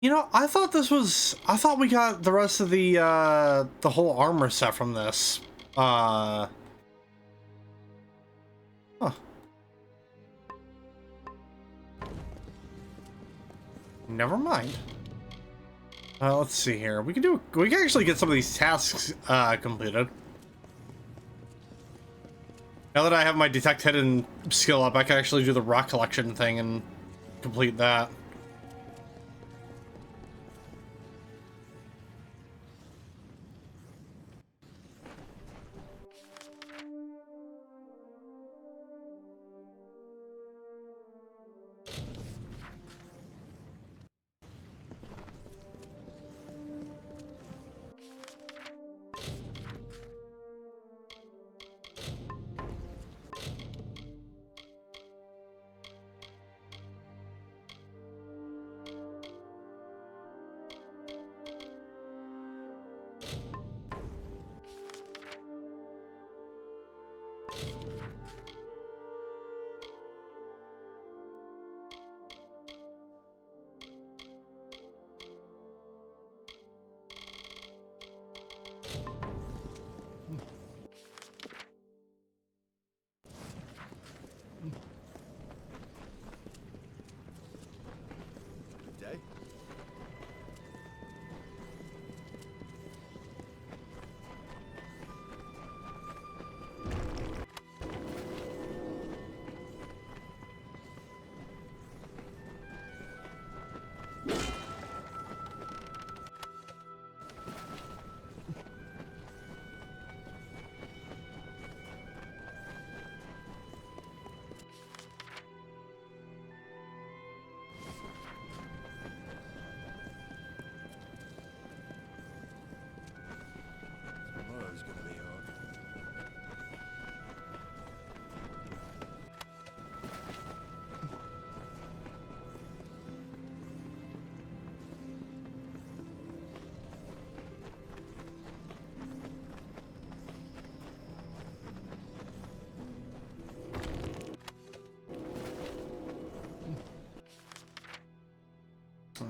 A: You know, I thought we got the rest of the whole armor set from this. Huh. Never mind. Let's see here. We can actually get some of these tasks completed. Now that I have my detect hidden skill up, I can actually do the rock collection thing and complete that.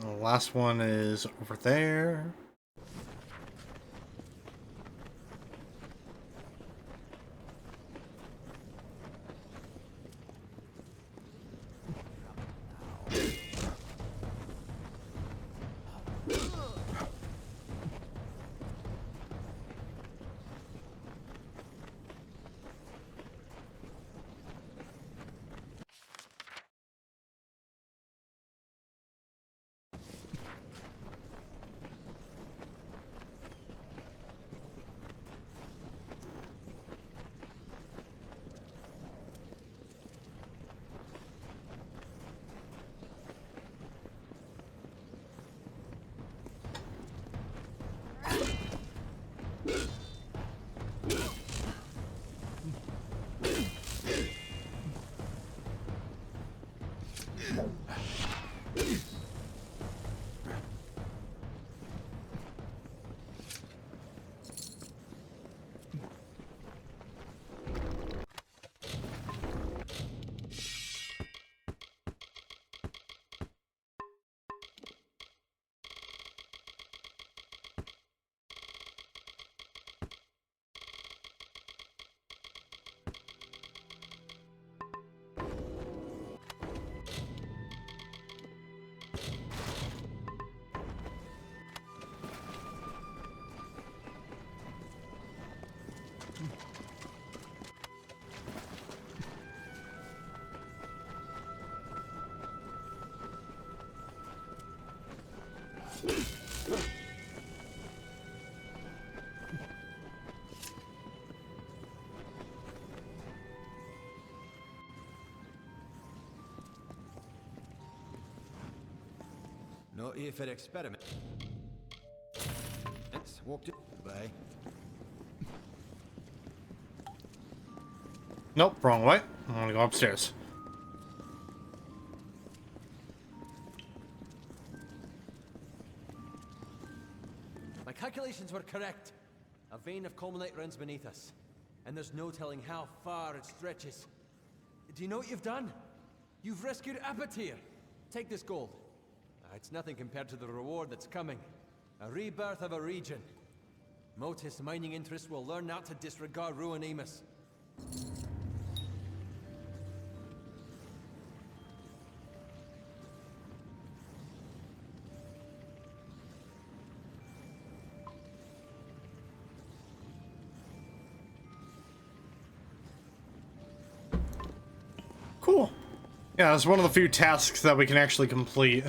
A: The last one is over there.
F: Not here for experiment. Let's walk to by.
A: Nope, wrong way. I'm gonna go upstairs.
I: My calculations were correct. A vein of culminate runs beneath us, and there's no telling how far it stretches. Do you know what you've done? You've rescued Apatir. Take this gold. It's nothing compared to the reward that's coming. A rebirth of a region. Motis mining interests will learn not to disregard Ruin Amos.
A: Cool. Yeah, it's one of the few tasks that we can actually complete.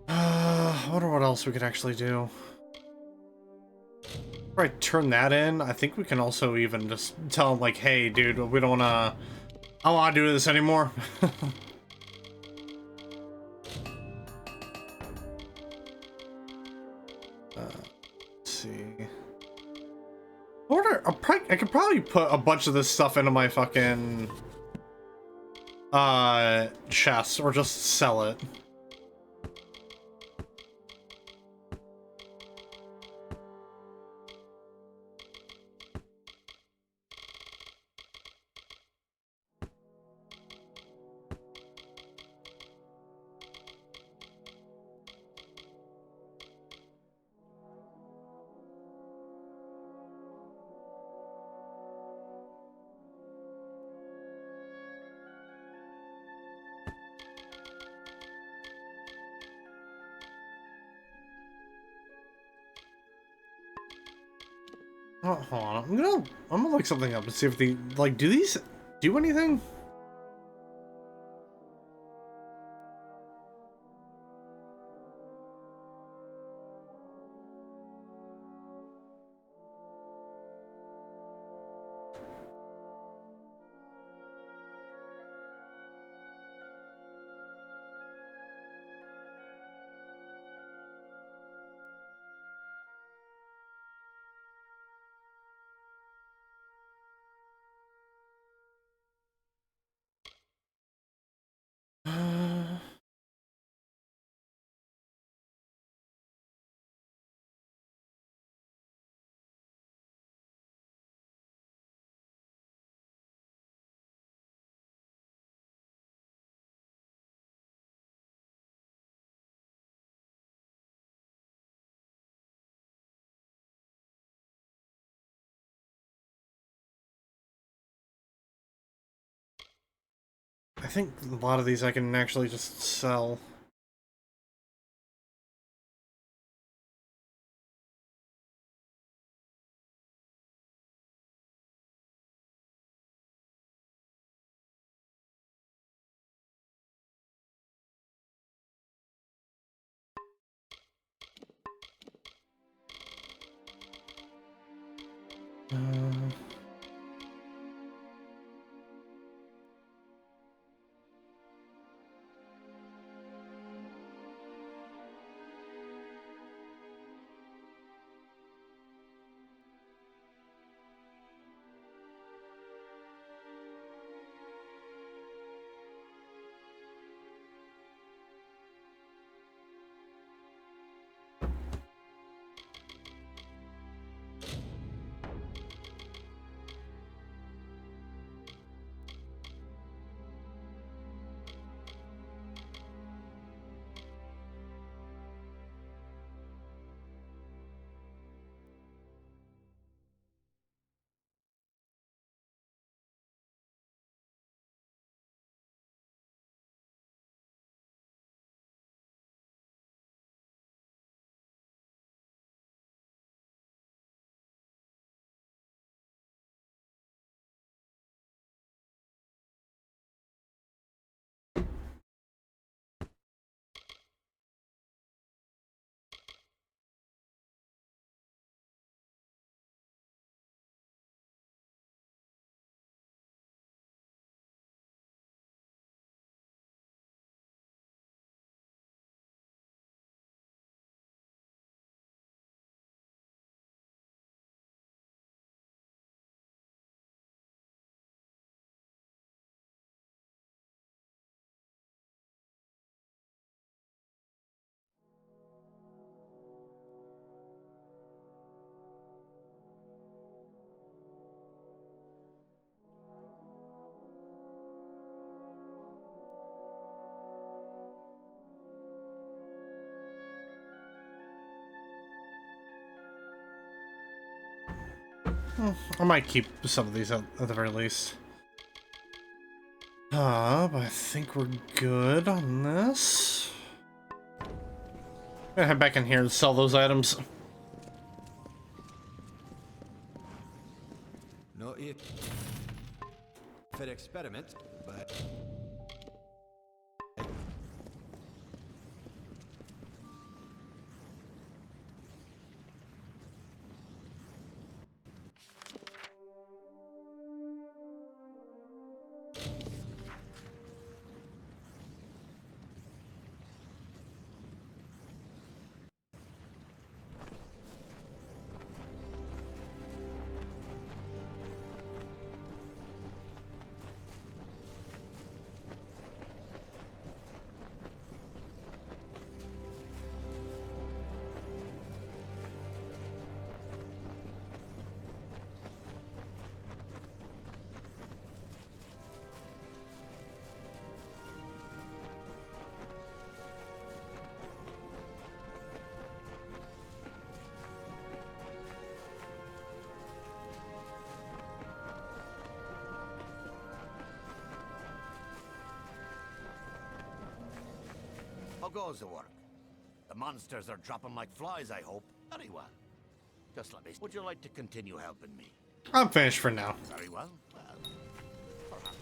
A: I wonder what else we could actually do. Right, turn that in. I think we can also even just tell him, like, hey, dude, we don't wanna... I don't wanna do this anymore. Let's see. I could probably put a bunch of this stuff into my fucking... chest, or just sell it. Oh, hold on. I'm gonna look something up to see if the do these do anything? I think a lot of these I can actually just sell. I might keep some of these at the very least. But I think we're good on this. I'm gonna head back in here and sell those items.
F: No, it. Fit experiment, but.
B: How goes the work? The monsters are dropping like flies, I hope. Very well. Just let me... Would you like to continue helping me?
A: I'm finished for now.
B: Very well. Well, perhaps.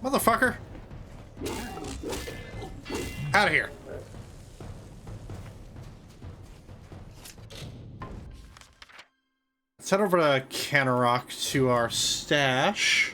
A: Motherfucker! Out of here. Let's head over to Canorock to our stash.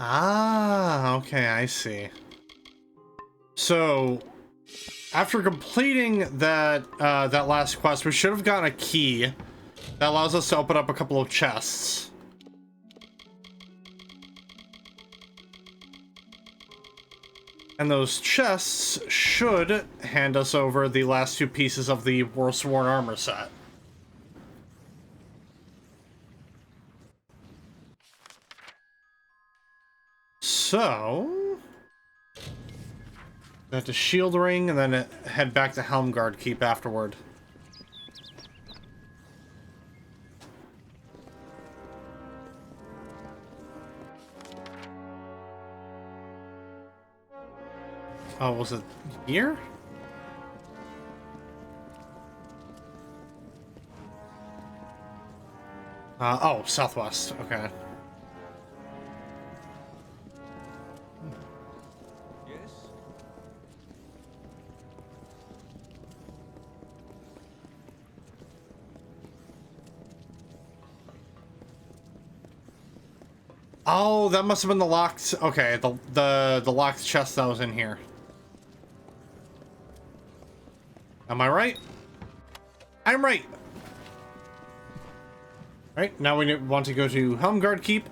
A: Ah, okay, I see. So, after completing that that last quest, we should have gotten a key that allows us to open up a couple of chests. And those chests should hand us over the last two pieces of the Warsworn armor set. So, got the shield ring, and then head back to Helmgard Keep afterward. Oh, was it here? Oh, southwest. Okay. Oh, that must have been the locked. Okay, the locked chest that was in here. Am I right? I'm right. All right, now we want to go to Helmgard Keep.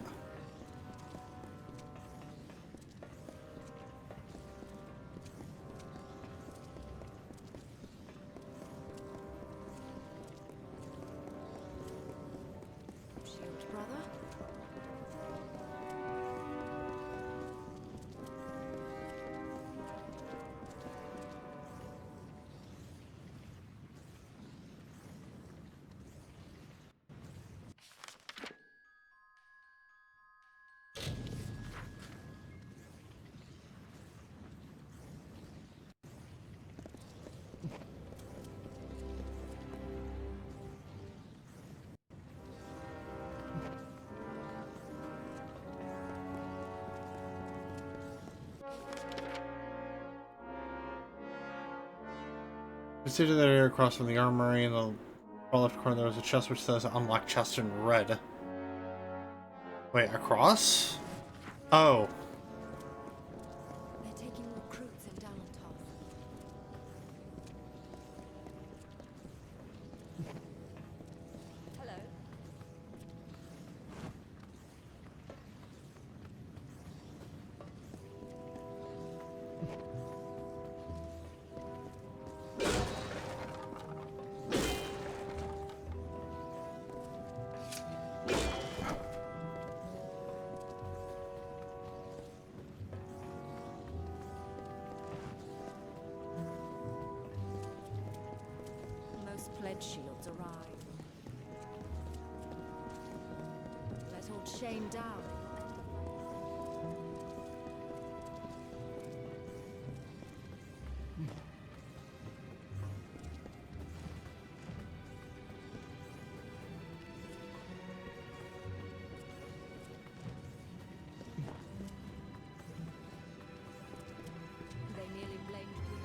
A: Consider that area across from the armory. In the far left corner, there was a chest which says unlock chest in red. Wait, across? Oh.
E: They're taking recruits in Dalentov. Hello. Most pledge shields arrive. Let old Shane down. They nearly blamed me.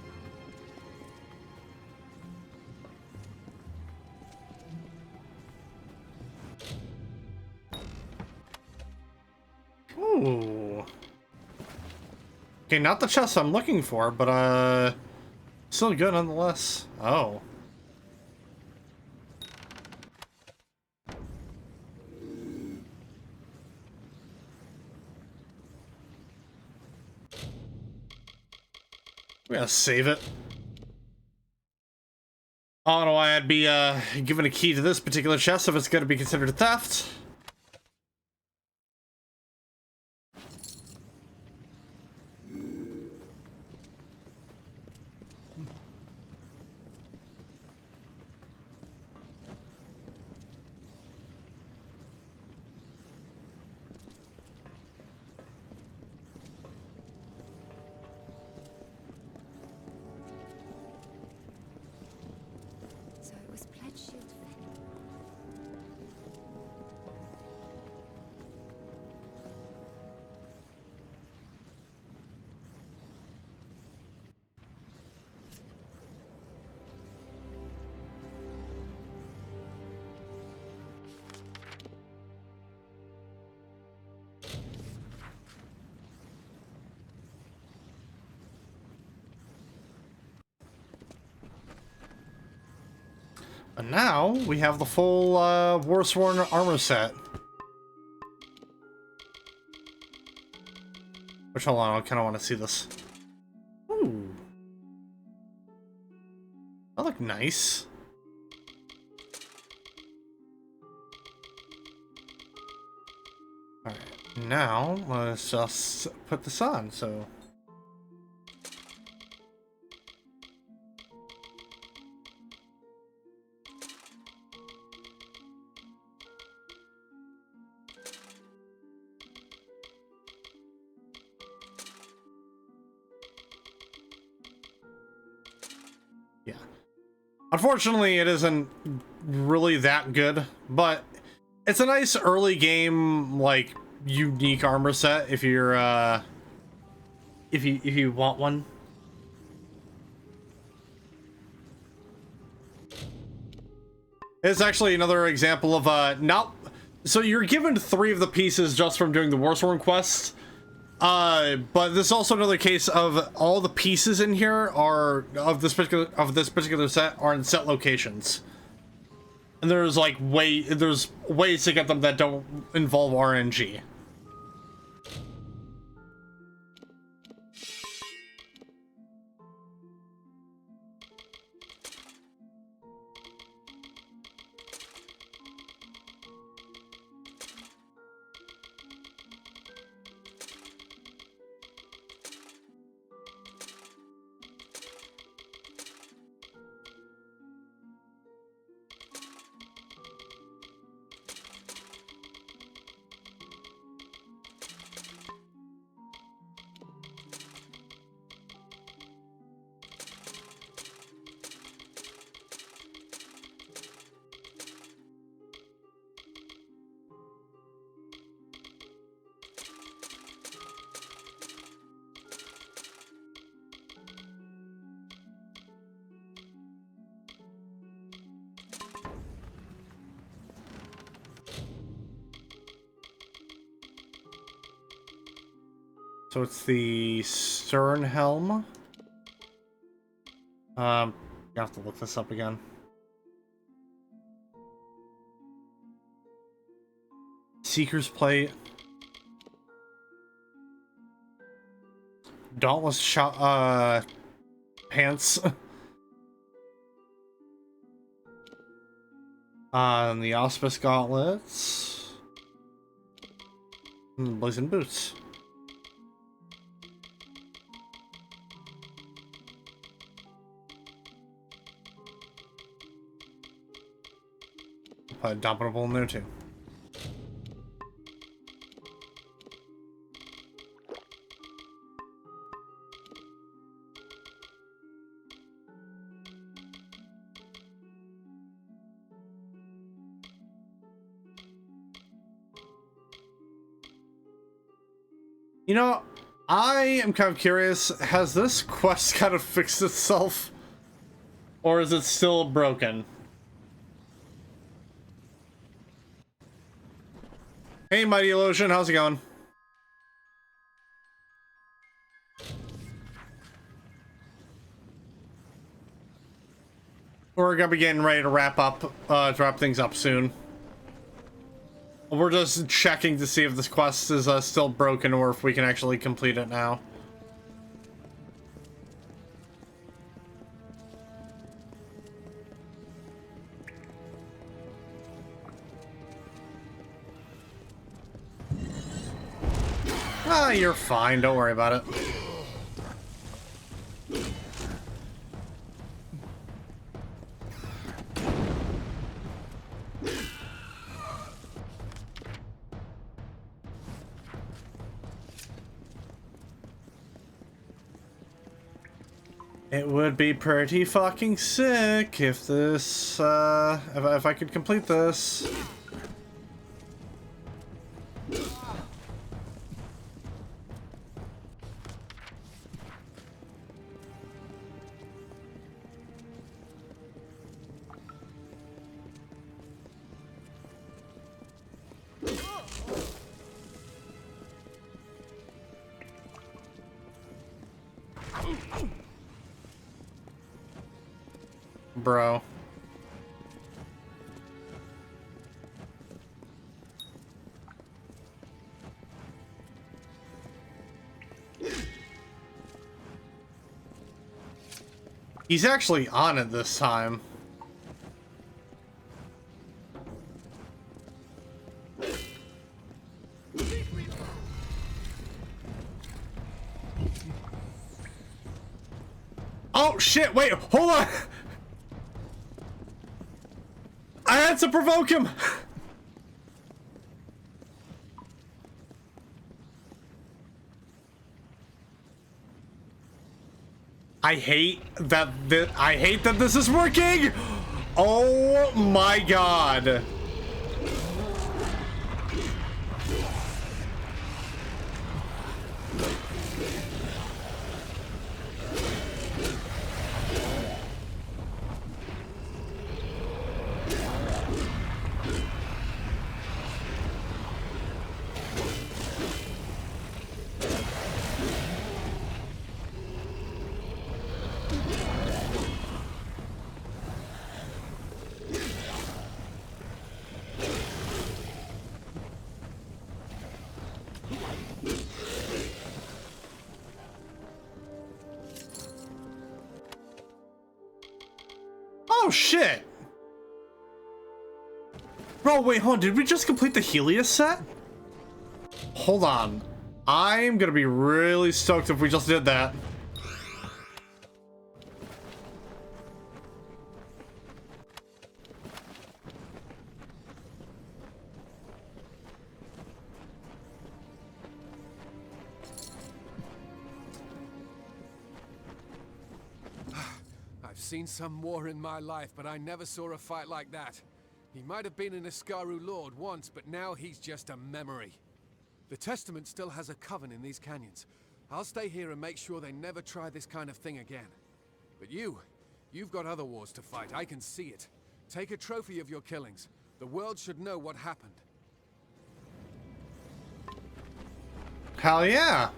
A: Ooh. Okay, not the chest I'm looking for, but still good nonetheless. Oh. We gotta save it. I don't know why I'd be given a key to this particular chest if it's gonna be considered theft.
E: So it was pledge shield thing.
A: And now we have the full Warsworn armor set. Which, hold on, I kind of want to see this. Ooh. That look nice. Alright, now let's just put this on, so... Yeah. Unfortunately, it isn't really that good, but it's a nice early game, like, unique armor set if you're, if you want one. It's actually another example of, not... So you're given 3 of the pieces just from doing the Warsworn quest. But this is also another case of all the pieces in here are of this particular set are in set locations, and there's like there's ways to get them that don't involve RNG. So it's the stern helm. You have to look this up again. Seeker's plate. Dauntless shot, pants. And the Auspice gauntlets. And blazing boots. Put a dominable in there too. You know, I am kind of curious, has this quest kind of fixed itself? Or is it still broken? Hey, Mighty Illusion, how's it going? We're gonna be getting ready to wrap things up soon. We're just checking to see if this quest is still broken or if we can actually complete it now. Ah, you're fine. Don't worry about it. It would be pretty fucking sick if this, if I could complete this. Bro. He's actually on it this time. Oh shit, wait, hold on! I had to provoke him! I hate that this is working! Oh my god! Oh shit! Bro, wait, hold on, did we just complete the Helios set? Hold on. I'm gonna be really stoked if we just did that.
G: I've seen some war in my life, but I never saw a fight like that. He might have been an Iskaru lord once, but now he's just a memory. The Testament still has a coven in these canyons. I'll stay here and make sure they never try this kind of thing again. But you've got other wars to fight, I can see it. Take a trophy of your killings. The world should know what happened.
A: Hell yeah!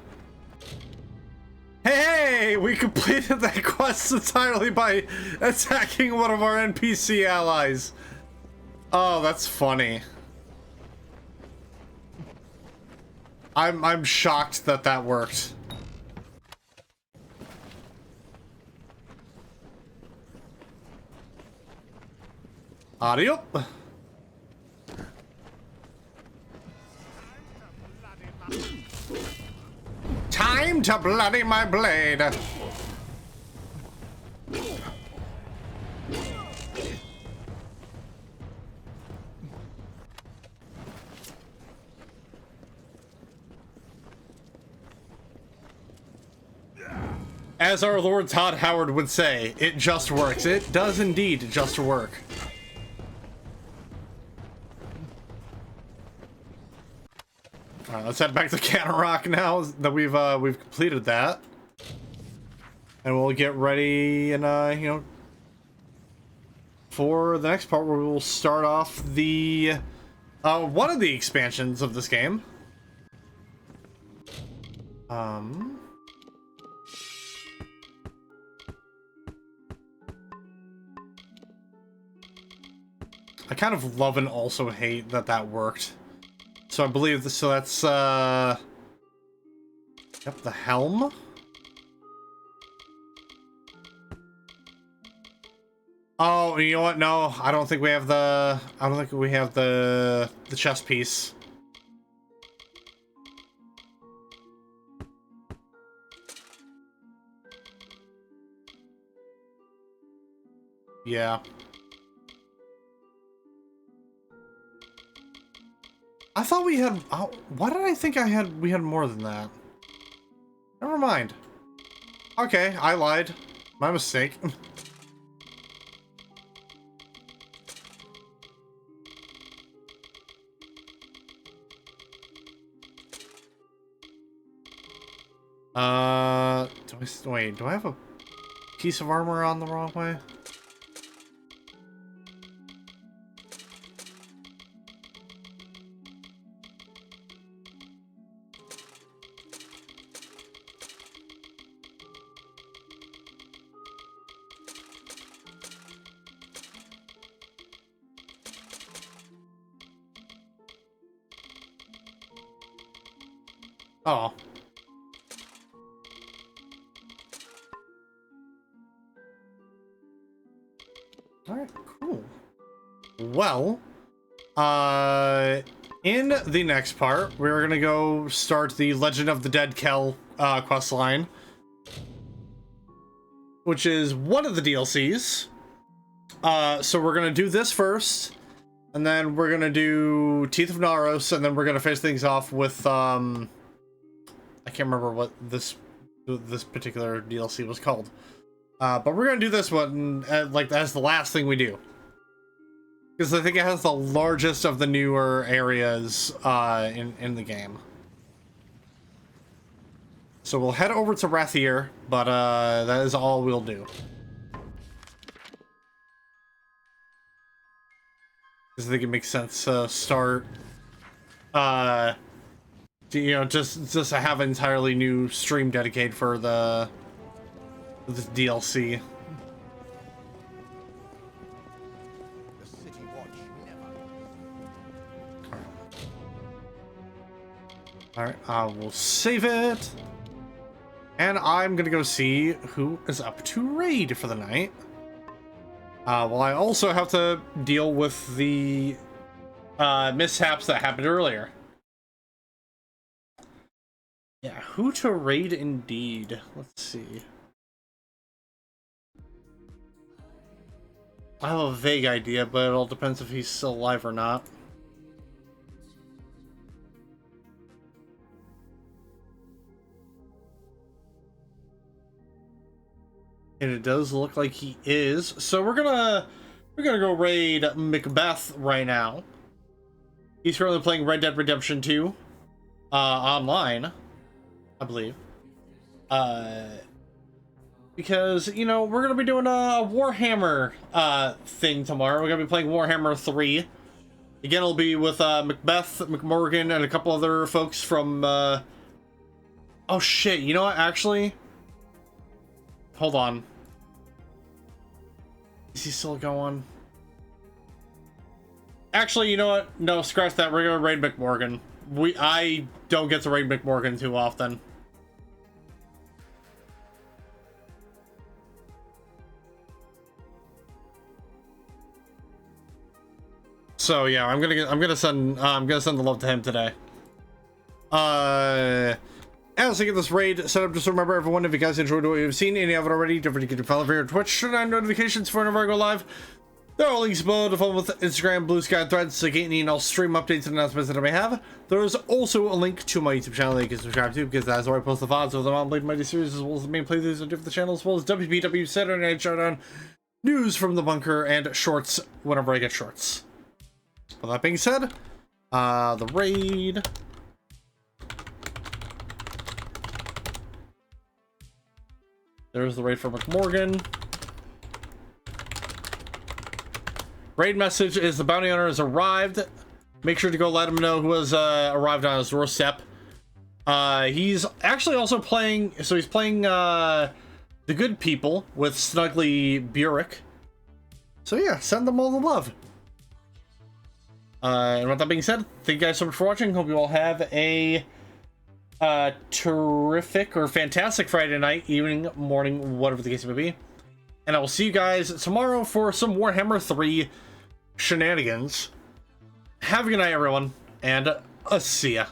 A: Hey, we completed that quest entirely by attacking one of our NPC allies. Oh, that's funny. I'm shocked that that worked. Audio. Time to bloody my blade. As our Lord Todd Howard would say, it just works. It does indeed just work. All right, let's head back to Cannon Rock now that we've completed that, and we'll get ready and you know, for the next part where we will start off the one of the expansions of this game. I kind of love and also hate that that worked. So I believe this, so that's yep, the helm. Oh, you know what? No, I don't think we have the chest piece. Yeah. I thought we had, oh, why did I think we had more than that? Never mind. Okay, I lied. My mistake. Wait, do I have a piece of armor on the wrong way? Oh. Alright, cool. Well, in the next part, we're gonna go start the Legend of the Dead Kell quest line, which is one of the DLCs. So we're gonna do this first, and then we're gonna do Teeth of Naros, and then we're gonna finish things off with I can't remember what this particular DLC was called. But we're gonna do this one like as the last thing we do, because I think it has the largest of the newer areas in the game. So we'll head over to Rathier, but that is all we'll do. Because I think it makes sense to start, you know, just to have an entirely new stream dedicated for this DLC. Alright, we'll save it. And I'm gonna go see who is up to raid for the night. Well, I also have to deal with the mishaps that happened earlier. Yeah, who to raid indeed. Let's see. I have a vague idea, but it all depends if he's still alive or not. And it does look like he is. So we're gonna go raid Macbeth right now. He's currently playing Red Dead Redemption 2 online, I believe. Because, you know, we're gonna be doing a Warhammer thing tomorrow. We're gonna be playing Warhammer 3. Again, it'll be with Macbeth, McMorgan, and a couple other folks from oh shit, you know what, actually? hold on. Is he still going? Actually, you know what? No, scratch that. We're gonna raid McMorgan. I don't get to raid McMorgan too often. So yeah, I'm gonna send the love to him today. As I get this raid set up, just remember everyone, if you guys enjoyed what you've seen and you haven't already, don't forget to follow here on Twitch, turn on notifications for whenever I go live. There are links below to follow with Instagram, Blue Sky, Threads, so get any stream updates and announcements that I may have. There is also a link to my YouTube channel that you can subscribe to, because that's where I post the VODs of the Mom Blade Mighty series, as well as the main playthroughs on different channels, as well as WPW Saturday Night Showdown, news from the bunker, and shorts whenever I get shorts. With that being said, the raid. There's the raid for McMorgan. Raid message is the bounty hunter has arrived. Make sure to go let him know who has arrived on his doorstep. He's actually also playing, so he's playing The Good People with Snuggly Burek. So yeah, send them all the love. And with that being said, thank you guys so much for watching. Hope you all have a terrific or fantastic Friday night, evening, morning, whatever the case may be. And I will see you guys tomorrow for some Warhammer 3 shenanigans. Have a good night, everyone, and see ya.